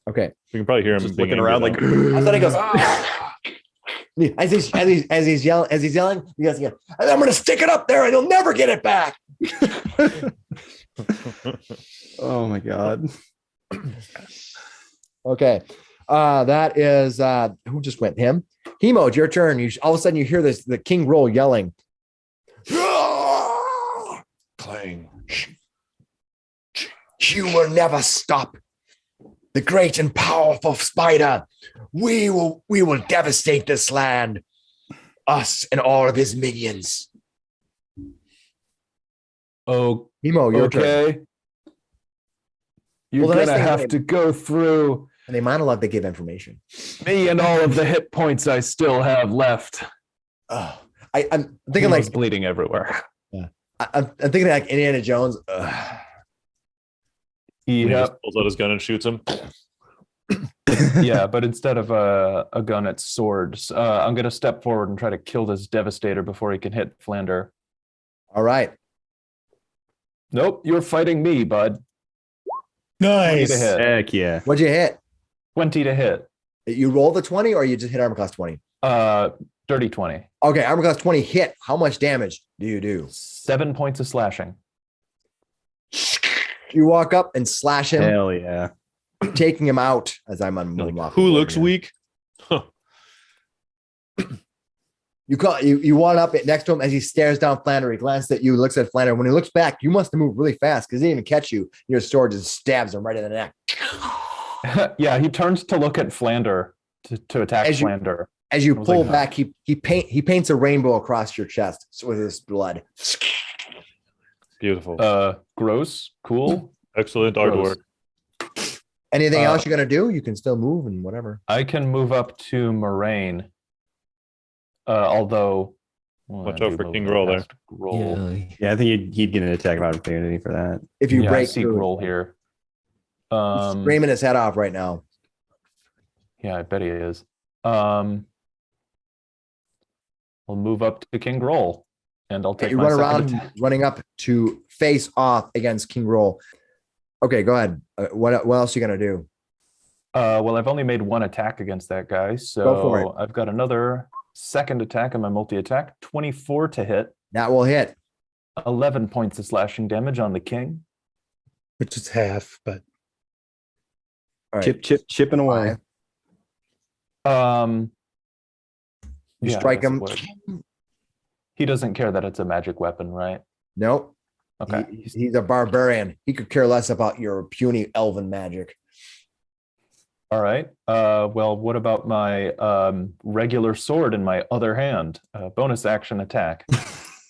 Okay. You can probably hear him Just being looking around like angry I thought he goes. As he's yelling, he goes, "Yeah, I'm gonna stick it up there, and you'll never get it back." oh my god. Okay, that is who just went him. Hemo, it's your turn. All of a sudden you hear the King Grol yelling. Clang. You will never stop. The great and powerful spider. We will devastate this land. Us and all of his minions. Oh, Hemo, your turn. okay. You're Well, the nice gonna thing- have to go through And they monologue, they give information. me and all of the hit points I still have left. I'm thinking Hemo's like bleeding everywhere. I'm thinking like Indiana Jones. He Yeah, just pulls out his gun and shoots him. yeah, but instead of a gun, it's swords. I'm gonna step forward and try to kill this devastator before he can hit Flander. All right. Nope, you're fighting me, bud. 20 Nice. to hit. Heck yeah. What'd you hit? 20 to hit. You roll the 20 or you just hit armor class 20? Dirty 20. Okay, armor class 20 hit. How much damage do you do? 7 points of slashing. You walk up and slash him, Hell yeah. taking him out as I'm on Like, off. who looks weak? Huh. You walk up next to him as he stares down Flannery, glances at you, looks at Flannery. When he looks back, you must have moved really fast because he didn't even catch you. Your sword just stabs him right in the neck. Yeah, he turns to look at Flander to attack As you- Flander. As you I was pull like, back, he paints a rainbow across your chest with his blood. Beautiful. Gross, cool. Excellent gross. artwork. Anything else you're gonna do? You can still move and whatever. I can move up to Moraine. Although, well, Watch I out do for move King up Grol there. past Grol. Yeah. Yeah, I think he'd get an attack of opportunity for that. If you Yeah, I break see through, Grol here. he's screaming his head off right now. Yeah, I bet he is. I'll move up to King Grol, and I'll take You my run second around, attack. running up to face off against King Grol. Okay, go ahead. What else you gonna do? Well, I've only made one attack against that guy, Go for it. so I've got another second attack in my multi-attack. 24 to hit, That will hit. 11 points of slashing damage on the king. which is half, but All right. Chipping away. Um, You yeah, I strike guess it him. would. He doesn't care that it's a magic weapon, right? Nope. Okay. He's a barbarian. He could care less about your puny elven magic. All right. Well, what about my regular sword in my other hand? Bonus action attack.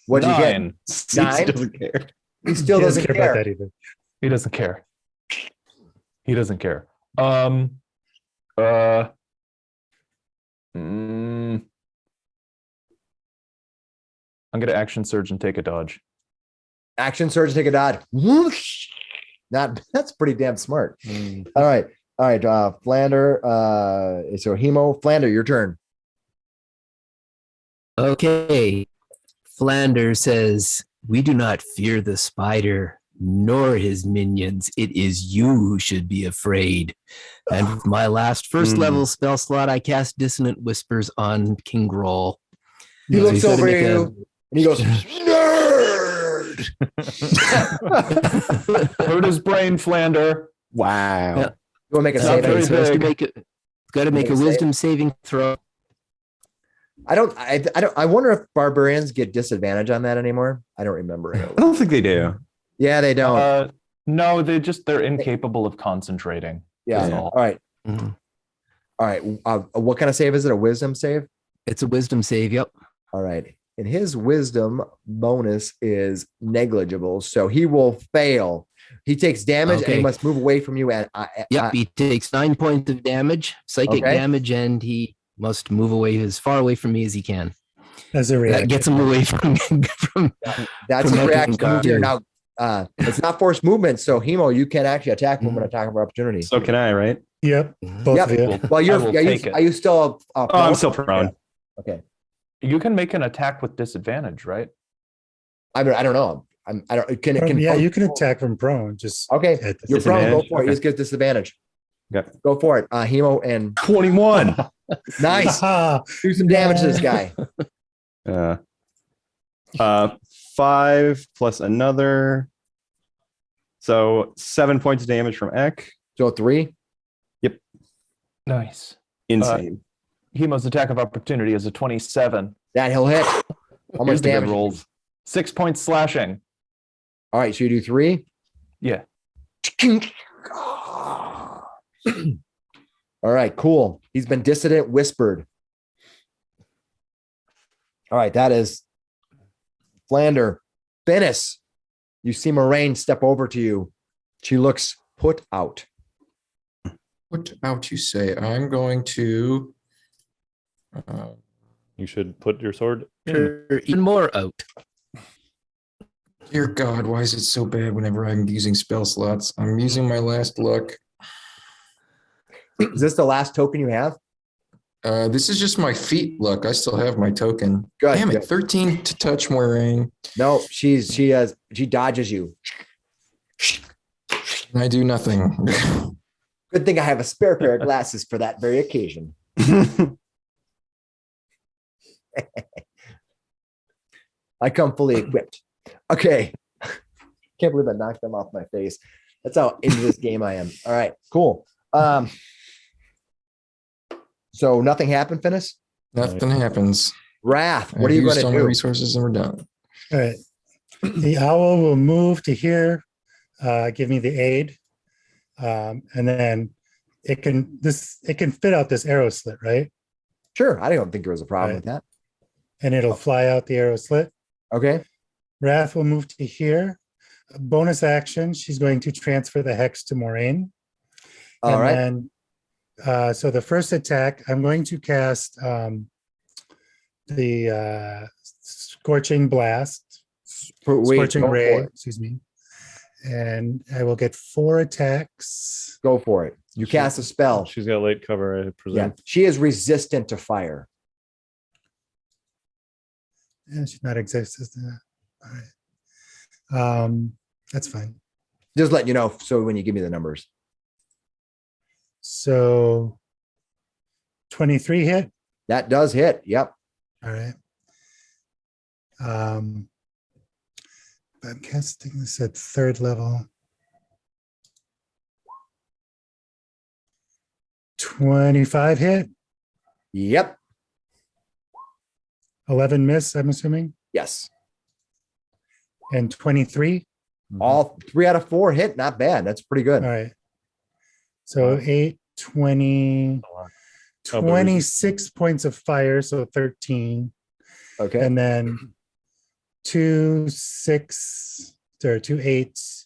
What did you get? 9. Nine? Doesn't care. He still he doesn't about care. that either. He doesn't care. He doesn't care. Mm, I'm gonna action surge and take a dodge. Action surge, take a dodge. Whoosh. That's pretty damn smart. All right. Flander. So Hemo, Flander, your turn. Okay. Flander says, "We do not fear the spider, nor his minions. It is you who should be afraid." And with my last first level spell slot, I cast Dissonant Whispers on King Grol. He So looks he's gonna over make at you and he goes, "Nerd." Hurt his brain, Flander. Wow. Yeah. You want to make a Not save? very He's supposed to big. make it. Got to make Make a a save. wisdom saving throw. I wonder if barbarians get disadvantage on that anymore. I don't remember. I don't think they do. Yeah, they don't. No, they're incapable of concentrating. Yeah. That's All all. right. Mhm. All right. What kind of save is it? A wisdom save? It's a wisdom save. Yep. All right. And his wisdom bonus is negligible. So he will fail. He takes damage and he Okay. must move away from you. And Yep. He takes 9 points of damage, psychic Okay. damage, and he must move away as far away from me as he can. As a That reaction. gets him away from that's from a reaction Eckankar. move here. Now, it's not forced movement. So Hemo, you can actually attack him when attack of opportunity. So can I, right? Yep. Both Yep. of you. Well, I will take it. are you still? Oh, I'm still prone. Okay. You can make an attack with disadvantage, right? I mean, I don't know. I don't. Can it? Can Yeah, you can attack from prone. Just Okay. at You're prone. Go Disadvantage? for it. You Okay. just get disadvantage. Okay. Go for it. Hemo and 21. nice. Ah, Do some damage to this guy. 5 plus another. So 7 points of damage from Ek. So 3. Nice. Insane. Hemo's attack of opportunity is a 27. That he'll hit. How much Here's the good damage? rolls. 6 points slashing. All right. So you do 3. Yeah. All right. Cool. He's been dissident whispered. All right. That is Flander. Finnis. You see Moraine step over to you. She looks put out. What out you say? I'm going to. You should put your sword in. even more out. Dear God, why is it so bad whenever I'm using spell slots? I'm using my last luck. Is this the last token you have? This is just my feet luck. I still have my token. Good, Damn it, good. 13 to touch Moraine. No, she dodges you. And I do nothing. Good thing I have a spare pair of glasses for that very occasion. I come fully equipped. Okay. Can't believe I knocked them off my face. That's how into this game I am. All right, cool. So nothing happened, Finnis? Nothing happens. Wrath, what are I've you going used to all my do? resources and we're done. all right. The owl will move to here, give me the aid. And then it can fit out this arrow slit, right? Sure, I don't think there was a problem with that. And it'll fly out the arrow slit. Okay, Wrath will move to here. Bonus action, she's going to transfer the hex to Moraine. all right. Then, so the first attack, I'm going to cast the Scorching Blast, Scorching go Ray, for it. excuse me. And I will get 4 attacks. Go for it. You cast a spell. She's got late cover, I presume. Yeah, she is resistant to fire. And she's not existent. All right. That's fine. Just letting you know. So when you give me the numbers, So 23 hit. That does hit. Yep. All right. I'm casting this at 3rd level. 25 hit. Yep. 11 miss, I'm assuming. Yes. And 23. All 3 out of 4 hit. Not bad. That's pretty good. All right. So Wow. 8, 20, Oh, but 26 points of fire. So 13. Okay. And then 2 6 or 2 8s,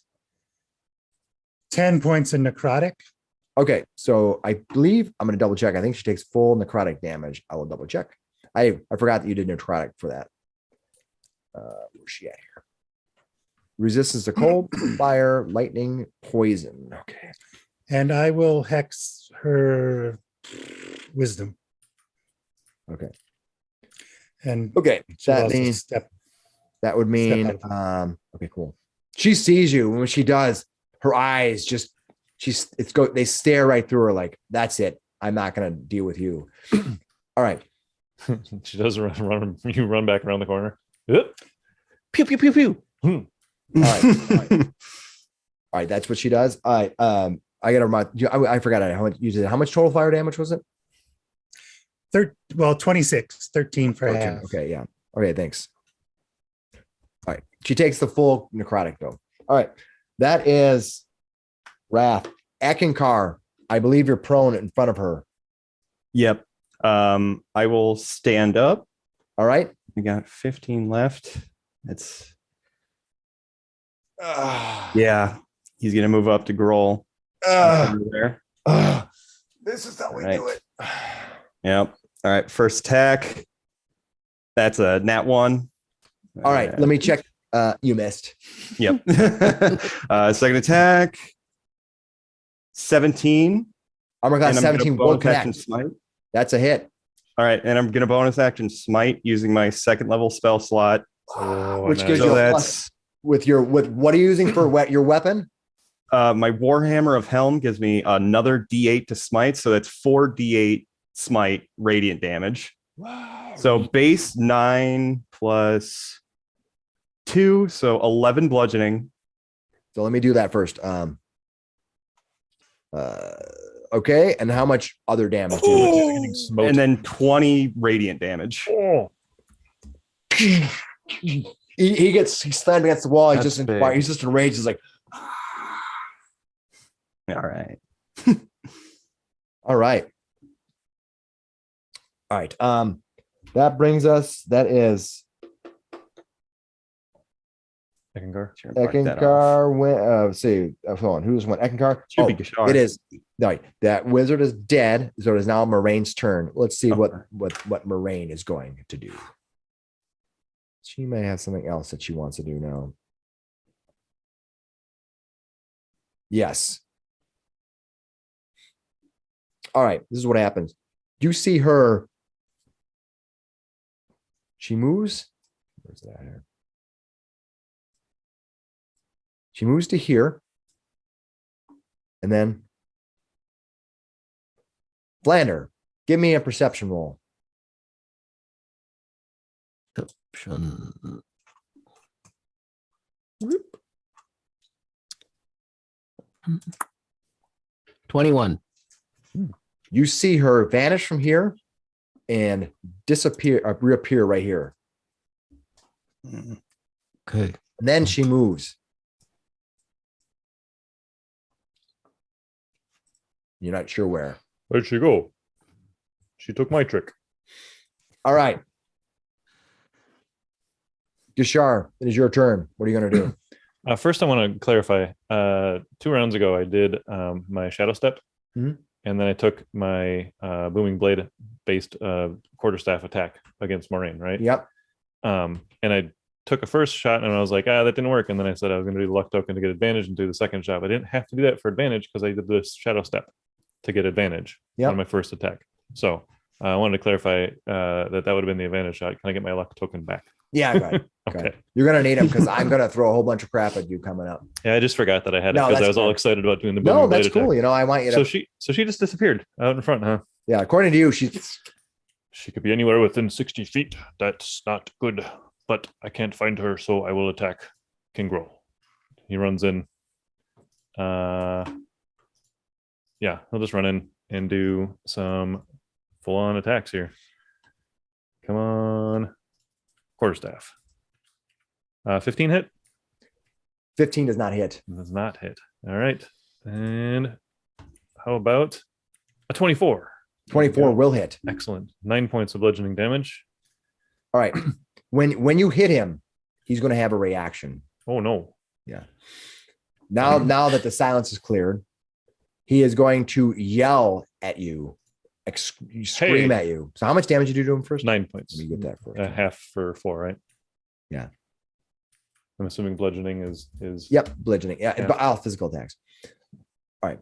10 points of necrotic. Okay. So I believe I'm going to double check. I think she takes full necrotic damage. I will double check. I forgot that you did necrotic for that. Where's she at here? Resistance to cold, fire, lightning, poison. Okay. And I will hex her wisdom. Okay. And Okay. she'll That also means step. that would mean out. okay, cool. She sees you, and when she does, her eyes just they stare right through her like, that's it. I'm not gonna deal with you. All right. She does run. You run back around the corner. Yep. Pew pew pew pew. All right. All right. That's what she does. All right. I gotta remind you. I forgot how much you did. How much total fire damage was it? 26, 13 for half. Okay. Yeah. Okay. Thanks. All right. She takes the full necrotic though. All right. That is Wrath. Eckankar, I believe you're prone in front of her. Yep. I will stand up. All right. We got 15 left. It's yeah. He's gonna move up to Grol. There. This is how we Right. do it. Yep. All right. First attack. That's a nat 1. All right. Let me check. You missed. Yep. Second attack. 17. Armor class And I'm gonna 17 will bonus action connect. smite. That's a hit. All right, and I'm gonna bonus action smite using my 2nd level spell slot. Which gives So you a that's plus with what are you using for your weapon? my Warhammer of Helm gives me another D8 to smite, so that's 4d8 smite radiant damage. Wow. So base 9 plus 2, so 11 bludgeoning. So let me do that first. Okay, and how much other damage? Do you And then 20 radiant damage. he's slammed against the wall. He's That's just big. he's just enraged. He's like, All right. all right. All right. That brings us, that is Eckankar. Sure, mark that off. Eckankar went, let's see, hold on, who's one? Eckankar? Should be Gashar. It is. No, that wizard is dead, so it is now Moraine's turn. Let's see Okay. what Moraine is going to do. She may have something else that she wants to do now. Yes. All right, this is what happens. You see her. She moves. Where's that here? She moves to here. And then Flander, give me a perception roll. Perception. 21. You see her vanish from here and disappear, reappear right here. Okay. And then she moves. You're not sure where. Where'd she go? She took my trick. All right. Gashar, it is your turn. What are you going to do? First, I want to clarify. 2 rounds ago, I did my Shadow Step, Mhm. and then I took my Booming Blade based quarterstaff attack against Moraine, right? Yep. And I took a first shot, and I was like, that didn't work. And then I said I was going to do the luck token to get advantage and do the second shot. But I didn't have to do that for advantage because I did the Shadow Step to get advantage on my first attack. So I wanted to clarify that would have been the advantage shot. Can I get my luck token back? Yeah, good. Okay. You're gonna need them because I'm gonna throw a whole bunch of crap at you coming up. Yeah, I just forgot that I had it No, because I that's was all fair. excited about doing the No, booming that's blade cool. attack. You know, I want you to. So she just disappeared out in front, huh? Yeah, according to you, she's. She could be anywhere within 60 feet. That's not good. But I can't find her, so I will attack King Grol. He runs in. Yeah, he'll just run in and do some full-on attacks here. Come on. Quarterstaff. 15 hit? 15 does not hit. Does not hit. All right. And how about a 24? 24 will hit. Excellent. 9 points of bludgeoning damage. All right. When you hit him, he's going to have a reaction. Oh no. Yeah. Now that the silence is cleared, he is going to yell at you, scream at you. So how much damage did you do to him first? 9 points. Let me get that first. Half for 4, right? Yeah. I'm assuming bludgeoning is. Yep, bludgeoning. Yeah, but all physical attacks. All right.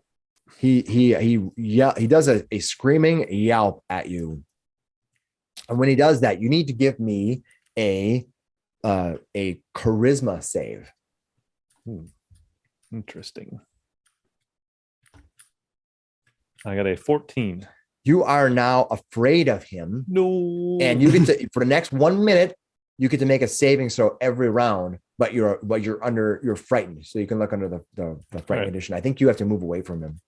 He does a screaming yelp at you. And when he does that, you need to give me a charisma save. Interesting. I got a 14. You are now afraid of him. No. And you get to, for the next 1 minute, you get to make a saving throw every round, but you're frightened. So you can look under the frightened Right. condition. I think you have to move away from him.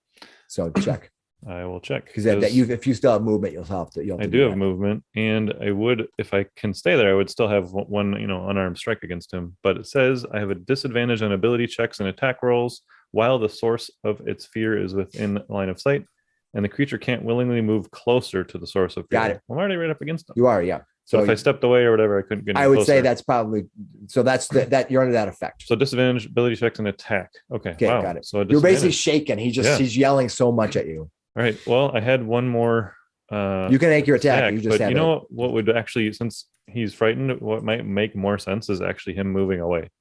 So check. I will check. Because if you still have movement, you'll have to. I do have movement, and I would, if I can stay there, I would still have one, unarmed strike against him. But it says I have a disadvantage on ability checks and attack rolls while the source of its fear is within line of sight, and the creature can't willingly move closer to the source of fear. Got it. I'm already right up against him. You are, yeah. So if I stepped away or whatever, I couldn't get. I would closer. say that's probably so. That's that you're under that effect. So disadvantage, ability checks, and attack. Okay, wow. Got it. So You're basically shaking. He's yelling so much at you. All right. Well, I had one more. You can make your attack. You just but you know what would actually, since he's frightened, what might make more sense is actually him moving away.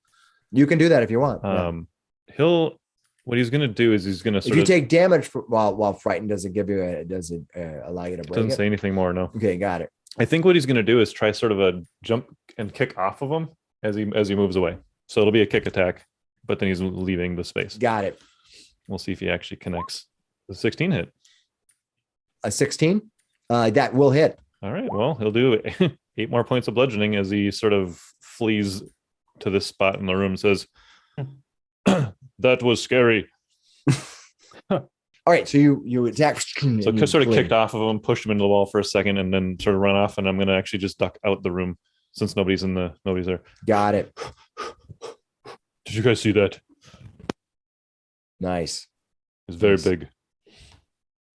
You can do that if you want. What he's going to do is he's going to. If you take damage while frightened, does it allow you to break Doesn't say anything more. No. Okay, got it. I think what he's going to do is try sort of a jump and kick off of him as he moves away. So it'll be a kick attack, but then he's leaving the space. Got it. We'll see if he actually connects. The 16 hit. A 16? That will hit. All right. Well, he'll do 8 more points of bludgeoning as he sort of flees to this spot in the room. Says, "That was scary." All right, so you attack. So I sort of kicked off of him, pushed him into the wall for a second, and then sort of run off. And I'm going to actually just duck out the room since nobody's there. Got it. Did you guys see that? Nice. It's very big.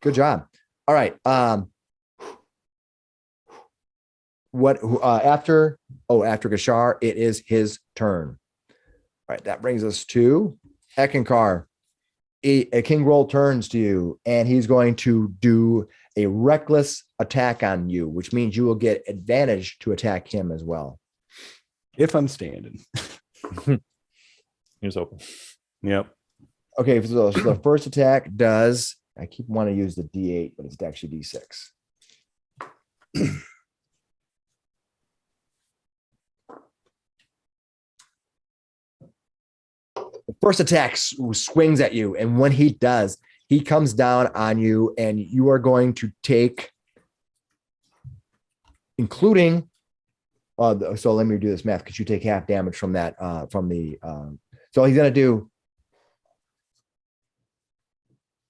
Good job. All right. After Gashar, it is his turn. All right, that brings us to Eckankar. King Grol turns to you, and he's going to do a reckless attack on you, which means you will get advantage to attack him as well. If I'm standing. Here's open. Yep. Okay, so the first attack does. I keep wanting to use the D8, but it's actually D6. The first attack swings at you, and when he does, he comes down on you, and you are going to take, including. So let me do this math because you take half damage from that. So he's gonna do.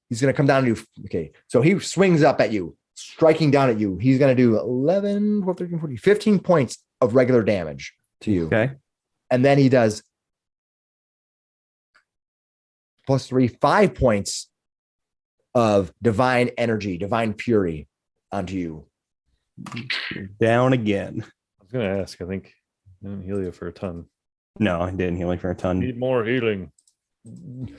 He's gonna come down to you. Okay, so he swings up at you, striking down at you. He's gonna do 11, 12, 13, 14, 15 points of regular damage to you. Okay. And then he does +3, 5 points of divine energy, divine fury onto you. Down again. I was going to ask. I think I didn't heal you for a ton. No, I didn't heal for a ton. Need more healing. And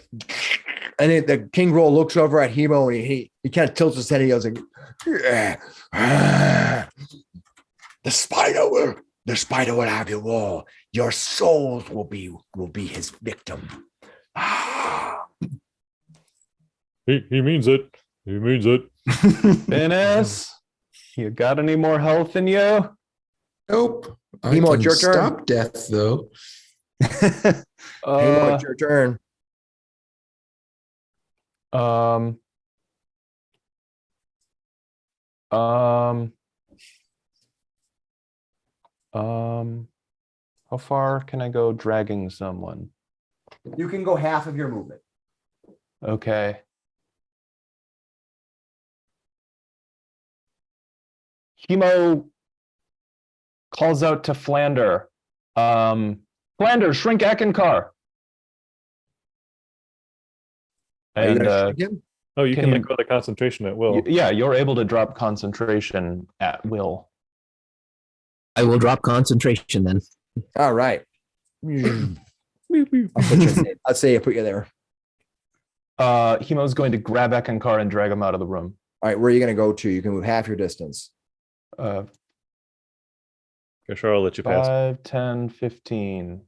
the King Grol looks over at Hemo, and he kind of tilts his head. And he goes like, the spider will have you all. Your souls will be his victim. He means it. He means it. Finnis, you got any more health in you? Nope. I Emo, can it's your turn. stop death though. Emo, it's your turn. Um, how far can I go dragging someone? You can go half of your movement. Okay. Hemo calls out to Flander. Flander, shrink Eckankar. Are you And gonna shrink him? Oh, you Can can you- let go of the concentration at will. yeah, you're able to drop concentration at will. I will drop concentration then. All right. I'll say I put you there. Hemo's going to grab Eckankar and drag him out of the room. All right, where are you going to go to? You can move half your distance. Sure, I'll let you pass. 5, 10, 15.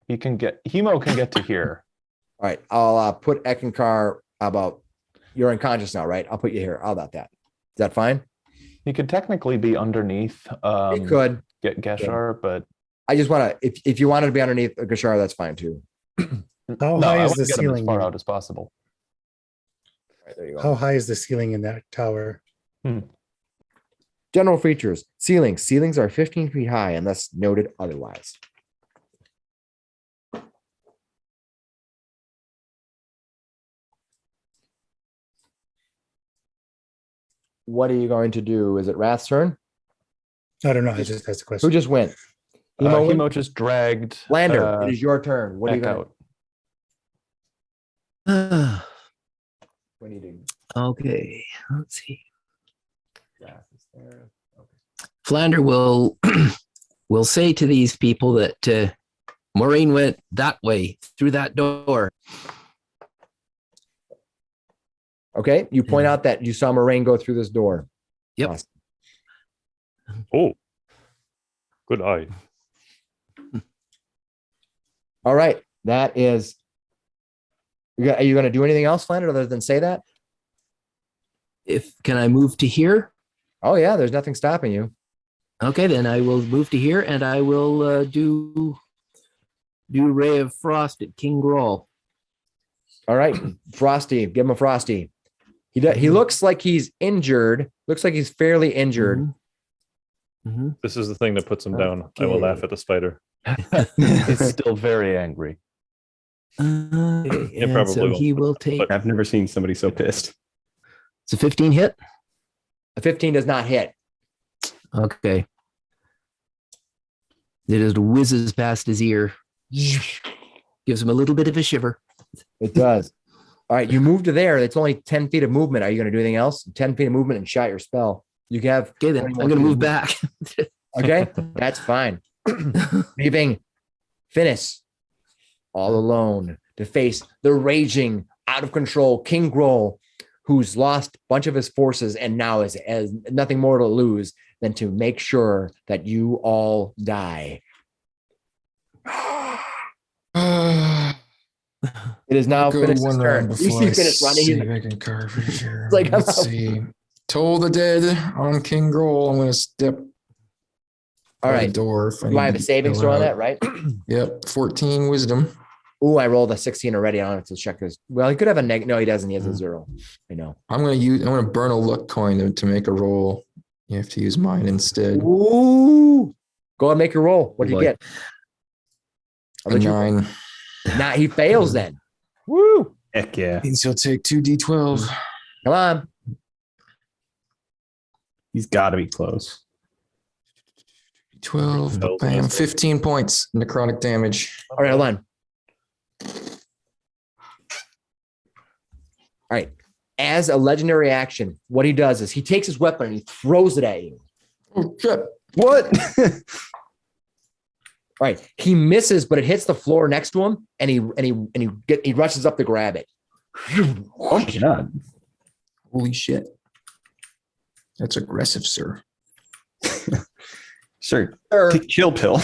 Hemo can get to here. All right, I'll put Eckankar about. You're unconscious now, right? I'll put you here. How about that? Is that fine? He could technically be underneath It could. get Geshar, but I just want to. If you wanted to be underneath Gashar, that's fine too. How no, high I is want the to get him as ceiling? far out as possible. All right, there you go. How high is the ceiling in that tower? General features: ceilings. Ceilings are 15 feet high unless noted otherwise. What are you going to do? Is it Wrath's turn? I don't know. I just asked a question. Who just went? Emo went? Hemo just dragged Lander, it is your turn. What are you Eck going out. to do? Okay, let's see. Flander will will say to these people that Maureen went that way through that door. Okay, you point out that you saw Moraine go through this door. Yep. Awesome. Oh, good eye. All right, that is. Are you going to do anything else, Flander, other than say that? Can I move to here? Oh yeah, there's nothing stopping you. Okay, then I will move to here and I will do Ray of Frost at King Grol. All right, Frosty, give him a Frosty. He looks like he's injured. Looks like he's fairly injured. Mm-hmm. This is the thing that puts him down. I will laugh at the spider. He's still very angry. And probably so won't. he will take. I've never seen somebody so pissed. It's a 15 hit. A 15 does not hit. Okay. It just whizzes past his ear. Gives him a little bit of a shiver. It does. All right, you move to there. It's only 10 feet of movement. Are you going to do anything else? 10 feet of movement and shot your spell. You can have. Okay, then 20 I'm more going to feet move of back. Okay, that's fine. Leaving Finnis all alone to face the raging, out of control King Grol, who's lost a bunch of his forces and now has nothing more to lose than to make sure that you all die. It is now Go Finnis' one turn. round You before see I Finnis running. see He's if I can carve for sure. like, I'm Let's out. see. Toll the dead on King Grol. I'm going to step all by the right. door. If Do I have a saving throw on that, right? Yep, 14 wisdom. Oh, I rolled a 16 already. I don't have to check his. Well, he could have a negative. No, he doesn't. He has a 0. I know. I'm going to burn a luck coin to make a roll. You have to use mine instead. Ooh. Go and make your roll. What do you boy. get? How A about you? 9. Nah, he fails then. Woo. Heck yeah. Means he'll take 2d12. Come on. He's got to be close. 12. Tells Bam. us. 15 points necrotic damage. All right, hold on. All right. As a legendary action, what he does is he takes his weapon and he throws it at you. Oh, shit. What? All right. He misses, but it hits the floor next to him, and he rushes up to grab it. Oh my god. Holy shit. That's aggressive, sir. Sure. Sure. Take chill pill.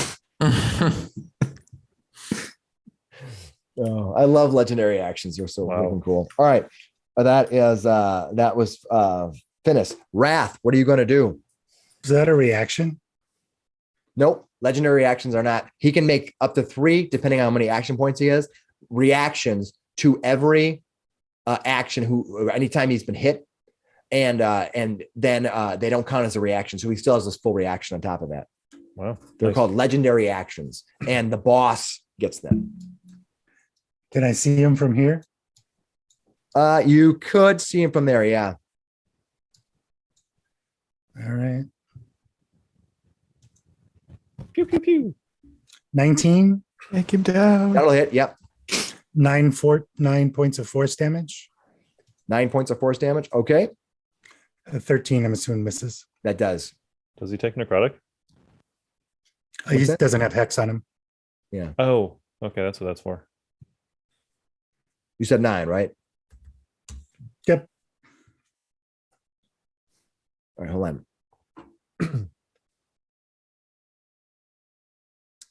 Oh, I love legendary actions. You're so Wow. fucking cool. All right. That was Finnis. Wrath, what are you going to do? Is that a reaction? Nope. Legendary reactions are not. He can make up to 3, depending on how many action points he has, reactions to every action anytime he's been hit. And then they don't count as a reaction. So he still has this full reaction on top of that. Wow. They're Nice. called legendary actions. And the boss gets them. Can I see him from here? You could see him from there, yeah. All right. Pew, pew, pew. 19, Take him down. That'll hit. Yep. 9 points of force damage. 9 points of force damage. Okay. 13, I'm assuming misses. That does. Does he take necrotic? He What's that? doesn't have hex on him. Yeah. Oh, okay. That's what that's for. You said 9, right? Yep. All right, hold on.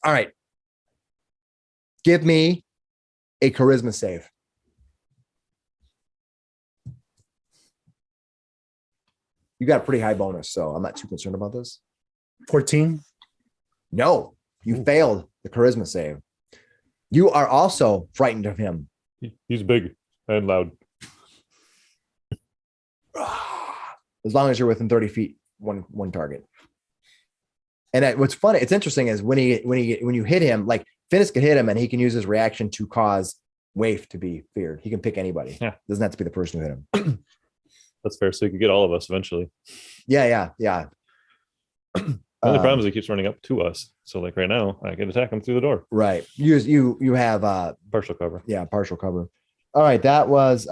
All right. Give me a charisma save. You got a pretty high bonus, so I'm not too concerned about this. 14. No, you failed the charisma save. You are also frightened of him. He's big and loud. As long as you're within 30 feet, one target. And what's funny, it's interesting is when you hit him, like Finnis can hit him and he can use his reaction to cause Waif to be feared. He can pick anybody. Yeah. Doesn't have to be the person who hit him. That's fair. So he could get all of us eventually. Yeah. The only problem is he keeps running up to us. So like right now, I can attack him through the door. Right. You have Partial cover. yeah, partial cover. All right, that was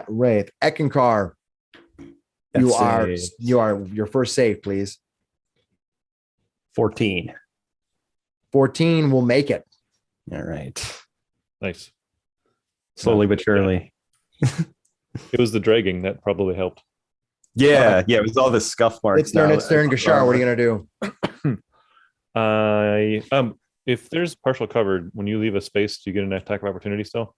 Wraith. Eckankar, you are your first save, please. 14. 14 will make it. All right. Nice. Slowly but surely. It was the dragging that probably helped. Yeah, it was all the scuff marks. It's turn. Gashar, what are you gonna do? If there's partial covered, when you leave a space, do you get an attack of opportunity still?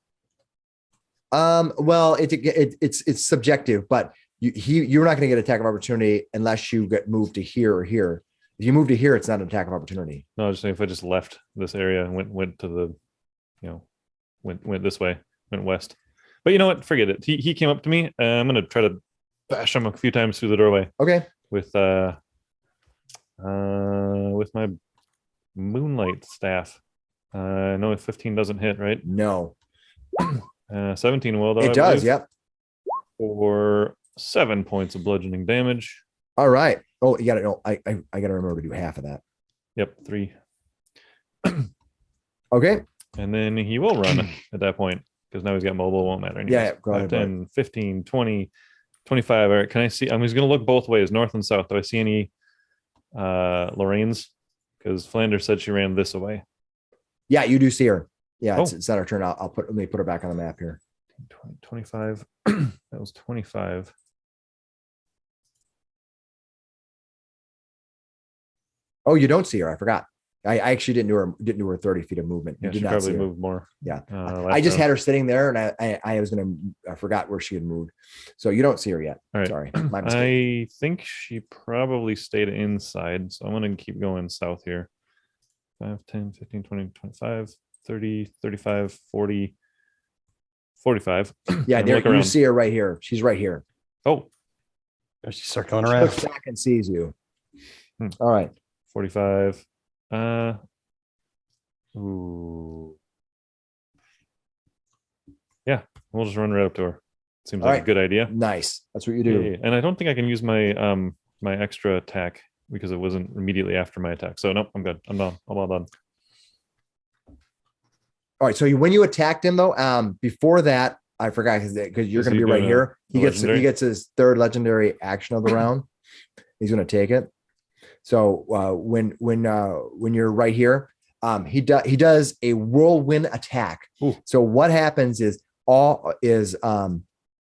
Well, it's subjective, but you're not going to get attack of opportunity unless you get moved to here or here. If you move to here, it's not an attack of opportunity. No, I was just saying if I just left this area and went to the, went this way, went west. But you know what? Forget it. He came up to me. I'm gonna try to bash him a few times through the doorway Okay. with my moonlight staff. No, 15 doesn't hit, right? No, 17 will though. it I does. believe, Yep. For 7 points of bludgeoning damage. All right. Oh, you got to know. I got to remember to do half of that. Yep, 3. Okay. And then he will run at that point because now he's got mobile. It won't matter anymore. Yeah. Go ahead. 10, 15, 20, 25. All right. Can I see? I'm just going to look both ways, north and south. Do I see any Lorraine's? Because Flanders said she ran this away. Yeah, you do see her. Yeah, Oh. it's not her turn. Let me put her back on the map here. 20, 25. That was 25. Oh, you don't see her. I forgot. I actually didn't do her 30 feet of movement. You Yeah, did she not probably see her. moved more. Yeah. last I just round. had her sitting there and I forgot where she had moved. So you don't see her yet. All right. Sorry. My mistake. I think she probably stayed inside. So I'm going to keep going south here. 5, 10, 15, 20, 25, 30, 35, 40, 45. Yeah, And there look you around. see her right here. She's right here. Oh, She's circling She around. looks back and sees you. Hmm. All right. 45. Ooh. Yeah, we'll just run right up to her. Seems All like right. a good idea. Nice. That's what you do. Yeah. And I don't think I can use my my extra attack because it wasn't immediately after my attack. So nope, I'm good. I'm done. I'm all done. All right. So when you attacked him though, before that, I forgot because you're Is going to he be right doing here. a He legendary? gets his third legendary action of the round. He's going to take it. So when you're right here, he does a whirlwind attack. Ooh. So what happens is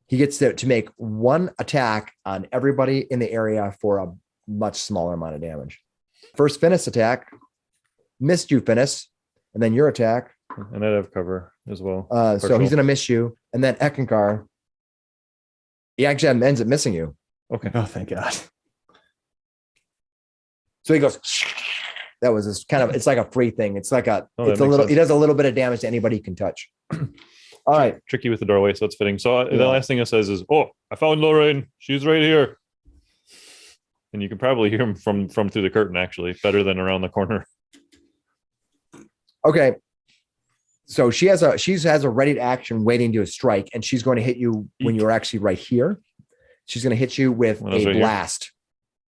he gets to make one attack on everybody in the area for a much smaller amount of damage. First Finnis attack missed you, Finnis, and then your attack. And I'd have cover as well. So Partial. he's going to miss you, and then Eckankar, he actually ends up missing you. Okay. Oh, thank God. So he goes That was this kind of, it's like a free thing. It's like that it's a makes little, sense. he does a little bit of damage to anybody he can touch. All right. Tricky with the doorway, so it's fitting. So Yeah. the last thing it says is, "Oh, I found Lorraine. She's right here." And you can probably hear him from through the curtain, actually, better than around the corner. Okay. So she has a ready to action waiting to strike, and she's going to hit you when you're actually right here. She's going to hit you with When I was a right here? blast.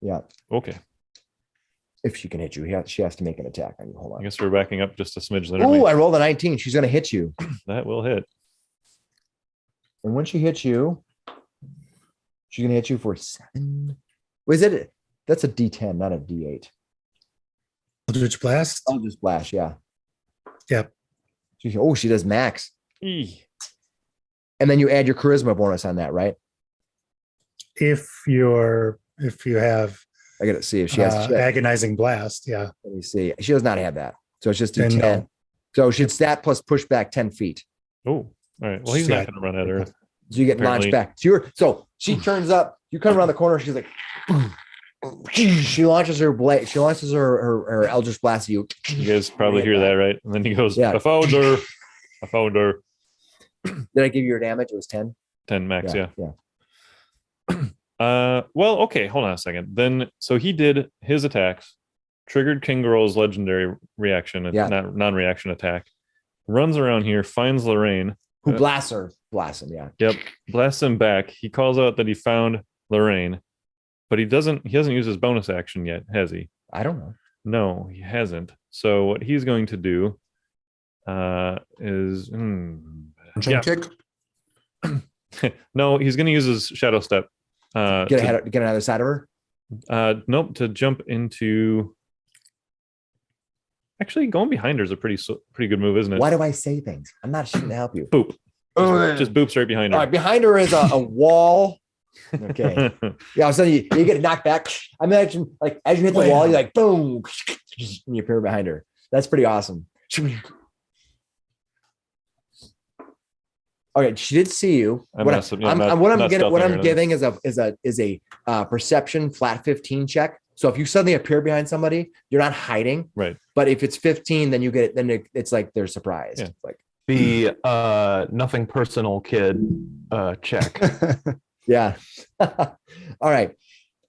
Yeah. Okay, If she can hit you, she has to make an attack on you. Hold I on. guess we're backing up just a smidge there. Oh, I rolled a 19. She's going to hit you. That will hit. And when she hits you, she's going to hit you for 7. Was it? That's a D10, not a D8. Eldritch Blast. I'll just blast. Yeah. Yep. She does max. Eeh. And then you add your charisma bonus on that, right? If you have I got to see if she has. agonizing blast, yeah. Let me see. She does not have that. So it's just Then D10. no. So she's that plus push back 10 feet. Oh, all right. Well, he's Yeah. not going to run at her. So you get Apparently. launched back. So she turns up. You come around the corner. She's like, she launches her blade. She launches her Eldritch Blast at you. You guys probably hear that, right? And then he goes, Yeah. "I found her. I found her." Did I give you your damage? It was 10. 10 max, yeah. Yeah. Well, okay, hold on a second. Then, so he did his attacks, triggered King Grol's legendary reaction, Yeah. not non-reaction attack, runs around here, finds Lorraine. Who blasts her? Blasts him. Yeah. Yep, blasts him back. He calls out that he found Lorraine, but he hasn't used his bonus action yet, has he? I don't know. No, he hasn't. So what he's going to do is Punching kick. no, he's going to use his shadow step. Get on either side of her. Nope, to jump into. Actually, going behind her is a pretty good move, isn't it? Why do I say things? I'm not shooting to help you. Boop. Just boops right behind All her. right, behind her is a wall. Okay. Yeah, so you get knocked back. I imagine like as you hit the wall, you're like boom, and you appear behind her. That's pretty awesome. Okay, she did see you. What I'm giving is a perception flat 15 check. So if you suddenly appear behind somebody, you're not hiding. Right. But if it's 15, then you get it. Then it's like they're surprised. Yeah. It's like The nothing personal kid check. yeah. All right.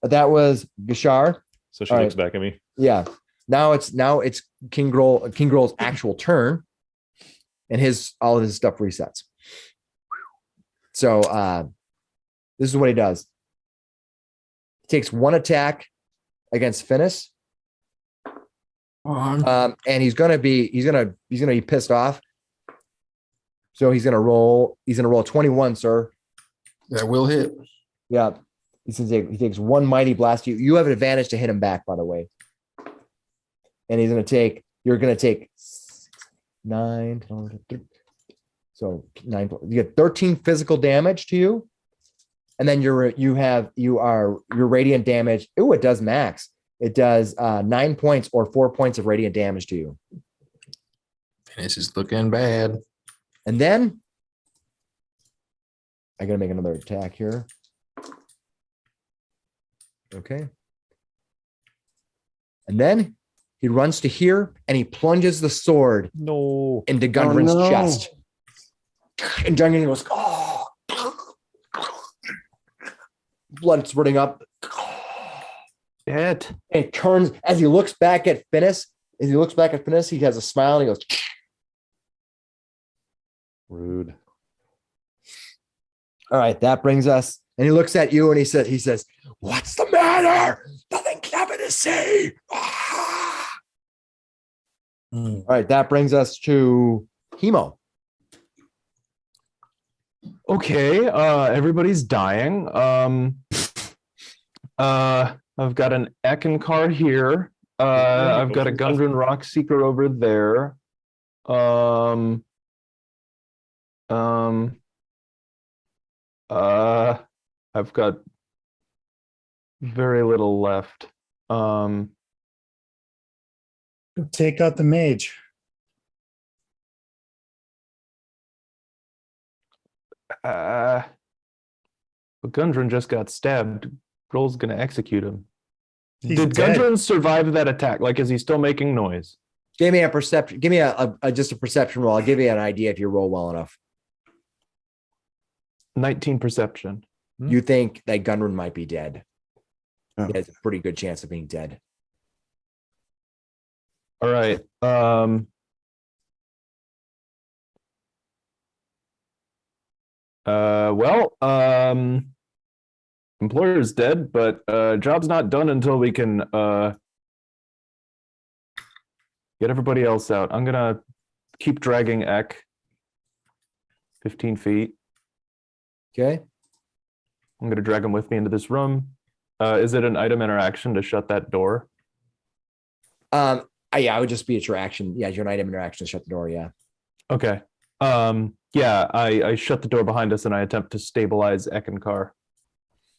That was Gashar. So she looks back at me. Yeah. Now it's King Grol's actual turn, and all of his stuff resets. So this is what he does. He takes one attack against Finnis. And he's gonna be pissed off. So he's gonna roll 21, sir. That will hit. Yeah. He takes one mighty blast. You have an advantage to hit him back, by the way. And you're gonna take 9, 12, so 9. You get 13 physical damage to you. And then your radiant damage. Oh, it does max. It does 9 points or 4 points of radiant damage to you. This is looking bad. And then I gotta make another attack here. Okay. And then he runs to here and he plunges the sword into Gundren's chest. And Gundren goes, oh, blood spurting up. It. And it turns as he looks back at Finnis. He has a smile and he goes, Rude. all right, that brings us. And he looks at you and he says, what's the matter? Nothing clever to say. Ah. All right, that brings us to Hemo. Okay, everybody's dying. I've got an Eckankar here. I've got a Gundren Rock Seeker over there. I've got very little left. Take out the mage. But Gundren just got stabbed. Grol's gonna execute him. He's Did dead. Gundren survive that attack? Like, is he still making noise? Give me a perception. Give me just a perception roll. I'll give you an idea if you roll well enough. 19 perception. You think that Gundren might be dead. Oh. He has a pretty good chance of being dead. All right. Employer's dead, but job's not done until we can get everybody else out. I'm gonna keep dragging Ek 15 feet. Okay. I'm gonna drag him with me into this room. Is it an item interaction to shut that door? Yeah, I would just be at your action. Yeah, your item interaction to shut the door. Yeah. Okay. Yeah, I shut the door behind us and I attempt to stabilize Eckankar.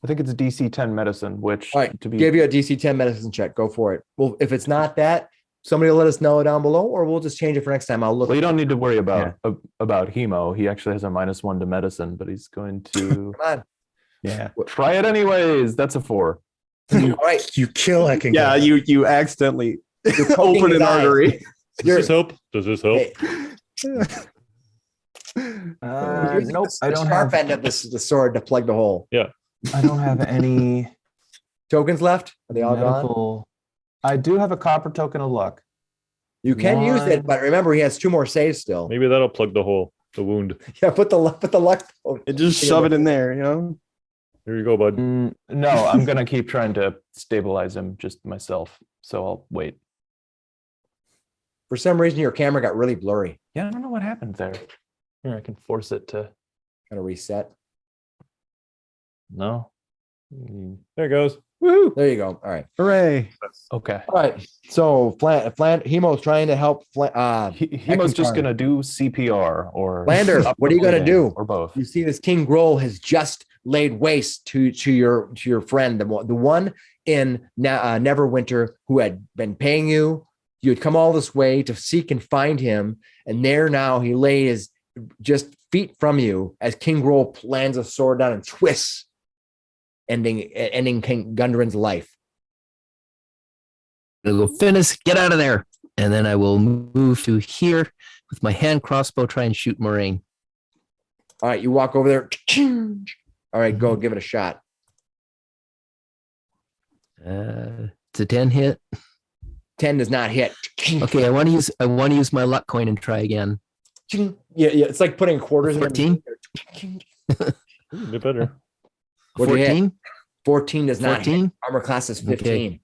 I think it's DC 10 medicine, which All right. Give you a DC 10 medicine check. Go for it. Well, if it's not that, somebody will let us know down below, or we'll just change it for next time. I'll look. Well, you don't need to worry about hemo. He actually has a -1 to medicine, but he's going to Come on. Yeah. try it anyways. That's a 4. All right. You kill Eckankar. Yeah, you accidentally You're open poking an his eye. artery. Does this help? Does this help? Hey, you're using Nope, the I don't sharp have. end of the sword to plug the hole. I don't have any Tokens left? Are they all gone? medical. I do have a copper token of luck. You can use it, One. but remember he has 2 more saves still. Maybe that'll plug the hole, the wound. Yeah, put the luck. And just shove it in there, you know? Here you go, bud. No, I'm gonna keep trying to stabilize him just myself. So I'll wait. For some reason, your camera got really blurry. Yeah, I don't know what happened there. Here, I can force it to. Kind of reset. No. There it goes. Woohoo! There you go. All right. Hooray. Okay. All right. So Hemo's trying to help. Hemo's just Eckankar. gonna do CPR or. Lander, what are you gonna breathing, do? Or both. You see, this King Grol has just laid waste to your friend, the one in Neverwinter who had been paying you. You had come all this way to seek and find him, and there now he lays just feet from you as King Grol lands a sword down and twists, ending King Gundren's life. I'll go, Finnis, get out of there. And then I will move to here with my hand crossbow, try and shoot Moraine. All right, you walk over there. All right, go give it a shot. It's a 10 hit. 10 does not hit. Okay, I want to use my luck coin and try again. Yeah, it's like putting quarters 14? in. Ooh, a bit better. What'd you hit? 14? 14 does not hit. 14? Armor class is 15. Okay.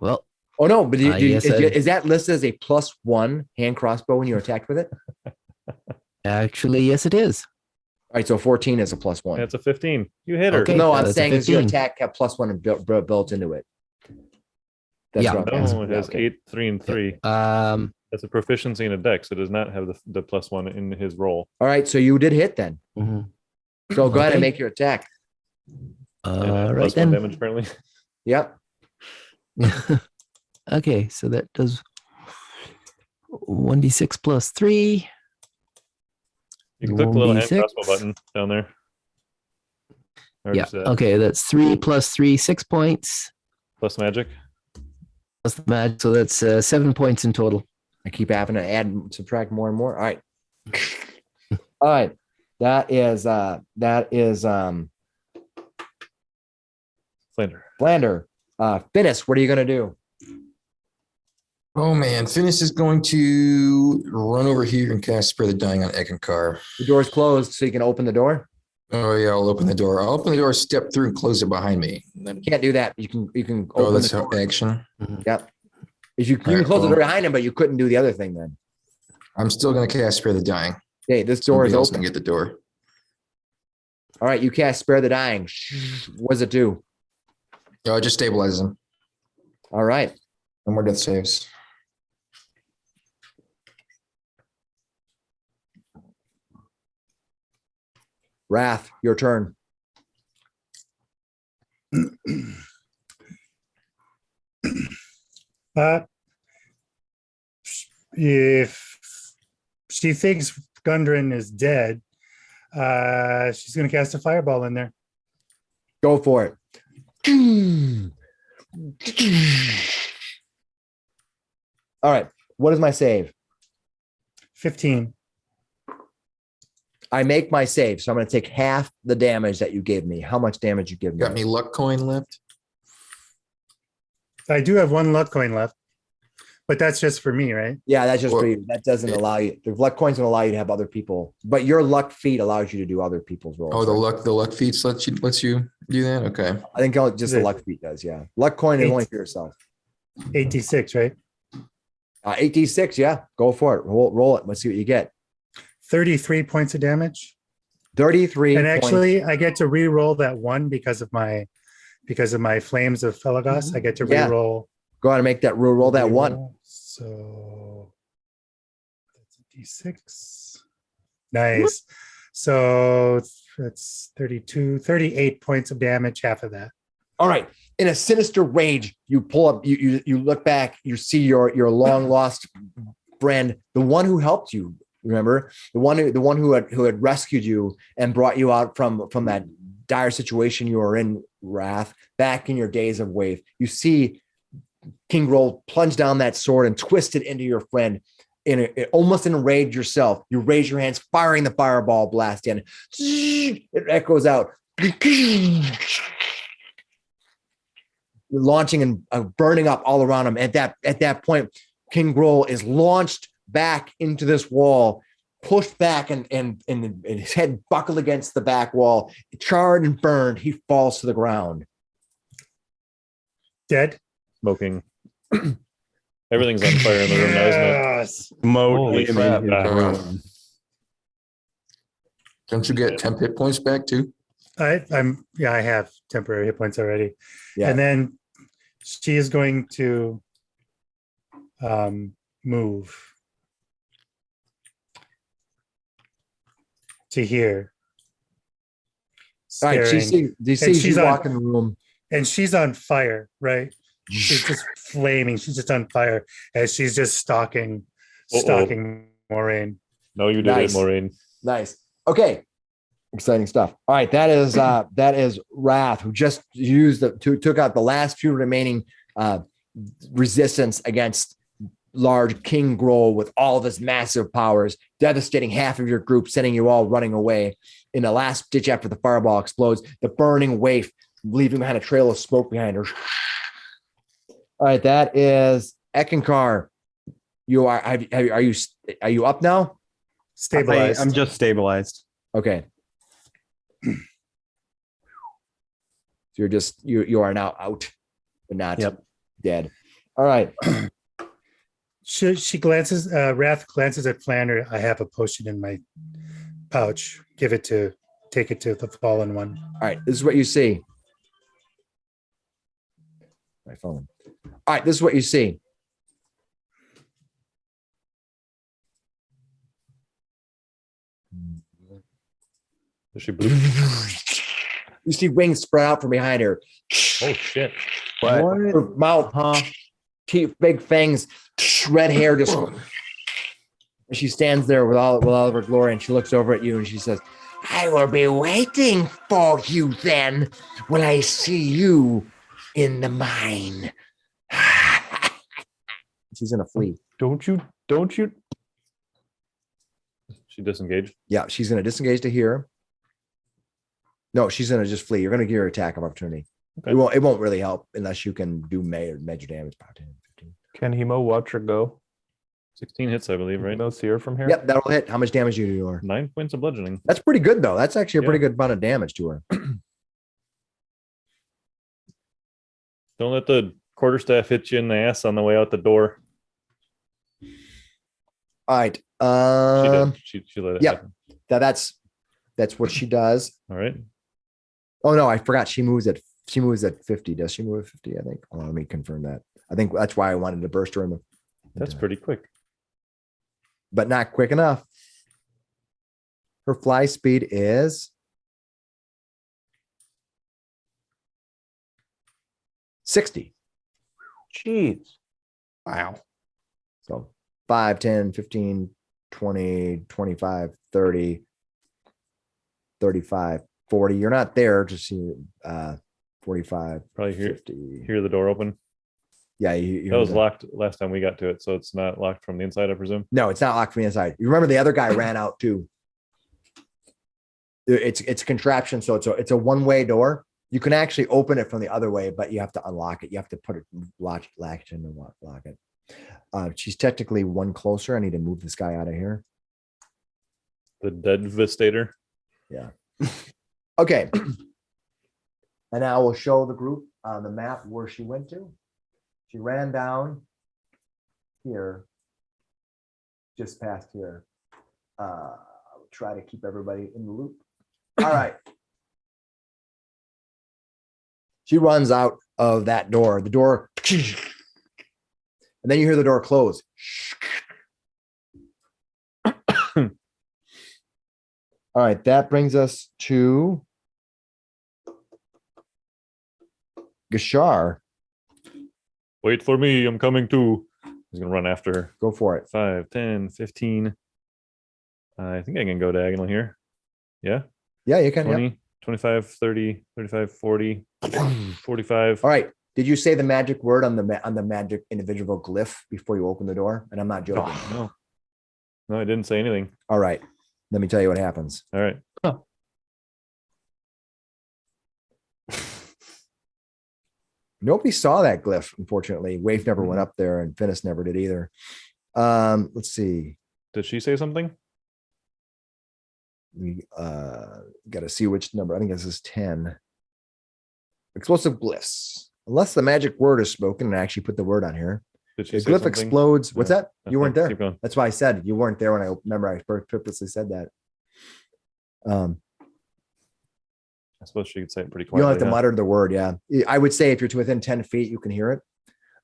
Well, Oh no, but yes, is that listed as a +1 hand crossbow when you attacked with it? actually, yes, it is. All right, so 14 is a +1. That's a 15. You hit her. Okay. No, I'm that's a saying is your 15. attack have +1 and built into it. That's Yeah. what I'm No, asking. it has Okay. 8, 3, and 3. That's a proficiency in a dex. It does not have the +1 in his roll. All right, so you did hit then. Mhm. So go ahead and Okay. make your attack. And All right +1 then. damage, apparently. Yep. Okay, so that does 1d6 plus 3. You can click the little hand 1d6. crossbow button down there. Or Yeah. just, Okay, that's 3 plus 3, 6 points. plus magic. Plus the magic, so that's 7 points in total. I keep having to add and subtract more and more. All right. All right. That is Slander. Flander. Finnis, what are you gonna do? Oh man, Finnis is going to run over here and cast Spare the Dying on Eckankar. The door's closed, so you can open the door. Oh yeah, I'll open the door. I'll open the door, step through, and close it behind me. Then, You can't do that. You can oh, open that's the how door. action. Yep. You can Alright, close the well- door behind him, but you couldn't do the other thing then. I'm still going to cast Spare the Dying. Okay, this door is Somebody else open. can get the door. All right, you cast Spare the Dying. What does it do? Oh, it just stabilizes him. All right. No more death saves. Wrath, your turn. If she thinks Gundren is dead, she's going to cast a fireball in there. Go for it. All right. What is my save? 15. I make my save, so I'm going to take half the damage that you gave me. How much damage you give me? Got any luck coin left? I do have one luck coin left, but that's just for me, right? Yeah, that's just for Well, you. That doesn't allow you. The luck coins don't allow you to have other people, but your luck feat allows you to do other people's rolls. Oh, the right? luck feats lets you do that. Okay. I think just Is the it- luck feat does. Yeah, luck coin is Eight. only for yourself. 86, right? 8d6. Yeah, go for it. Roll it. Let's see what you get. 33 points of damage. 33. And points. actually, I get to re-roll that one because of my flames of Felagos. I get to Yeah. re-roll. Go ahead and make that roll that one. re-roll. So that's a d6. Nice. So that's 32, 38 points of damage, half of that. All right. In a sinister rage, you pull up. You look back. You see your long lost friend, the one who helped you. Remember the one who had rescued you and brought you out from that dire situation you were in, Wrath. Back in your days of Wave, you see King Grol plunge down that sword and twist it into your friend. Almost in a rage yourself, you raise your hands, firing the fireball blast in. It echoes out. You're launching and burning up all around him. At that point, King Grol is launched back into this wall, pushed back, and his head buckled against the back wall, charred and burned. He falls to the ground. Dead. Smoking. Everything's on fire in the room now, isn't it? Yes. Holy Smoke crap. in his room. Don't you get 10 hit points back too? I have temporary hit points already. Yeah. And then she is going to move to here. All right. Staring. You see she's you on- walk in the room. And she's on fire, right? She's just flaming. She's just on fire as she's just stalking Moraine. No, you did Nice. it, Maureen. Nice. Okay. Exciting stuff. All right. That is Wrath, who just took out the last few remaining resistance against large King Grol with all of his massive powers, devastating half of your group, sending you all running away. In the last ditch after the fireball explodes, the burning waif leaving behind a trail of smoke behind her. All right, that is Eckankar. You are you up now? Stabilized. I'm just stabilized. Okay. So you are now out, but not dead. All right. She glances, Wrath glances at Flander. I have a potion in my pouch. Take it to the fallen one. All right. This is what you see. My phone. All right. This is what you see. Is she blue? You see wings spread out from behind her. Oh shit! Her mouth, teeth, big fangs, red hair. Just she stands there with all of her glory, and she looks over at you and she says, "I will be waiting for you then when I see you in the mine." She's gonna flee. Don't you? She disengaged. Yeah, she's gonna disengage to here. No, she's gonna just flee. You're gonna give her attack of opportunity. Okay. It won't really help unless you can do major damage. About 10, 15. Can Hemo watch her go? 16 hits, I believe, right? No, see her from here. Yep, that'll hit. How much damage do you do to her? 9 points of bludgeoning. That's pretty good though. That's actually a Yeah. pretty good amount of damage to her. Don't let the quarterstaff hit you in the ass on the way out the door. All right. She did. She let it Yep. happen. That's what she does. All right. Oh no, I forgot. She moves at 50. Does she move at 50? I think. Oh, let me confirm that. I think that's why I wanted to burst her in the. That's pretty quick. But not quick enough. Her fly speed is 60. Jeez. Wow. So 5, 10, 15, 20, 25, 30, 35, 40. You're not there to see 45, Probably 50. hear the door open. Yeah, you That was locked last time we got to it, so it's not locked from the inside, I presume. No, it's not locked from the inside. You remember the other guy ran out too. It's a contraption, so it's a one-way door. You can actually open it from the other way, but you have to unlock it. You have to put it latch in and lock it. She's technically one closer. I need to move this guy out of here. The Devastator. Yeah. Okay. And now we'll show the group on the map where she went to. She ran down here, just past here. I'll try to keep everybody in the loop. All right. She runs out of that door. The door, and then you hear the door close. All right, that brings us to Gashar. Wait for me, I'm coming too. He's gonna run after her. Go for it. 5, 10, 15. I think I can go diagonal here. Yeah. Yeah, you can. 20, Yep. 25, 30, 35, 40, 45. All right. Did you say the magic word on the magic individual glyph before you open the door? And I'm not joking. No, I didn't say anything. All right. Let me tell you what happens. All right. Nobody saw that glyph, unfortunately. Wave never went up there, and Finnis never did either. Let's see. Did she say something? We got to see which number. I think this is 10. Explosive glyphs. Unless the magic word is spoken, and I actually put the word on here. Did she The say glyph something? explodes. What's Yeah. that? You Okay, weren't there. keep going. That's why I said you weren't there when I remember I purposely said that. I suppose she could say it pretty You quietly. don't have to huh? mutter the word. Yeah. I would say if you're to within 10 feet, you can hear it.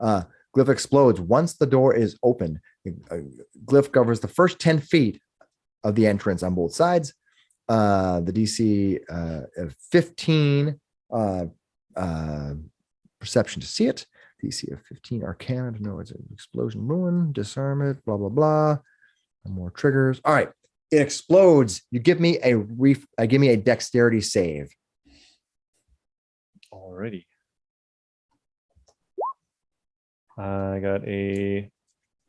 Glyph explodes. Once the door is open, glyph covers the first 10 feet of the entrance on both sides. The DC 15 perception to see it. DC of 15 arcana to know it's an explosion, ruin, disarm it, blah, blah, blah. More triggers. All right. It explodes. You give me a dexterity save. Alrighty. I got a.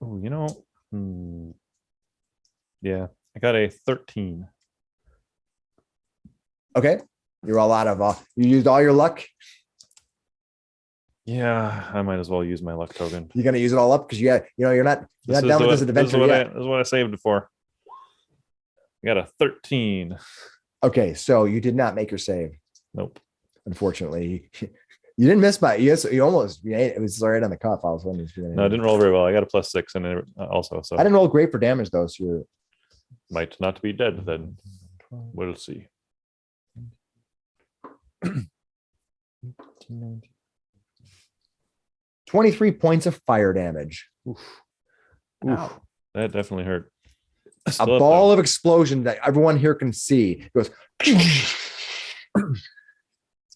Oh, yeah, I got a 13. Okay. You're all out of you used all your luck. Yeah, I might as well use my luck token. You're gonna use it all up because you're not This done with this is adventure yet. this is what I saved it for. I got a 13. Okay, so you did not make your save. Nope. Unfortunately, you didn't miss by yes. You almost. It was right on the cuff. I was wondering. If you No, I didn't roll very well. I got a +6 in it also. So I didn't roll great for damage though. So you're might not be dead then. We'll see. 23 points of fire damage. Oof, Ow. that definitely hurt. A Still up, ball though. of explosion that everyone here can see. It goes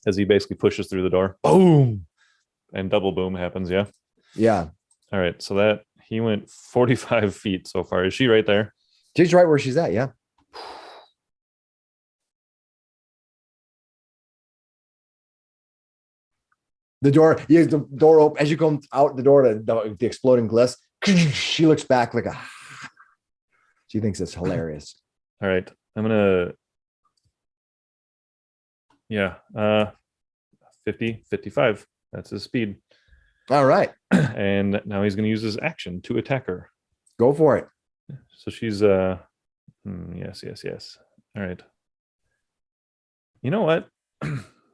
As he basically pushes through the door. boom. And double boom happens, yeah. Yeah, All right, so that he went 45 feet so far. Is she right there? she's right where she's at. Yeah. The door open as you come out the door to the exploding glyphs. She looks back like a. She thinks it's hilarious. All right, I'm gonna. Yeah, 50, 55. That's his speed. All right, And now he's gonna use his action to attack her. go for it. So she's yes. All right. You know what?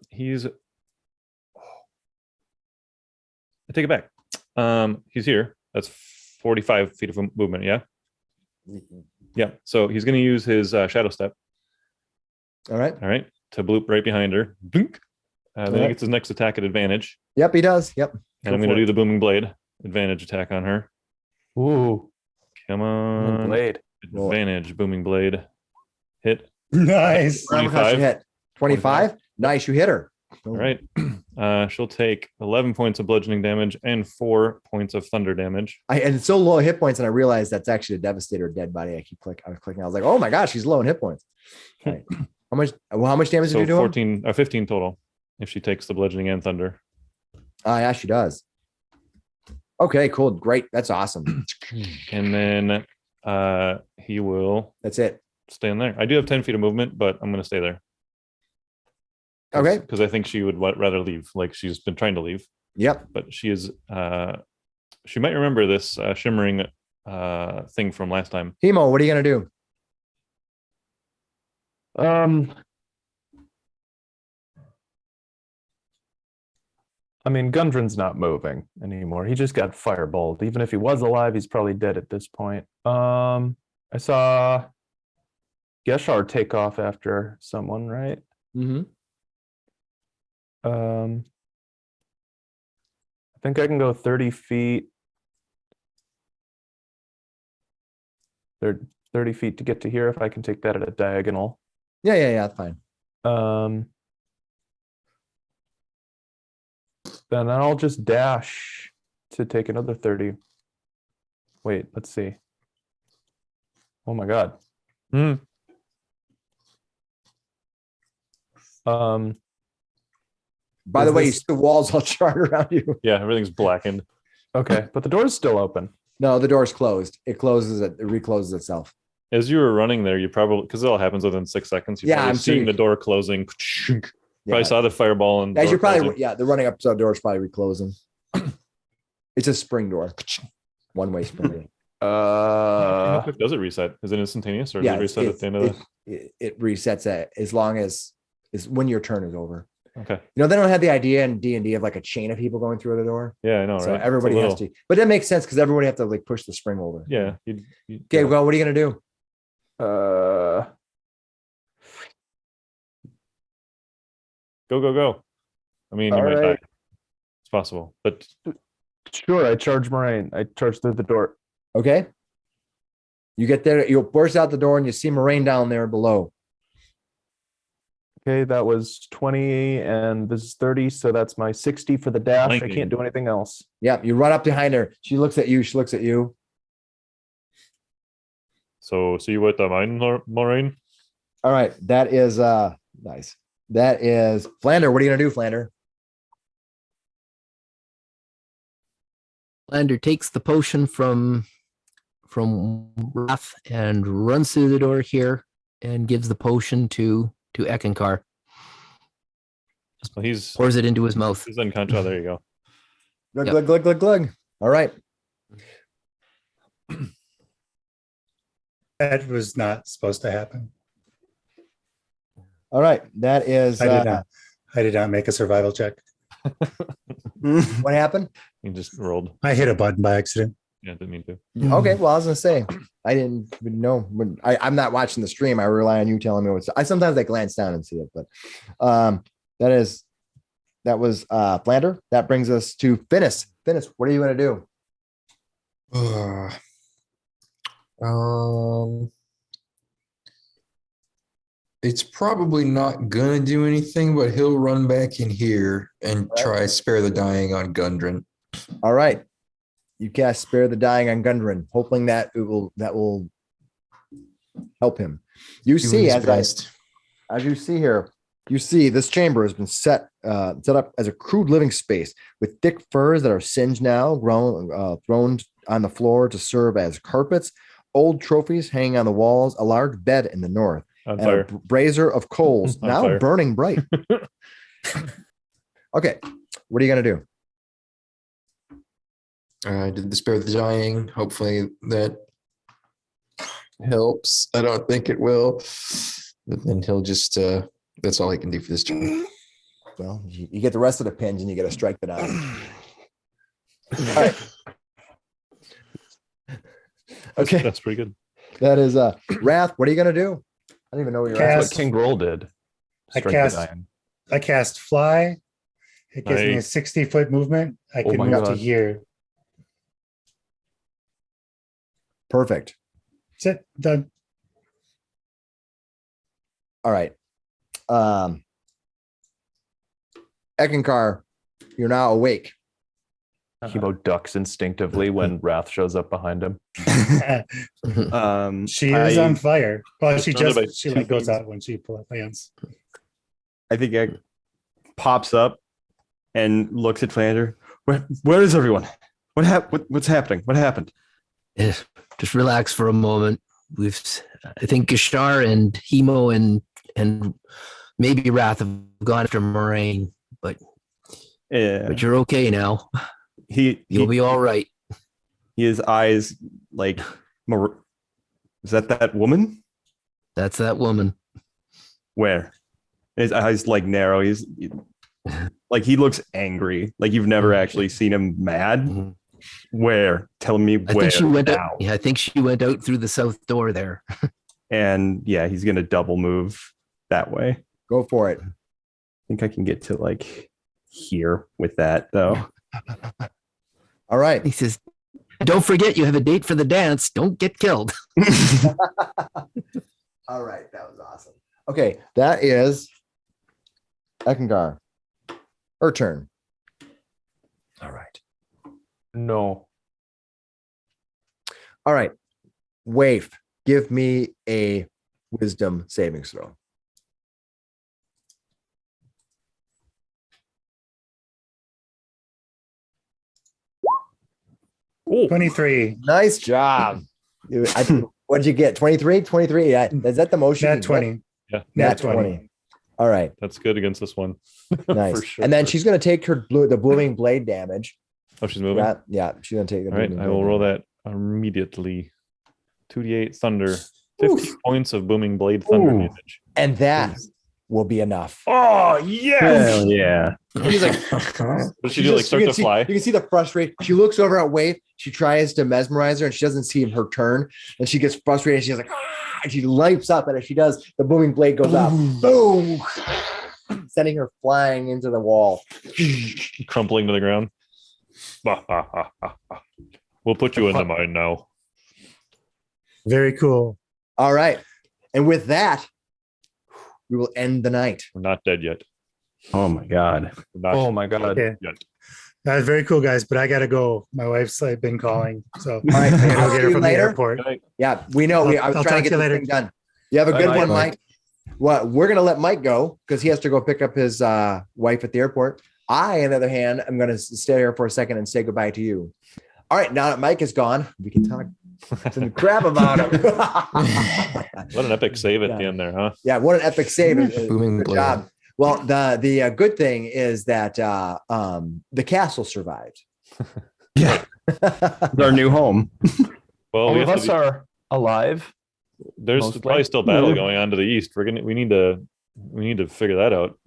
He's I take it back. He's here. That's 45 feet of movement, yeah? Yeah. So he's gonna use his shadow step, All right. all right, to bloop right behind her. Blink. Then he Alright. gets his next attack at advantage. Yep, he does. Yep. And I'm gonna do the booming blade advantage attack on her. Ooh, Come on. blade. Advantage, booming blade. Hit. Nice. How much she 25. hit? 25. Nice, you hit her. All right. She'll take 11 points of bludgeoning damage and 4 points of thunder damage. And it's so low hit points, and I realized that's actually a devastator dead body. I was clicking. I was like, oh my gosh, she's low in hit points. All right. How much damage did So you do? 14 or 15 total. if she takes the bludgeoning and thunder. Yeah, she does. Okay, cool. Great. That's awesome. And then he will That's it. stay in there. I do have 10 feet of movement, but I'm going to stay there. Okay. Because I think she would rather leave. Like she's been trying to leave, Yep. but she is. She might remember this shimmering thing from last time. Hemo, what are you going to do? I mean, Gundren's not moving anymore. He just got fireballed. Even if he was alive, he's probably dead at this point. I saw Geshar take off after someone, right? Mm-hmm. I think I can go 30 feet. 30 feet to get to here if I can take that at a diagonal. Yeah, that's fine. Then I'll just dash to take another 30. Wait, let's see. Oh my god. By the way, you see the walls all charred around you. Yeah, everything's blackened. Okay, but the door's still open. No, the door's closed. It recloses itself. As you were running there, you probably, because it all happens within 6 seconds. You're probably seeing the door closing. Probably saw the fireball and as you're probably closing. the running up to the door is probably reclosing. It's a spring door, one-way spring. How quick does it reset? Is it instantaneous or does it reset at the end of it resets as long as when your turn is over. Okay. You know, they don't have the idea in D&D of like a chain of people going through the door. Yeah, I know, So right? everybody has to, but that makes sense because everybody have to like push the spring over. Yeah. Okay, well, what are you gonna do? Go. I mean, you might die. It's possible, but sure, I charge Moraine. I charge through the door. Okay. You get there, you'll burst out the door and you see Moraine down there below. Okay, that was 20 and this is 30, so that's my 60 for the dash. Blanking. I can't do anything else. Yeah, you run up behind her. She looks at you. She looks at you. so see you at the mine, Moraine. All right, that is nice. That is Flander. What are you gonna do, Flander? Flander takes the potion from Wrath and runs through the door here and gives the potion to Eckankar. Well, he's Pours it into his mouth. He's unconscious. Oh, there you go. Glug, Yep. glug, glug, glug, glug. All right. That was not supposed to happen. All right. That is I did not make a survival check. what happened. He just rolled. I hit a button by accident. Yeah, didn't mean to. Okay, well, I was gonna say I didn't even know when I'm not watching the stream. I rely on you telling me what's. I sometimes I glance down and see it, but that was Flander. That brings us to Finnis. Finnis, what are you gonna do? It's probably not gonna do anything, but he'll run back in here and try spare the dying on Gundren. All right, you cast Spare the Dying on Gundren, hoping that that will help him. You see, as you see here, you see this chamber has been set up as a crude living space with thick furs that are singed now, thrown on the floor to serve as carpets, old trophies hanging on the walls, a large bed in the north, On and fire. a brazier of coals On now fire. burning bright. Okay, what are you gonna do? I did the spare the dying. Hopefully that helps. I don't think it will. But then he'll just that's all I can do for this turn. Well, you get the rest of the pins and you get to strike the die. All right. Okay, That's pretty good. that is Wrath. What are you gonna do? I don't even know what you're That's Cast- what King Grol did. I Strike the cast- dying. I cast fly. It gives me a Nice. 60-foot movement. I Oh can my move to God. here. Perfect. That's it. Done. All right. Eckankar, you're now awake. Hemo ducks instinctively when Wrath shows up behind him. She is on fire. Well, she Surrounded by like goes two out when she lands. I think pops up and looks at Flander. Where is everyone? What's happening? What happened? Yes, just relax for a moment. I think Gishar and Hemo and maybe Wrath have gone after Moraine, but you're okay now. You'll be all right. His eyes like, is that woman? That's that woman. Where? His eyes like narrow. He's like, he looks angry. Like you've never actually seen him mad. Mm-hmm. Where? Tell me where. I think she went now. out. Yeah, I think she went out through the south door there. And yeah, he's gonna double move that way. Go for it. I think I can get to like here with that though. All right. He says, "Don't forget, you have a date for the dance. Don't get killed." All right. That was awesome. Okay. That is Eckankar. Her turn. All right. No. All right. Waif, give me a wisdom saving throw. Ooh. 23. Nice job. What'd you get? 23? 23. Yeah. Is that the motion? Nat 20. Yeah. Nat 20. All right. That's good against this one. Nice. For sure. And then she's going to take the booming blade damage. Oh, she's moving. Yeah. She's going to take the All right. I will roll that immediately. 2d8 thunder. 50 points of booming blade thunder damage. And that will be enough. Oh, yes. Hell yeah. She's like, What does she do? Like start to fly? You can see the frustration. She looks over at Waif. She tries to mesmerize her and she doesn't see her turn. And she gets frustrated. She's like, and she leaps up. And as she does, the booming blade goes up. Boom. Sending her flying into the wall. Crumpling to the ground. We'll put you in the mine now. Very cool. All right. And with that, we will end the night. We're not dead yet. Oh my god. We're not Oh my god. Okay. yet. That was very cool, guys, but I got to go. My wife's been calling. So All right. I got to I'll go see get her you from the later. airport. Yeah, we know. I was I'll trying talk to get to you this later. thing done. You have a good Bye, one, Mike. Mike. Well, we're going to let Mike go because he has to go pick up his wife at the airport. I, on the other hand, I'm going to stay here for a second and say goodbye to you. All right. Now that Mike is gone, we can talk some crap about him. What an epic save at the end there, huh? Yeah, what an epic save. Booming Good blade. job. Well, the good thing is that the castle survived. Yeah. It's our new home. Well, All we of have us to are alive. there's mostly. probably still battle going on to the east. We need to figure that out.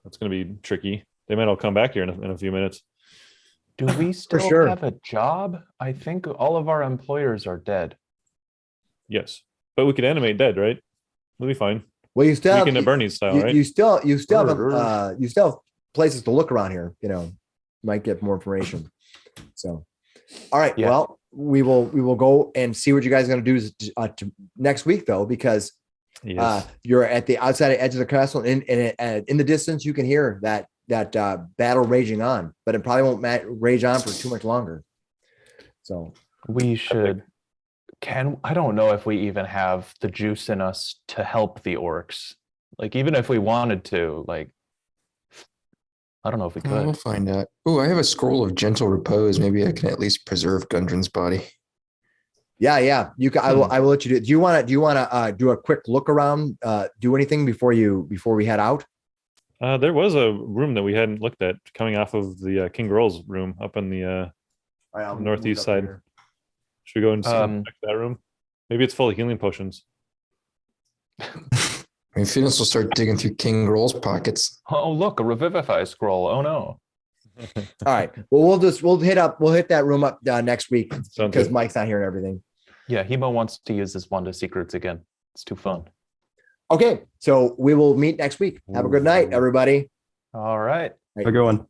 That's going to be tricky. They might all come back here in a few minutes. Do we still sure. have a job? I think all of our employers are dead. Yes, but we could animate dead, right? We'll be fine. Well, you still Weekend have, at Bernie's style, right? you still have places to look around here. Might get more information. So, all right. Yeah. Well, we will go and see what you guys are going to do next week, though, because Yes. you're at the outside edge of the castle, and in the distance, you can hear that battle raging on, but it probably won't rage on for too much longer. So We should. I don't know if we even have the juice in us to help the orcs. Like, even if we wanted to, like, I don't know if we We'll could. find out. Oh, I have a scroll of gentle repose. Maybe I can at least preserve Gundren's body. yeah. You can. I will let you do. Do you want to do a quick look around? Do anything before we head out? There was a room that we hadn't looked at coming off of the King Grol's room up on the All right, I'll northeast move up side. here. Should we go and check that room? Maybe it's full of healing potions. I mean, Finnis will start digging through King Grol's pockets. Oh, look, a revivify scroll. Oh no. All right. Well, we'll hit that room up next week Sounds because good. Mike's not here and everything. Yeah, Hemo wants to use this Wanda Secrets again. It's too fun. Okay, so we will meet next week. Have a good night, everybody. All right. Have a good one.